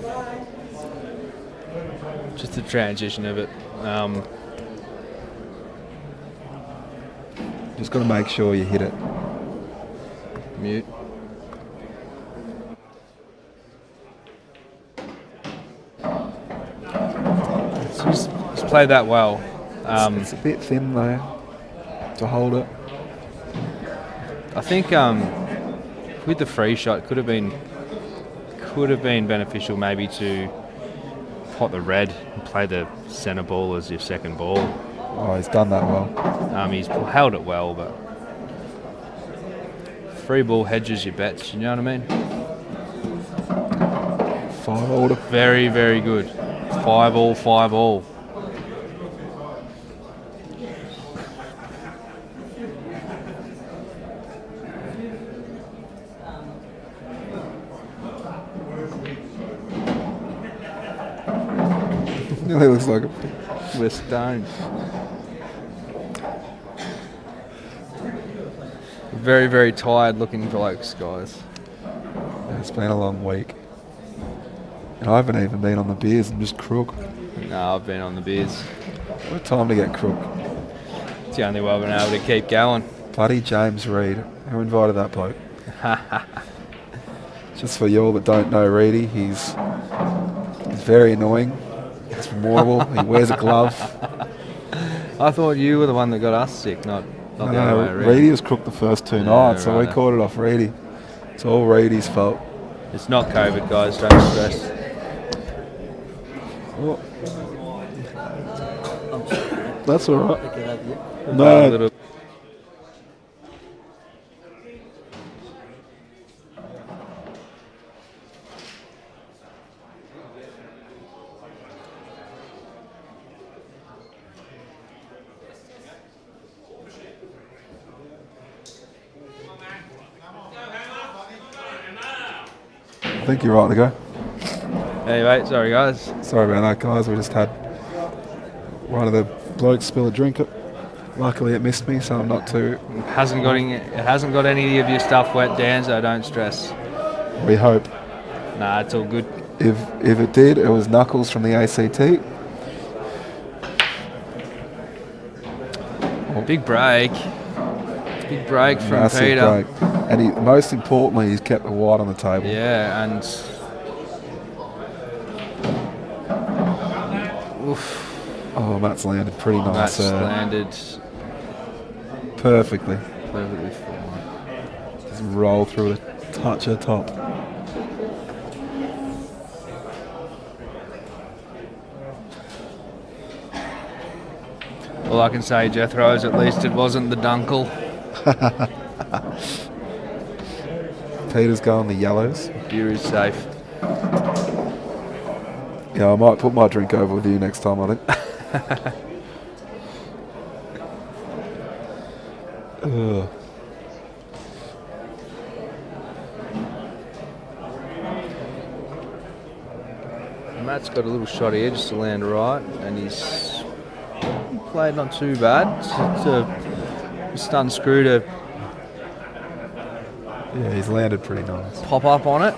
Just the transition of it. Just got to make sure you hit it. Mute. So he's played that well. It's a bit thin though to hold it. I think with the free shot could have been beneficial maybe to pot the red and play the centre ball as your second ball. Oh, he's done that well. He's held it well, but free ball hedges your bets. You know what I mean? 5 order. Very, very good. 5 all, 5 all. Nearly looks like a We're stoned. Very, very tired looking blokes, guys. It's been a long week. And I haven't even been on the beers, I'm just crook. No, I've been on the beers. What time to get crook? It's the only way I've been able to keep going. Bloody James Reed. Who invited that bloke? Just for you all that don't know Reedy, he's very annoying. He's memorable. He wears a glove. I thought you were the one that got us sick, not the other way around. Reedy was crook the first 2 nights, so we caught it off Reedy. It's all Reedy's fault. It's not COVID, guys. Don't stress. Oh. That's all right. A No. little- I think you're right to go. Anyway, sorry guys. Sorry about that, guys. We just had one of the blokes spill a drink. Luckily, it missed me, so I'm not too. It hasn't got any of your stuff wet, Dan, so don't stress. We hope. Nah, it's all good. If it did, it was Knuckles from the ACT. Big break. Big break from Massive Peter. break. And most importantly, he's kept the white on the table. Yeah, and oof. Oh, Matt's landed pretty nice. That's landed perfectly. perfectly fine. Just roll through it, touch her top. All I can say, Jethro, is at least it wasn't the Dunkel. Peter's going the yellows. Beer is safe. Yeah, I might put my drink over with you next time, I think. Ugh. Matt's got a little shot here just to land right, and he's played not too bad. It's a stun screw to Yeah, he's landed pretty nice. pop up on it.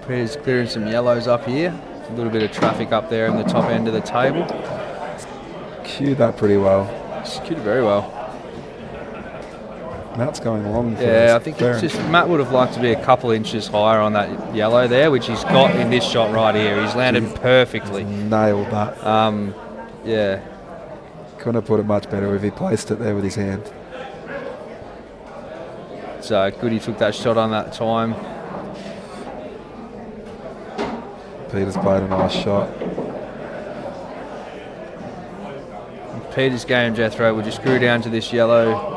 Peter's clearing some yellows up here. A little bit of traffic up there in the top end of the table. Cued that pretty well. Executed very well. Matt's going long for Yeah, us. I think it's just Matt would have liked to be a couple inches higher on that yellow there, which he's got in this shot right here. He's landed perfectly. Nailed that. Yeah. Couldn't have put it much better if he placed it there with his hand. So good he took that shot on that time. Peter's played a nice shot. Peter's game, Jethro. Would you screw down to this yellow?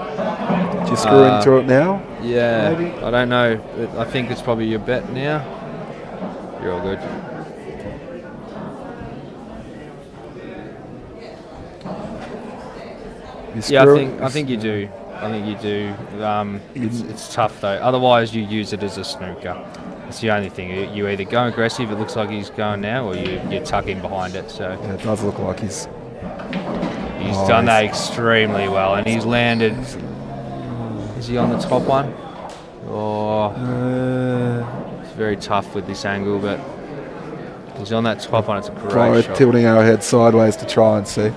Do you screw into it now? Yeah. Maybe? I don't know. But I think it's probably your bet now. You're all good. You Yeah, screw I think you do. I think you do. It's tough though. Otherwise, you use it as a snooker. It's the only thing. You either go aggressive, it looks like he's going now, or you tuck in behind it. So Yeah, it does look like he's done that extremely well, and he's landed. Is he on the top one? Oh, it's very tough with this angle, but he's on that top one. It's a great both shot. tilting our head sideways to try and see.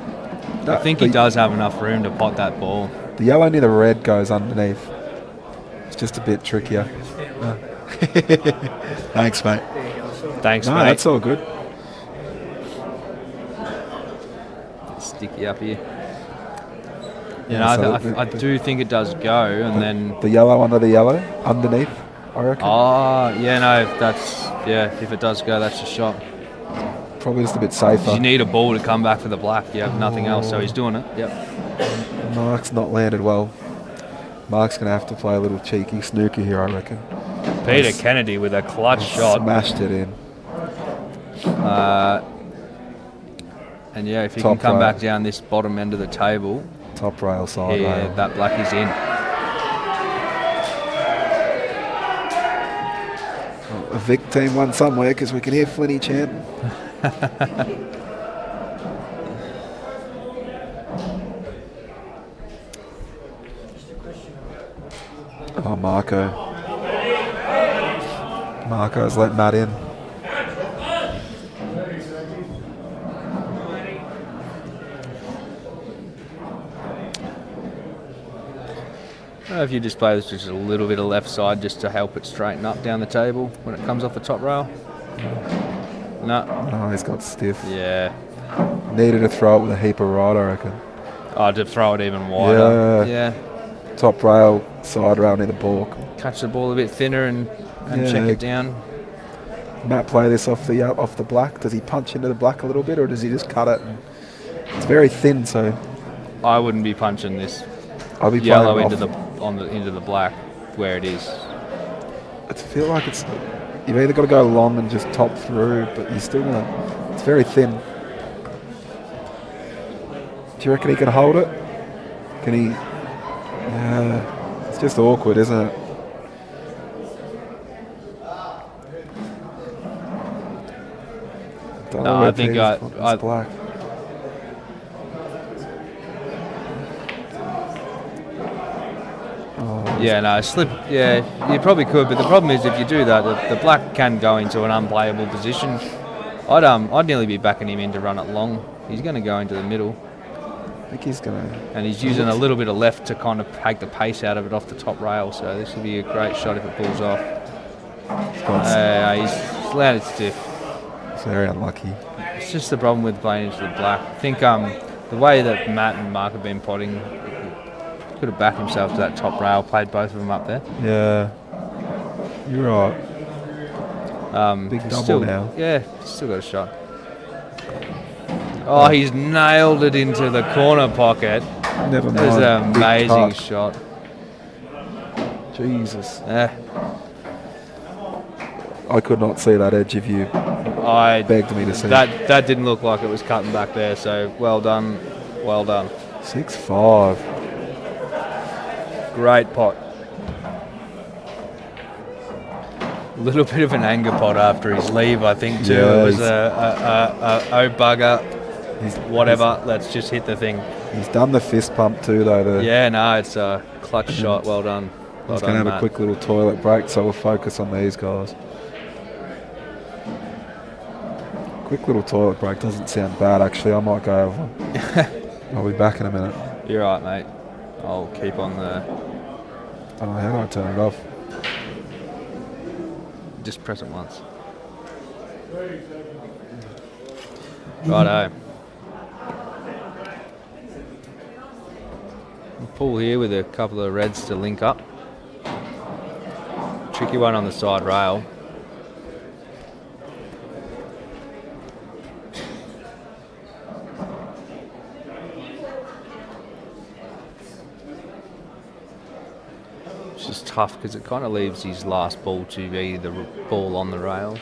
I think he does have enough room to pot that ball. The yellow near the red goes underneath. It's just a bit trickier. Thanks, mate. Thanks, No, mate. that's all good. Sticky up here. Yeah, so I do think it does go, and then the yellow under the yellow underneath, I reckon. oh yeah, no, if it does go, that's a shot. Probably just a bit safer. You need a ball to come back for the black. You have nothing else, so he's doing it. Yep. Mark's not landed well. Mark's going to have to play a little cheeky snooker here, I reckon. Peter Kennedy with a clutch shot. Smashed it in. And yeah, if he Top can come rail. back down this bottom end of the table, Top rail, side yeah, rail. that black is in. A Vic team won somewhere because we can hear Flinny chanting. Oh, Marco. Marco's letting that in. If you just play this just a little bit of left side just to help it straighten up down the table when it comes off the top rail. No. Oh, he's got stiff. Yeah. Needed to throw it with a heap of right, I reckon. Oh, to throw it even wider. Yeah. Top rail, side rail near the balk. Catch the ball a bit thinner and check it down. Matt play this off the black. Does he punch into the black a little bit, or does he just cut it? It's very thin, so I wouldn't be punching this I'll be yellow playing into the black where it is. I feel like you've either got to go long and just top through, but you still gonna. It's very thin. Do you reckon he can hold it? Can he? It's just awkward, isn't it? No, I think it's black. Yeah, no, slip. Yeah, you probably could, but the problem is if you do that, the black can go into an unplayable position. I'd nearly be backing him in to run it long. He's going to go into the middle. I think he's going to. And he's using a little bit of left to kind of take the pace out of it off the top rail. So this would be a great shot if it pulls off. He's landed stiff. It's very unlucky. It's just the problem with playing into the black. I think the way that Matt and Mark have been potting, could have backed himself to that top rail, played both of them up there. Yeah, you're right. Big double still, now. Yeah, still got a shot. Oh, he's nailed it into the corner pocket. Never mind. That was an Big amazing cut. shot. Jesus. Yeah. I could not see that edge if you begged me to see it. That didn't look like it was cutting back there, so well done. Well done. 6-5. Great pot. A little bit of an anger pot after his leave, I think, too. Yeah, it was oh bugger, whatever, let's just hit the thing. He's done the fist pump too, though. Yeah, no, it's a clutch shot. Well done. Well He's going to have Matt. a quick little toilet break, so we'll focus on these guys. Quick little toilet break doesn't sound bad, actually. I might go over. I'll be back in a minute. You're right, mate. I'll keep on the... Oh, how do I turn it off? Just press it once. Righto. We'll pull here with a couple of reds to link up. Tricky one on the side rail. It's just tough because it kind of leaves his last ball to be the ball on the rail.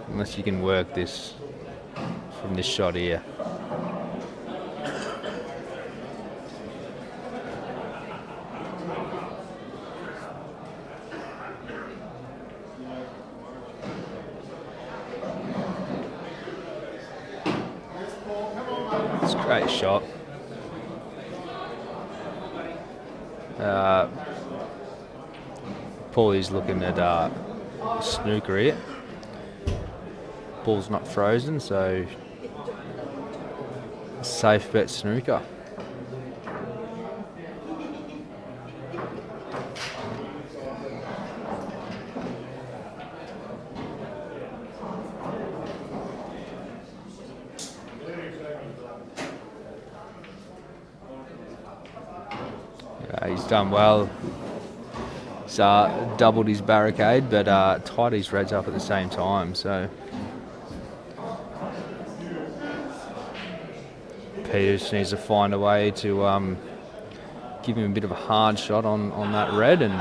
Unless you can work this from this shot here. It's a great shot. Paulie's looking at snooker here. ball's not frozen, so safe bet snooker. He's done well. He's doubled his barricade, but tied his reds up at the same time. So Peter just needs to find a way to give him a bit of a hard shot on that red, and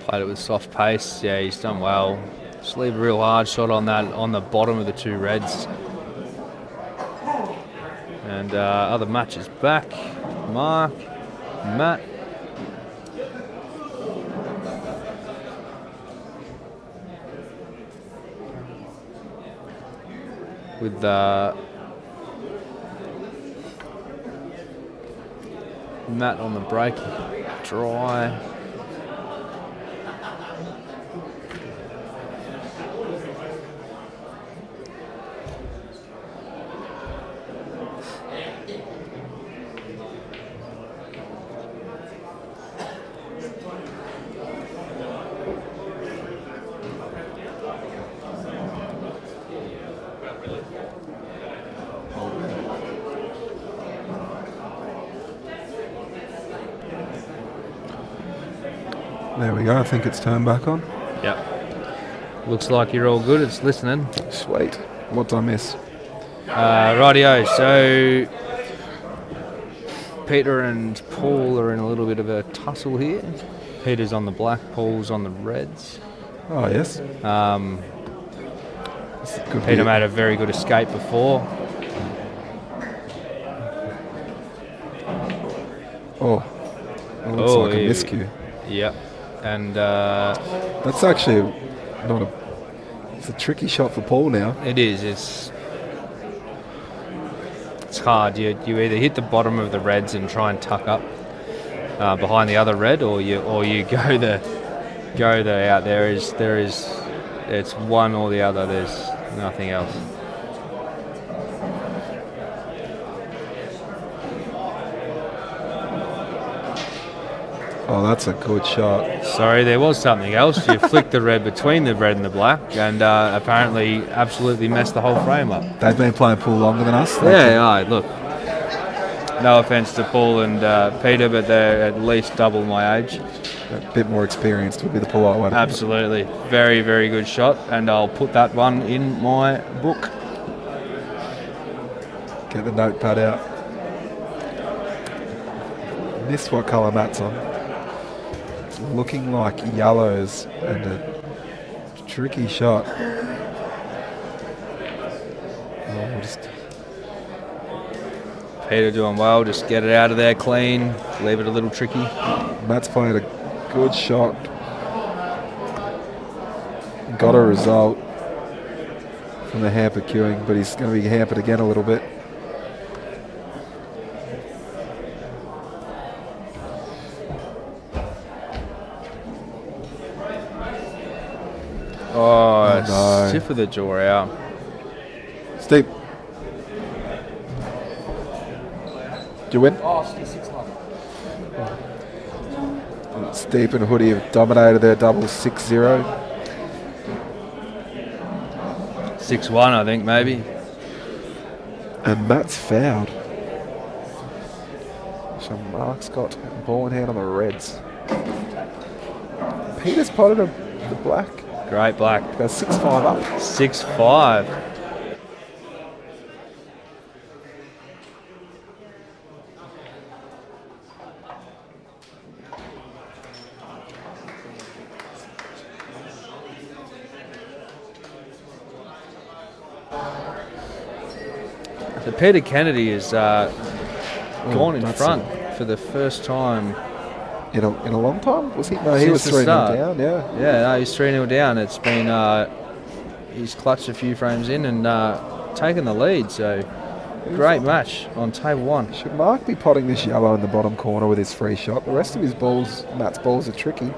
played it with soft pace. Yeah, he's done well. Just leave a real hard shot on that, on the bottom of the two reds. And other matches back. Mark, Matt. With Matt on the break, dry. There we go. I think it's turned back on. Yep. Looks like you're all good. It's listening. Sweet. What did I miss? Rightio. So Peter and Paul are in a little bit of a tussle here. Peter's on the black, Paul's on the reds. Oh, yes. Peter made a very good escape before. Oh, it looks like a miscue. Yep. And that's actually not a. It's a tricky shot for Paul now. It is. It's hard. You either hit the bottom of the reds and try and tuck up behind the other red, or you go the out. There is it's one or the other. There's nothing else. Oh, that's a good shot. Sorry, there was something else. You flicked the red between the red and the black, and apparently absolutely messed the whole frame up. They've been playing pool longer than us. Yeah, look. No offence to Paul and Peter, but they're at least double my age. A bit more experienced would be the polite way. Absolutely. Very, very good shot, and I'll put that one in my book. Get the notepad out. Missed what colour Matt's on. Looking like yellows, and a tricky shot. Oh, Peter doing well, just get it out of there clean, leave it a little tricky. Matt's played a good shot. Got a result from the hamper queuing, but he's going to be hampered again a little bit. Oh, no. Stiff with the jaw out. Steve. Did you win? Oh, 6-1. Steve and Hoodie have dominated their double 6-0. 6-1, I think, maybe. And Matt's fouled. So Mark's got ball in hand on the reds. Peter's potted the black. Great black. They're 6-5 up. 6-5. So Peter Kennedy is gone in that's front for the first time. In a long time? Was he? No, he was Since the 3-0 start. down, yeah. Yeah, no, he's 3-0 down. It's been, he's clutched a few frames in and taken the lead. So, great match on table 1. Should Mark be potting this yellow in the bottom corner with his free shot? The rest of his balls, Matt's balls, are tricky.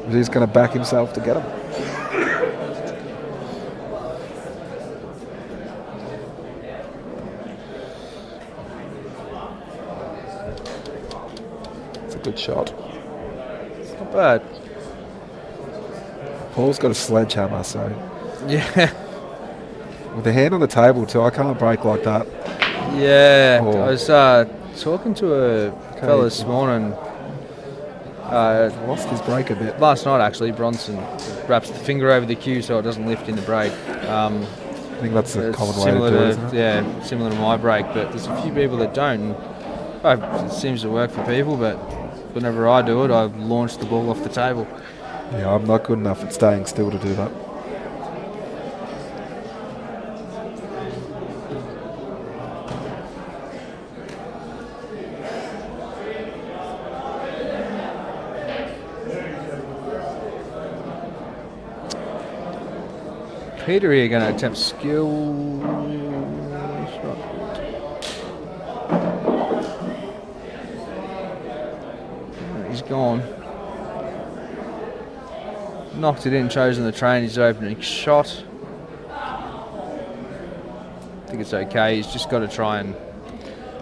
But he's going to back himself to get them. It's a good shot. It's not bad. Paul's got a sledgehammer, so Yeah. with the hand on the table too, I can't break like that. Yeah. Oh. I was talking to a fella this morning. Lost his break a bit. Last night, actually, Bronson wraps the finger over the cue so it doesn't lift in the brake. I think that's a It's common way to do it, isn't it? Yeah, similar to my brake, but there's a few people that don't. And, it seems to work for people, but whenever I do it, I launch the ball off the table. Yeah, I'm not good enough at staying still to do that. Peter here going to attempt skill shot. He's gone. Knocked it in, chosen the train, his opening shot. I think it's okay. He's just got to try and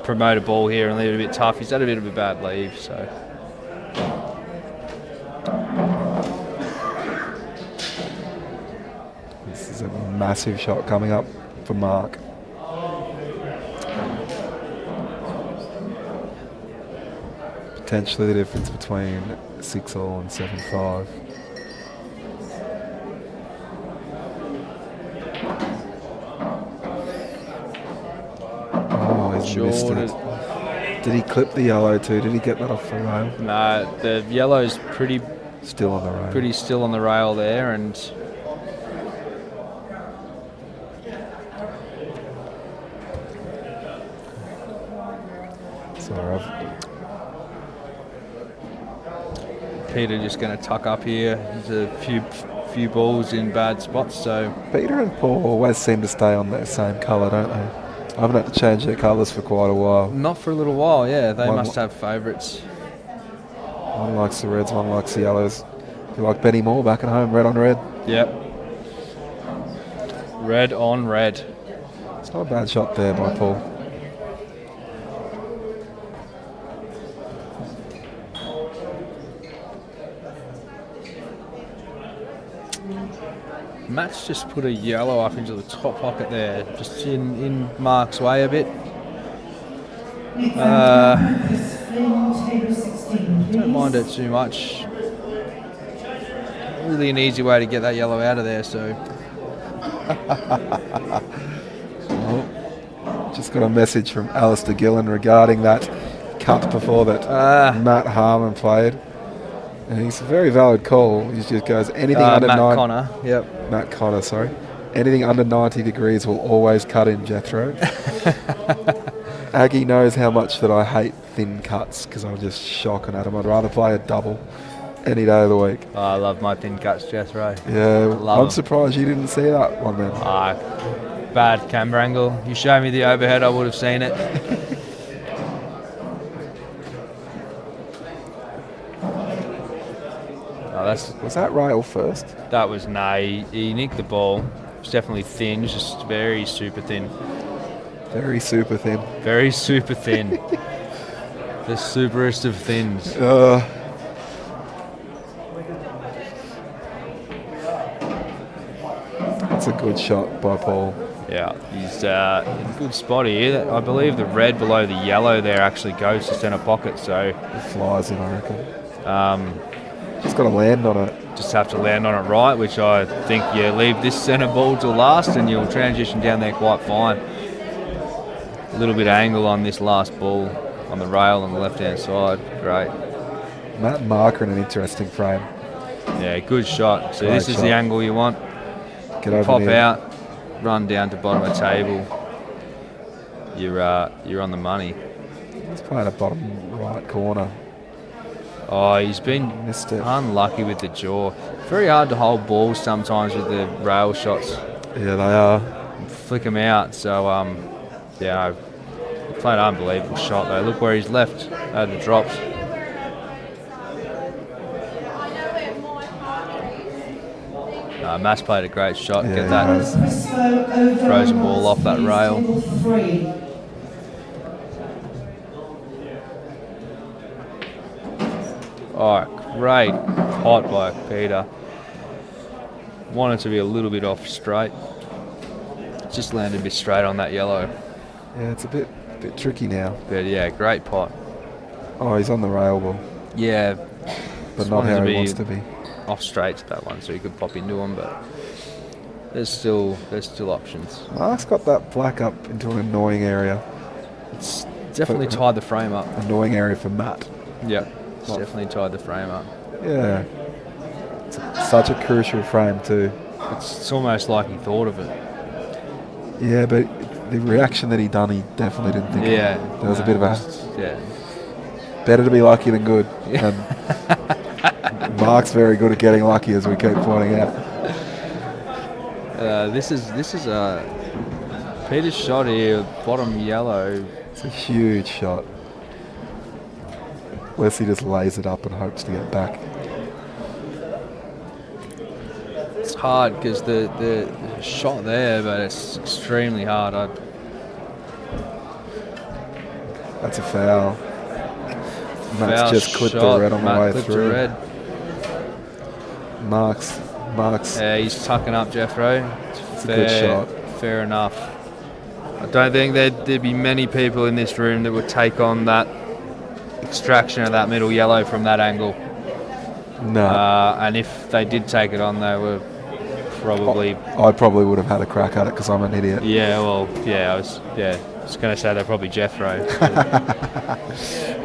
promote a ball here and leave it a bit tough. He's had a bit of a bad leave, so. This is a massive shot coming up for Mark. Potentially the difference between 6-all and 7-5. Oh, he's missed it. Did he clip the yellow too? Did he get that off the rail? No, the yellow's pretty Still on the rail. pretty still on the rail there, and Sorry, Peter just going to tuck up here. There's a few balls in bad spots, so Peter and Paul always seem to stay on their same colour, don't they? I haven't had to change their colours for quite a while. not for a little while. Yeah, they One- must have favourites. One likes the reds, one likes the yellows. If you like Benny Moore back at home, red on red. Yep. Red on red. It's not a bad shot there by Paul. Matt's just put a yellow up into the top pocket there, just in Mark's way a bit. Don't mind it too much. Really an easy way to get that yellow out of there, so. Just got a message from Alistair Gillen regarding that cut before that Matt Harmon played. And it's a very valid call. He just goes, anything under Matt 9... Connor, yep. Matt Connor, sorry. Anything under 90 degrees will always cut in, Jethro. Aggie knows how much that I hate thin cuts because I'm just shocking at him. I'd rather play a double any day of the week. Oh, I love my thin cuts, Jethro. Yeah, Love I'm 'em. surprised you didn't see that one then. Bad camera angle. You show me the overhead, I would have seen it. Was that rail first? That was he nicked the ball. It was definitely thin, just very super thin. Very super thin. Very super thin. The superest of thins. That's a good shot by Paul. Yeah, he's in a good spot here. I believe the red below the yellow there actually goes to centre pocket, so It flies in, I reckon. Just got to land on it. just have to land on it right, which I think you leave this centre ball to last and you'll transition down there quite fine. A little bit of angle on this last ball on the rail on the left-hand side. Great. Matt and Mark are in an interesting frame. Yeah, good shot. So Great this is shot. the angle you want. Get over Pop there. out, run down to bottom of table. you're on the money. He's playing a bottom right corner. Oh, he's been Missed it. unlucky with the jaw. Very hard to hold balls sometimes with the rail shots. Yeah, they are. Flick them out. So, yeah, he played an unbelievable shot though. Look where he's left at the drops. Mass played a great shot. Yeah, Get he that has. frozen ball off that rail. Oh, great pot by Peter. Wanted to be a little bit off straight. Just landed a bit straight on that yellow. Yeah, it's a bit tricky now. But yeah, great pot. Oh, he's on the rail ball, Yeah, but just not wanted how to he be wants to be. off straight to that one, so you could pop into him. But there's still options. Mark's got that black up into an annoying area. It's definitely tied the frame up. Annoying area for Matt. Yeah, it's definitely tied the frame up. Yeah. It's such a crucial frame too. It's almost like he thought of it. Yeah, but the reaction that he done, he definitely didn't think. Yeah, There was a bit of a yeah. better to be lucky than good. And Mark's very good at getting lucky, as we keep pointing out. This is Peter's shot here, bottom yellow. It's a huge shot. Wesley just lays it up and hopes to get back. It's hard because the shot there, but it's extremely hard. That's a foul. Matt's Foul just clipped shot, the red on the Matt way clipped through. the red. Mark's. Yeah, he's tucking up Jethro. It's a good shot. Fair enough. I don't think there'd be many people in this room that would take on that extraction of that middle yellow from that angle. No. And if they did take it on, they were probably. I probably would have had a crack at it because I'm an idiot. Yeah, well, yeah, I was going to say they're probably Jethro.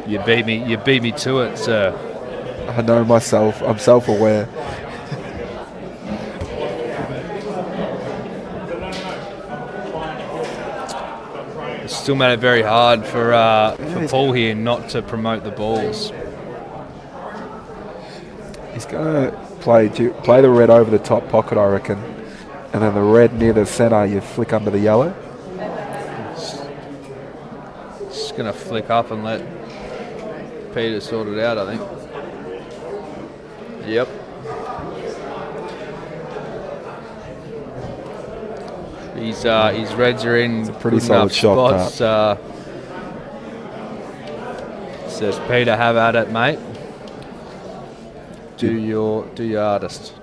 You beat me to it, sir. I know myself. I'm self-aware. It's still made it very hard for Paul here not to promote the balls. He's going to play the red over the top pocket, I reckon. And then the red near the centre, you flick under the yellow. Just going to flick up and let Peter sort it out, I think. Yep. His reds are in pretty good enough solid shot, spots. Says Peter, have at it, mate. Do your artist.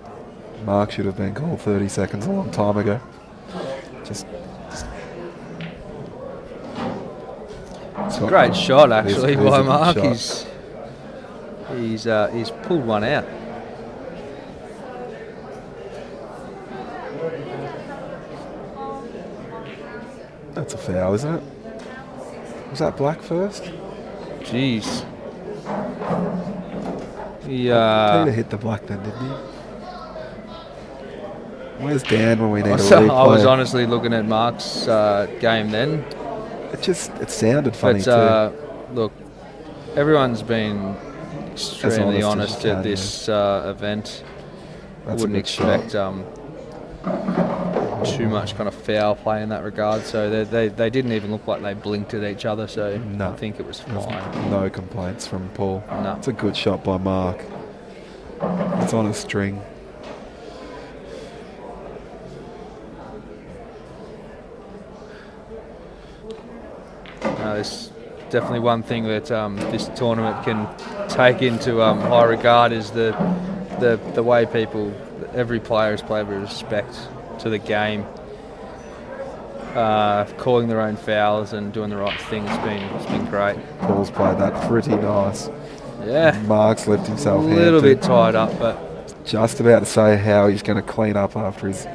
Mark should have been called 30 seconds a long time ago. It's a great shot, actually, It is by a good Mark. shot. He's pulled one out. That's a foul, isn't it? Was that black first? Jeez. Peter hit the black then, didn't he? Where's Dan when we need a I was replay? honestly looking at Mark's game then. It sounded funny But too. look, everyone's been extremely honest as honest you at can, this event. I That's a wouldn't good shot. expect too much kind of foul play in that regard. So they didn't even look like they blinked at each other. So No. I think it was fine. No complaints from Paul. No. It's a good shot by Mark. It's on a string. There's definitely one thing that this tournament can take into high regard is the way every player has played with respect to the game, calling their own fouls and doing the right thing. It's been great. Paul's played that pretty nice. Yeah, Mark's left himself a little handed. bit tied up, but Just about to say how he's going to clean up after his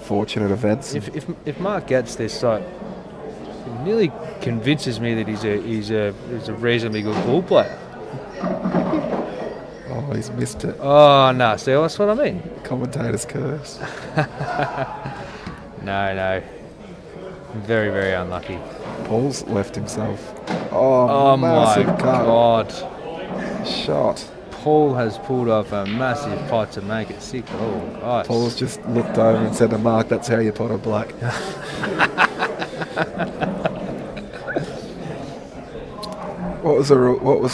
fortunate events. if Mark gets this, so it nearly convinces me that he's a reasonably good ball player. Oh, he's missed it. Oh no, see, that's what I mean. Commentator's curse. No, very, very unlucky. Paul's left himself. Oh, Oh my massive cut. God. Shot. Paul has pulled off a massive pot to make it 6 all. Gosh. Paul's just looked over and said to Mark, that's how you pot a black. What was the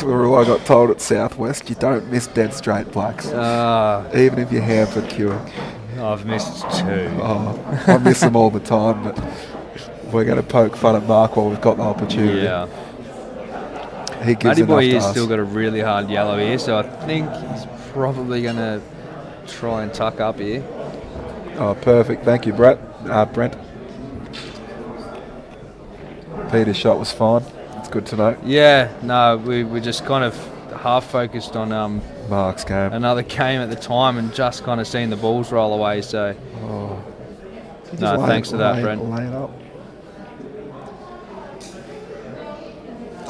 rule I got told at Southwest? You don't miss dead straight blacks. Even if you're hampered queuing. I've missed 2. Oh, I miss them all the time, but we're going to poke fun at Mark while we've got the opportunity. Yeah. He gives Matty enough Boy to has us. still got a really hard yellow here, so I think he's probably going to try and tuck up here. Oh, perfect. Thank you, Brent. Peter's shot was fine. It's good to know. Yeah, no, we just kind of half focused on Mark's game. another game at the time and just kind of seen the balls roll away, so no, thanks to that, Brent. Lay it up.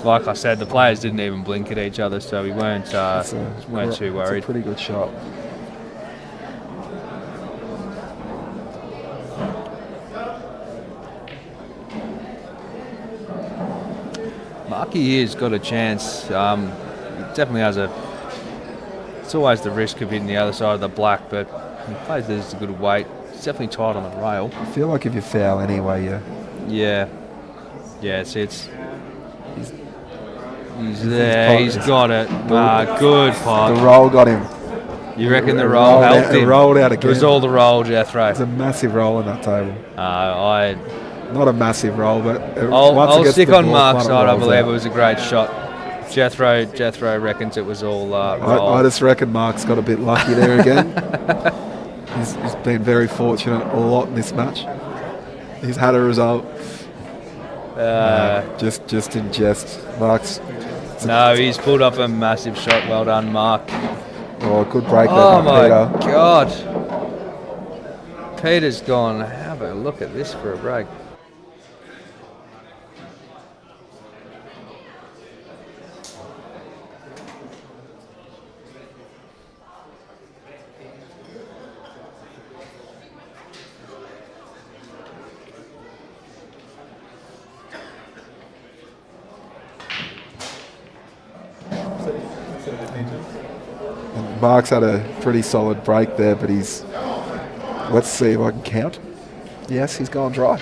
Like I said, the players didn't even blink at each other, so we weren't too worried. It's a pretty good shot. Marky here's got a chance. He definitely has it's always the risk of hitting the other side of the black, but he plays this a good weight. It's definitely tight on the rail. I feel like if you foul anyway, Yeah, it's he's there. He's got it. Good pot. the roll got him. You reckon the roll helped him? It rolled out again. It was all the roll, Jethro. It's a massive roll on that table. Not a massive roll, but I'll stick on Mark's side. I believe it was a great shot. Jethro reckons it was all roll. I just reckon Mark's got a bit lucky there again. he's been very fortunate a lot in this match. He's had a result. Just in jest. Mark's. No, he's pulled up a massive shot. Well done, Mark. Oh, good break there Oh by my Peter. God. Peter's gone. Have a look at this for a break. And Mark's had a pretty solid break there, but he's. Let's see if I can count. Yes, he's gone dry.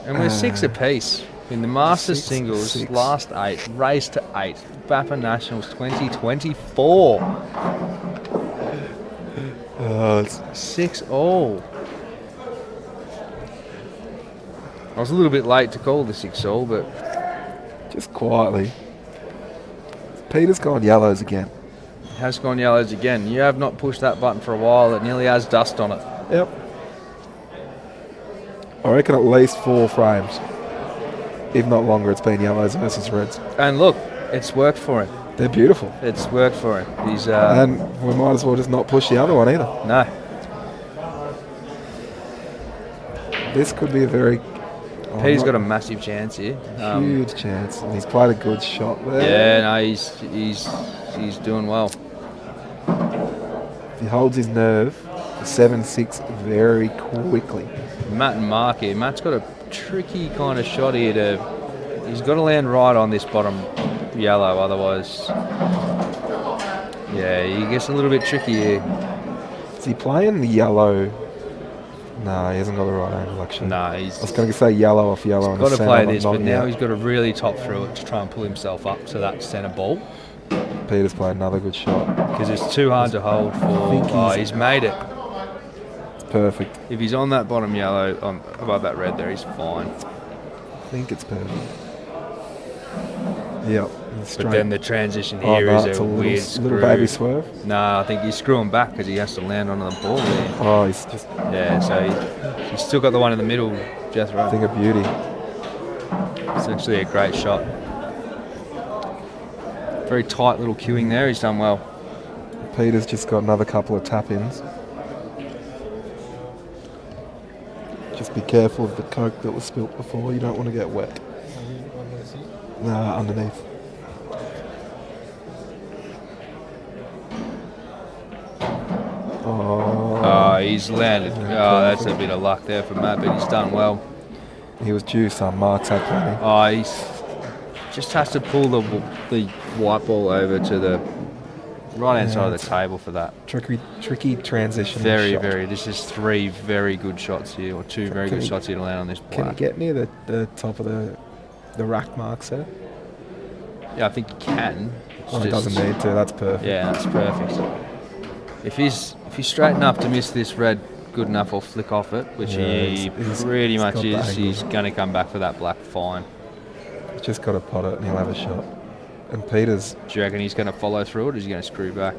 And we're 6 apiece in the Masters singles, six. last 8, race to 8, BAPA Nationals 2024. 6 all. I was a little bit late to call the 6 all, but Just quietly. Peter's gone yellows again. it has gone yellows again. You have not pushed that button for a while. It nearly has dust on it. Yep. I reckon at least 4 frames. If not longer, it's been yellows versus reds. And look, it's worked for him. They're beautiful. It's worked for him. He's And we might as well just not push the other one either. no. This could be a very Peter's got a massive chance here. huge chance. And he's played a good shot there. Yeah, no, he's doing well. If he holds his nerve, 7-6 very quickly. Matt and Mark here. Matt's got a tricky kind of shot here. He's got to land right on this bottom yellow, otherwise, yeah, he gets a little bit tricky here. Is he playing the yellow? No, he hasn't got the right angle actually. No, I he's was going to say yellow off yellow. on got the to play centre, this, not but now yet. he's got to really top through it to try and pull himself up to that centre ball, Peter's played another good shot. because it's too hard to hold think for. he's- He's made it. It's perfect. If he's on that bottom yellow, above that red there, he's fine. I think it's perfect. Yep. But then the transition Oh, here no, is it's a a weird little baby swerve. No, I think he's screwing back because he has to land onto the ball there. Oh, he's just Yeah, so he's still got the one in the middle, Jethro. a thing of beauty. It's actually a great shot. Very tight little queuing there. He's done well. Peter's just got another couple of tap-ins. Just be careful of the coke that was spilt before. You don't want to get wet. No, underneath. Oh, he's landed. Oh, that's a bit of luck there for Matt, but he's done well. He was due some. Mark's had plenty. Oh, he's just has to pull the white ball over to the right hand side of the table for that. Tricky transition. Very, shot. very. This is 3 very good shots here, or 2 very good shots here to land on this black. Can he get near the top of the rack mark set? Yeah, I think he can. Well, he doesn't need to. That's perfect. Yeah, that's perfect. If he's straight enough to miss this red, good enough, or flick off it, which he pretty much got is, that he's going to come back for that black fine. He's just got to pot it and he'll have a shot. And Peter's... Do you reckon he's going to follow through it, or is he going to screw back?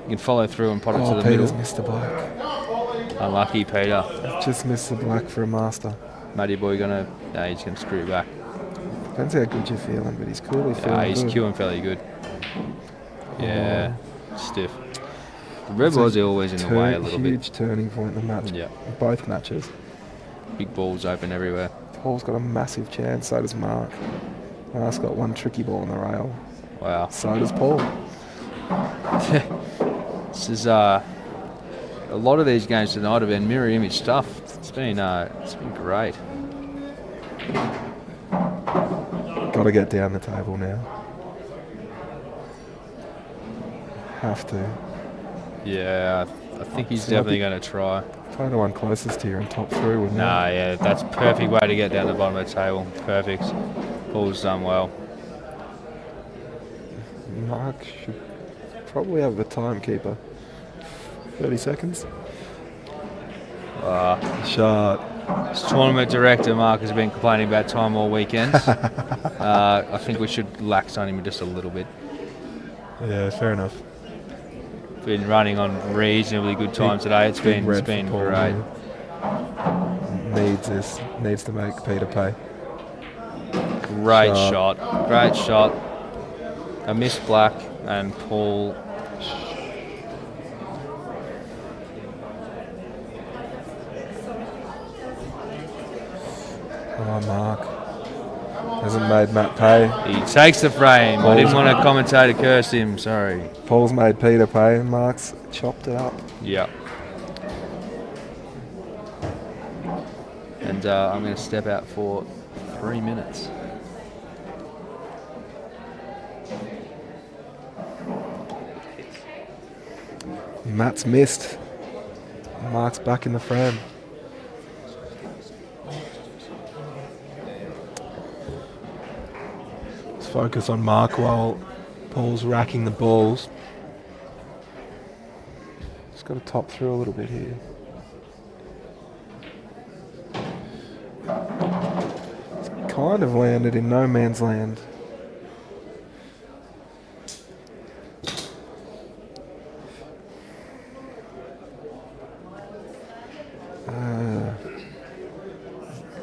He can follow through and pot it to the Peter's middle. missed the black. Unlucky, Peter. Just missed the black for a master. Matty boy he's going to screw back. Depends how good you're feeling, but he's clearly feeling He's good. queuing fairly good. Yeah, stiff. The red was always in the way a little bit. Huge turning point in the match. Yeah. Both matches. Big balls open everywhere. Paul's got a massive chance, so does Mark. Mark's got one tricky ball on the rail. Wow. So does Paul. This is a lot of these games tonight have been mirror image stuff. It's been great. Got to get down the table now. Have to. Yeah, I think he's definitely going to try. Play the one closest to you and top through, wouldn't Nah, yeah, that's a perfect way to get down the bottom of the table. Perfect. Paul's done well. Mark should probably have the timekeeper. 30 seconds. Shot. This tournament director, Mark, has been complaining about time all weekend. I think we should lax on him just a little bit. Yeah, fair enough. Been running on reasonably good time today. It's been great. Needs to make Peter pay. Great shot. Great shot. A missed black and Paul. Oh, Mark hasn't made Matt pay. He takes the frame. I didn't want to commentate to curse him. Sorry. Paul's made Peter pay and Mark's chopped it up. Yeah. And I'm going to step out for 3 minutes. Matt's missed. Mark's back in the frame. Let's focus on Mark while Paul's racking the balls. Just got to top through a little bit here. It's kind of landed in no man's land.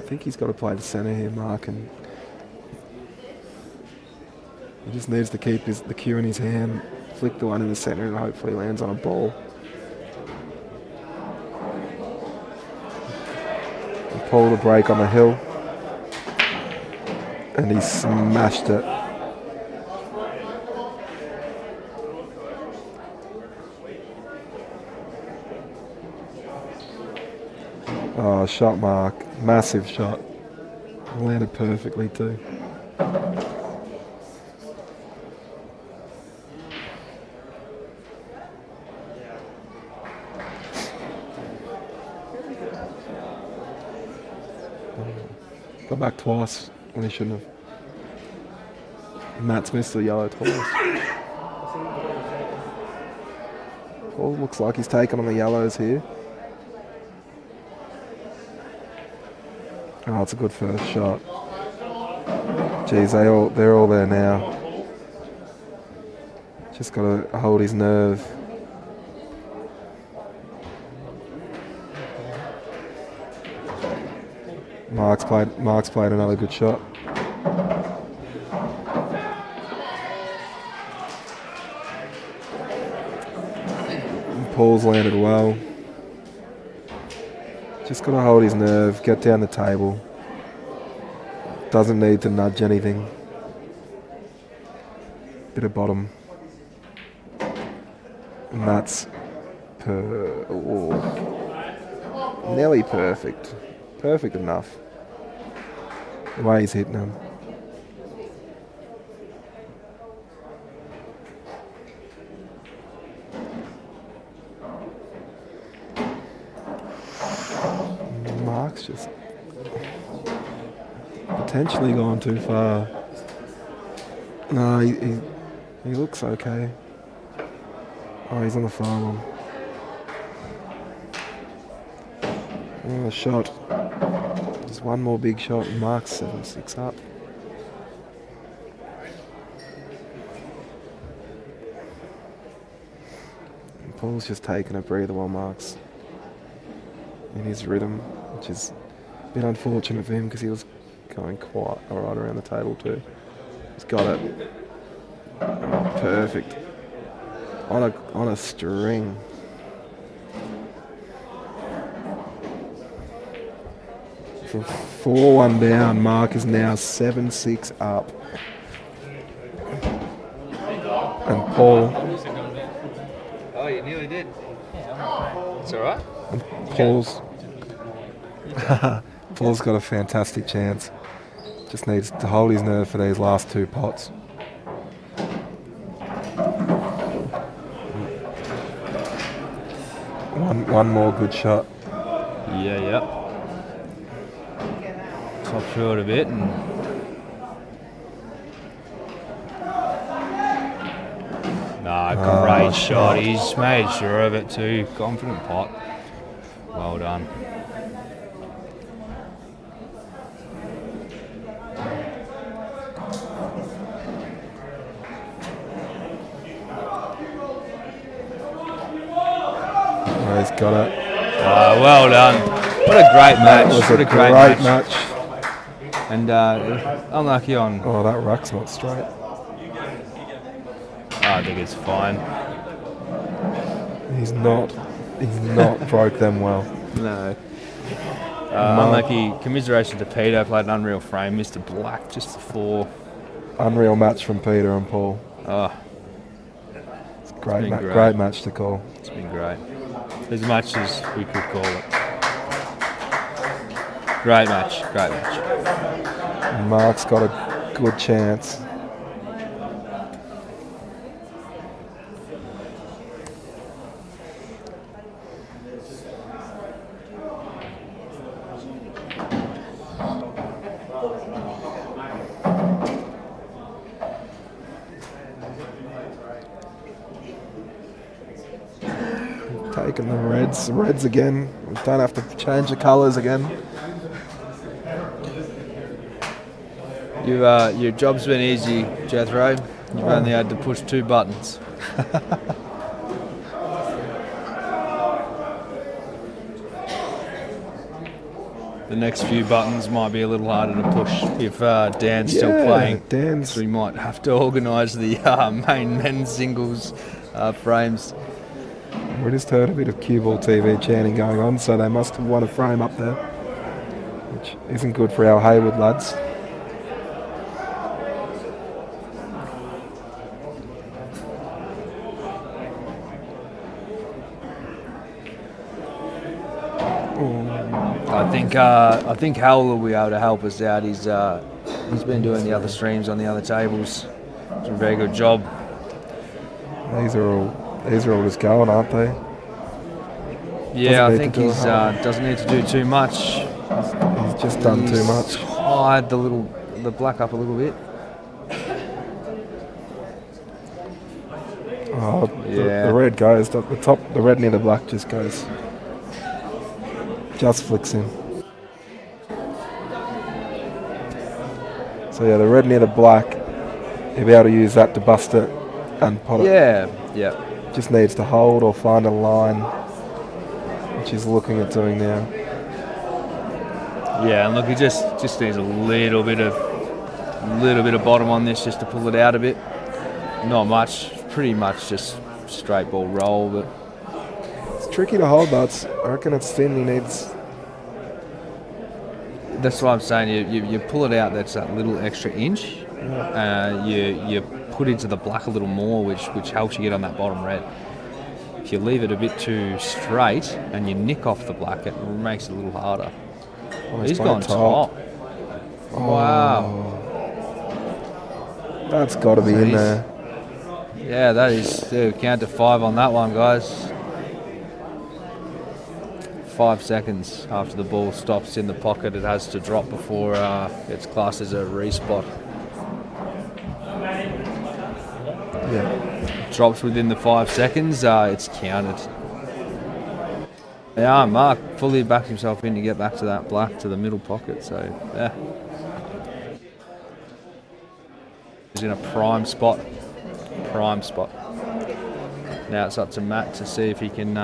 I think he's got to play the centre here, Mark, and he just needs to keep the cue in his hand, flick the one in the centre, and hopefully lands on a ball. And Paul to break on the hill, and he smashed it. Oh, shot Mark. Massive shot. Landed perfectly too. Got back twice when he shouldn't have. Matt's missed the yellow twice. Paul looks like he's taken on the yellows here. Oh, it's a good first shot. Geez, they're all there now. Just got to hold his nerve. Mark's played another good shot. And Paul's landed well. Just got to hold his nerve, get down the table. Doesn't need to nudge anything. Bit of bottom. And that's nearly perfect. perfect enough. The way he's hitting them. Mark's just potentially gone too far. No, he looks okay. Oh, he's on the far one. Oh, a shot. Just one more big shot and Mark's 7-6 up. And Paul's just taking a breather while Mark's in his rhythm, which is a bit unfortunate for him because he was going quite alright around the table too. He's got it. Oh, perfect. On a string. From 4-1 down, Mark is now 7-6 up. And Paul. Oh, you nearly did. It's all right. And Paul's got a fantastic chance. Just needs to hold his nerve for these last 2 pots. One more good shot. Yeah. Top short a bit and great shot. He's made sure of it too. Confident pot. Well done. Oh, he's got it. Well done. What a great match. That was What a great great match. match. And unlucky on. Oh, that ruck's not straight. I think it's fine. He's not broke them well. No. Unlucky. Commiseration to Peter. Played an unreal frame. Mr. Black just before. Unreal match from Peter and Paul. Oh, It's great, been great. great match to call. it's been great. As much as we could call it. Great match. Great match. And Mark's got a good chance. Taking the reds again. We don't have to change the colours again. Your job's been easy, Jethro. You've only had to push 2 buttons. The next few buttons might be a little harder to push if Dan's still playing. Dan's. So we might have to organise the main men's singles frames. We just heard a bit of CueballTV chanting going on, so they must have won a frame up there, which isn't good for our Haywood lads. I think Howell will be able to help us out. He's been doing the other streams on the other tables. Doing a very good job. These are all just going, aren't they? Yeah, I Doesn't need think to do he's a doesn't need to do too much. He's just done too much. Hide the black up a little bit. Oh, Yeah. the red goes. The top, the red near the black just goes. Just flicks in. So yeah, the red near the black, he'll be able to use that to bust it and pot it. Yeah. Just needs to hold or find a line, which he's looking at doing now. Yeah, and look, he just needs a little bit of bottom on this just to pull it out a bit. Not much, pretty much just straight ball roll, but It's tricky to hold, but I reckon it's thin. He needs. that's what I'm saying. You pull it out. That's that little extra inch. You put into the black a little more, which helps you get on that bottom red. If you leave it a bit too straight and you nick off the black, it makes it a little harder. Oh, He's playing gone top. Wow. That's got to be in there. Yeah, that is. Count to 5 on that one, guys. 5 seconds after the ball stops in the pocket, it has to drop before it's classed as a respot. Yeah. Drops within the 5 seconds, it's counted. Yeah, Mark fully backed himself in to get back to that black, to the middle pocket, so yeah. He's in a prime spot. Prime spot. Now it's up to Matt to see if he can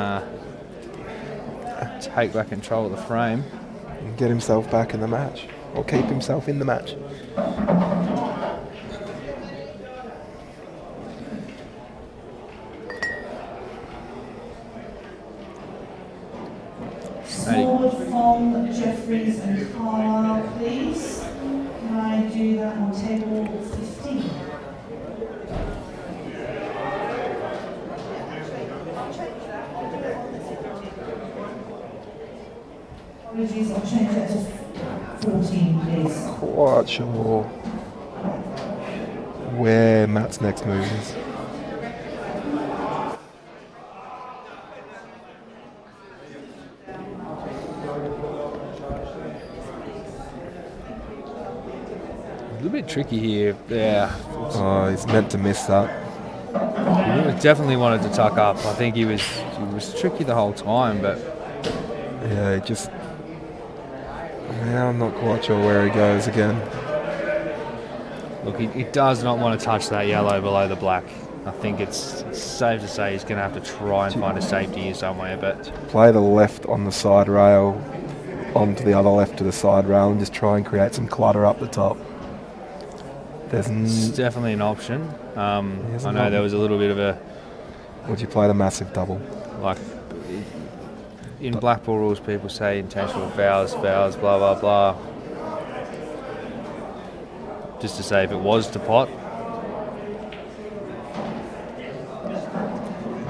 take back control of the frame. And get himself back in the match. Or keep himself in the match. Scored from Jeffries and Carlisle, please. Can I do that on table 15? Apologies, I'll change that to 14, please. Quite sure where Matt's next move is. A little bit tricky here. Yeah. Oh, he's meant to miss that. He definitely wanted to tuck up. I think he was tricky the whole time, but Yeah, he just... Yeah, I'm not quite sure where he goes again. look, he does not want to touch that yellow below the black. I think it's safe to say he's going to have to try and find a safety here somewhere, but Play the left on the side rail onto the other left to the side rail and just try and create some clutter up the top. There's it's definitely an option. I know there was a little bit of a, Would you play the massive double? like, in Blackball rules, people say intentional fouls, blah, blah, blah. Just to say if it was to pot.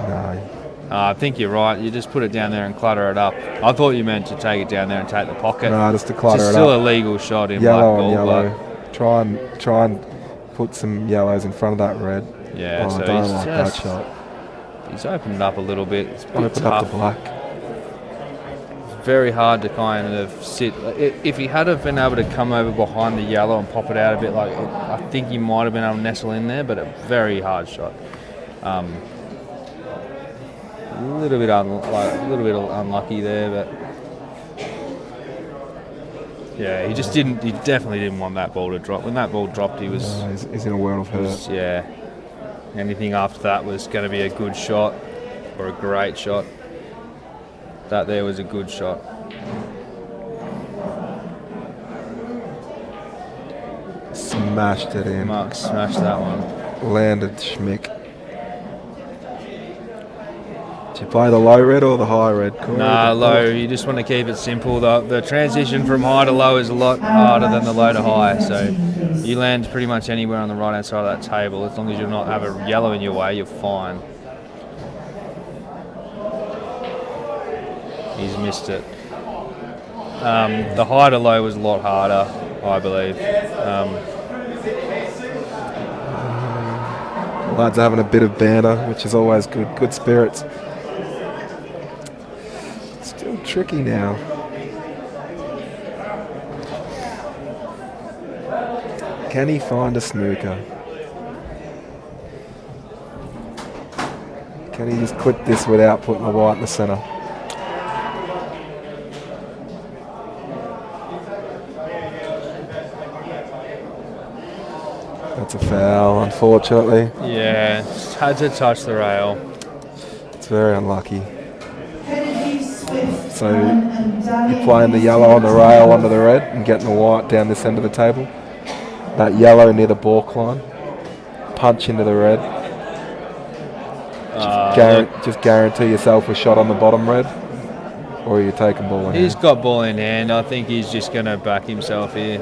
No. I think you're right. You just put it down there and clutter it up. I thought you meant to take it down there and take the pocket. No, just to clutter it's it still up. a legal shot in Yellow Blackball. on yellow. Try and put some yellows in front of that red. Yeah, Oh, so I don't he's like that just shot. he's opened it up a little bit. It's a bit Open tough. up the black. Very hard to kind of sit. If he had have been able to come over behind the yellow and pop it out a bit, like I think he might have been able to nestle in there, but a very hard shot. A little bit unlucky there, but yeah, he just didn't. He definitely didn't want that ball to drop. When that ball dropped, he was. No, he's in a world of hurt. Yeah. Anything after that was going to be a good shot or a great shot. That there was a good shot. Smashed it in. Mark smashed that one. Landed Schmick. Did you play the low red or the high red? Corey? Nah, low. You just want to keep it simple. The transition from high to low is a lot harder than the low to high. So you land pretty much anywhere on the right hand side of that table. As long as you not have a yellow in your way, you're fine. He's missed it. The high to low was a lot harder, I believe. Lads are having a bit of banter, which is always good. Good spirits. Still tricky now. Can he find a snooker? Can he just quit this without putting the white in the centre? That's a foul, unfortunately. Yeah, just had to touch the rail. It's very unlucky. So you're playing the yellow on the rail onto the red and getting the white down this end of the table. That yellow near the balk line. Punch into the red. Just guarantee yourself a shot on the bottom red. Or are you taking ball in hand? He's got ball in hand. I think he's just going to back himself here.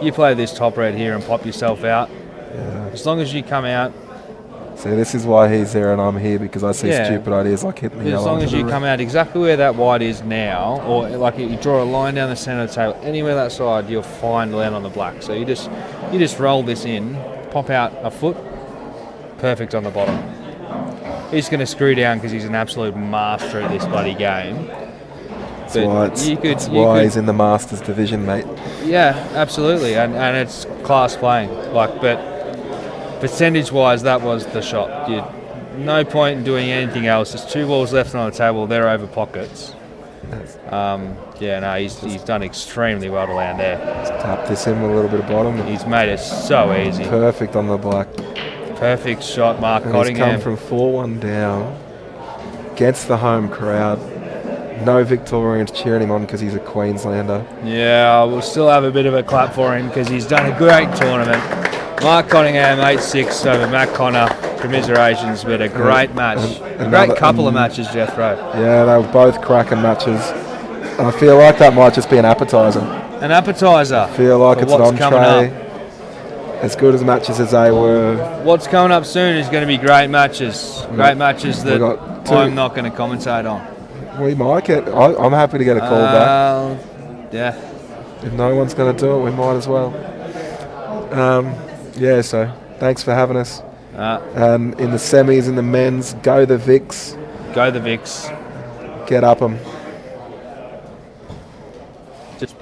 You play this top red here and pop yourself out. Yeah. As long as you come out See, this is why he's there and I'm here, because I see Yeah. stupid ideas like hitting the As yellow. long onto as the you red. come out exactly where that white is now, or like you draw a line down the centre of the table, anywhere that side, you'll find land on the black. So you just roll this in, pop out a foot, perfect on the bottom. He's going to screw down because he's an absolute master at this bloody game. That's why he's in the Masters division, mate. Yeah, absolutely, and it's class playing. Like, but percentage-wise, that was the shot. No point in doing anything else. There's 2 balls left on the table. They're over pockets. He's done extremely well to land there. Tap this in with a little bit of bottom. He's made it so easy. Perfect on the black. Perfect shot, Mark And Cottingham. he's come from 4-1 down against the home crowd. No Victorians cheering him on because he's a Queenslander. Yeah, we'll still have a bit of a clap for him because he's done a great tournament. Mark Cottingham, 8-6 over Matt Connor. Commiserations, but a great match. A great couple of matches, Jethro. Yeah, they were both cracking matches. And I feel like that might just be an appetizer. An appetizer. I feel like it's an what's coming entree. up. As good as matches as they were. What's coming up soon is going to be great matches. Great matches that got 2. I'm not going to commentate on. We might get. I'm happy to get a call back. Yeah. If no one's going to do it, we might as well. So thanks for having us. In the semis, in the men's, go the Vicks. Go the Vicks. Get up them. Just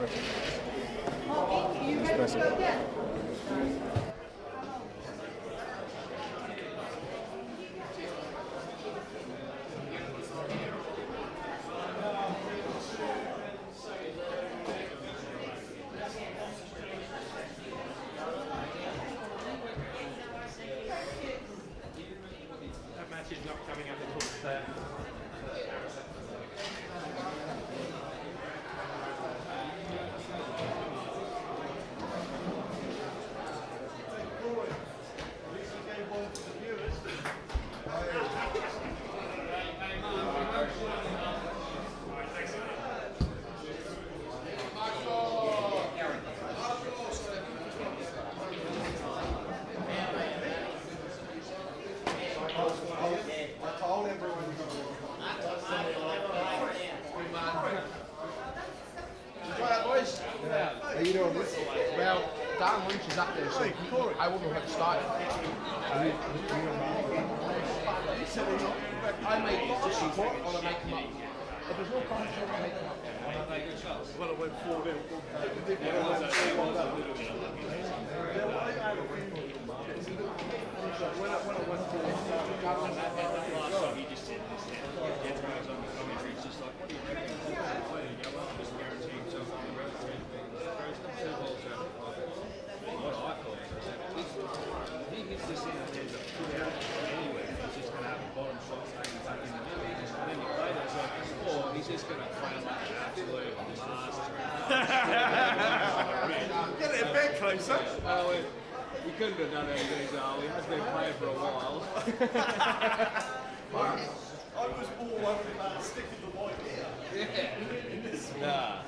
Well, Darren Lynch is up there, so I wouldn't have started. I make decisions. I want to make them up. If there's no competition, I make them up. Well, it went 4-0. Get it a bit closer. We couldn't have done anything, so he has been playing for a while. I was more worried about sticking the white here. Nah.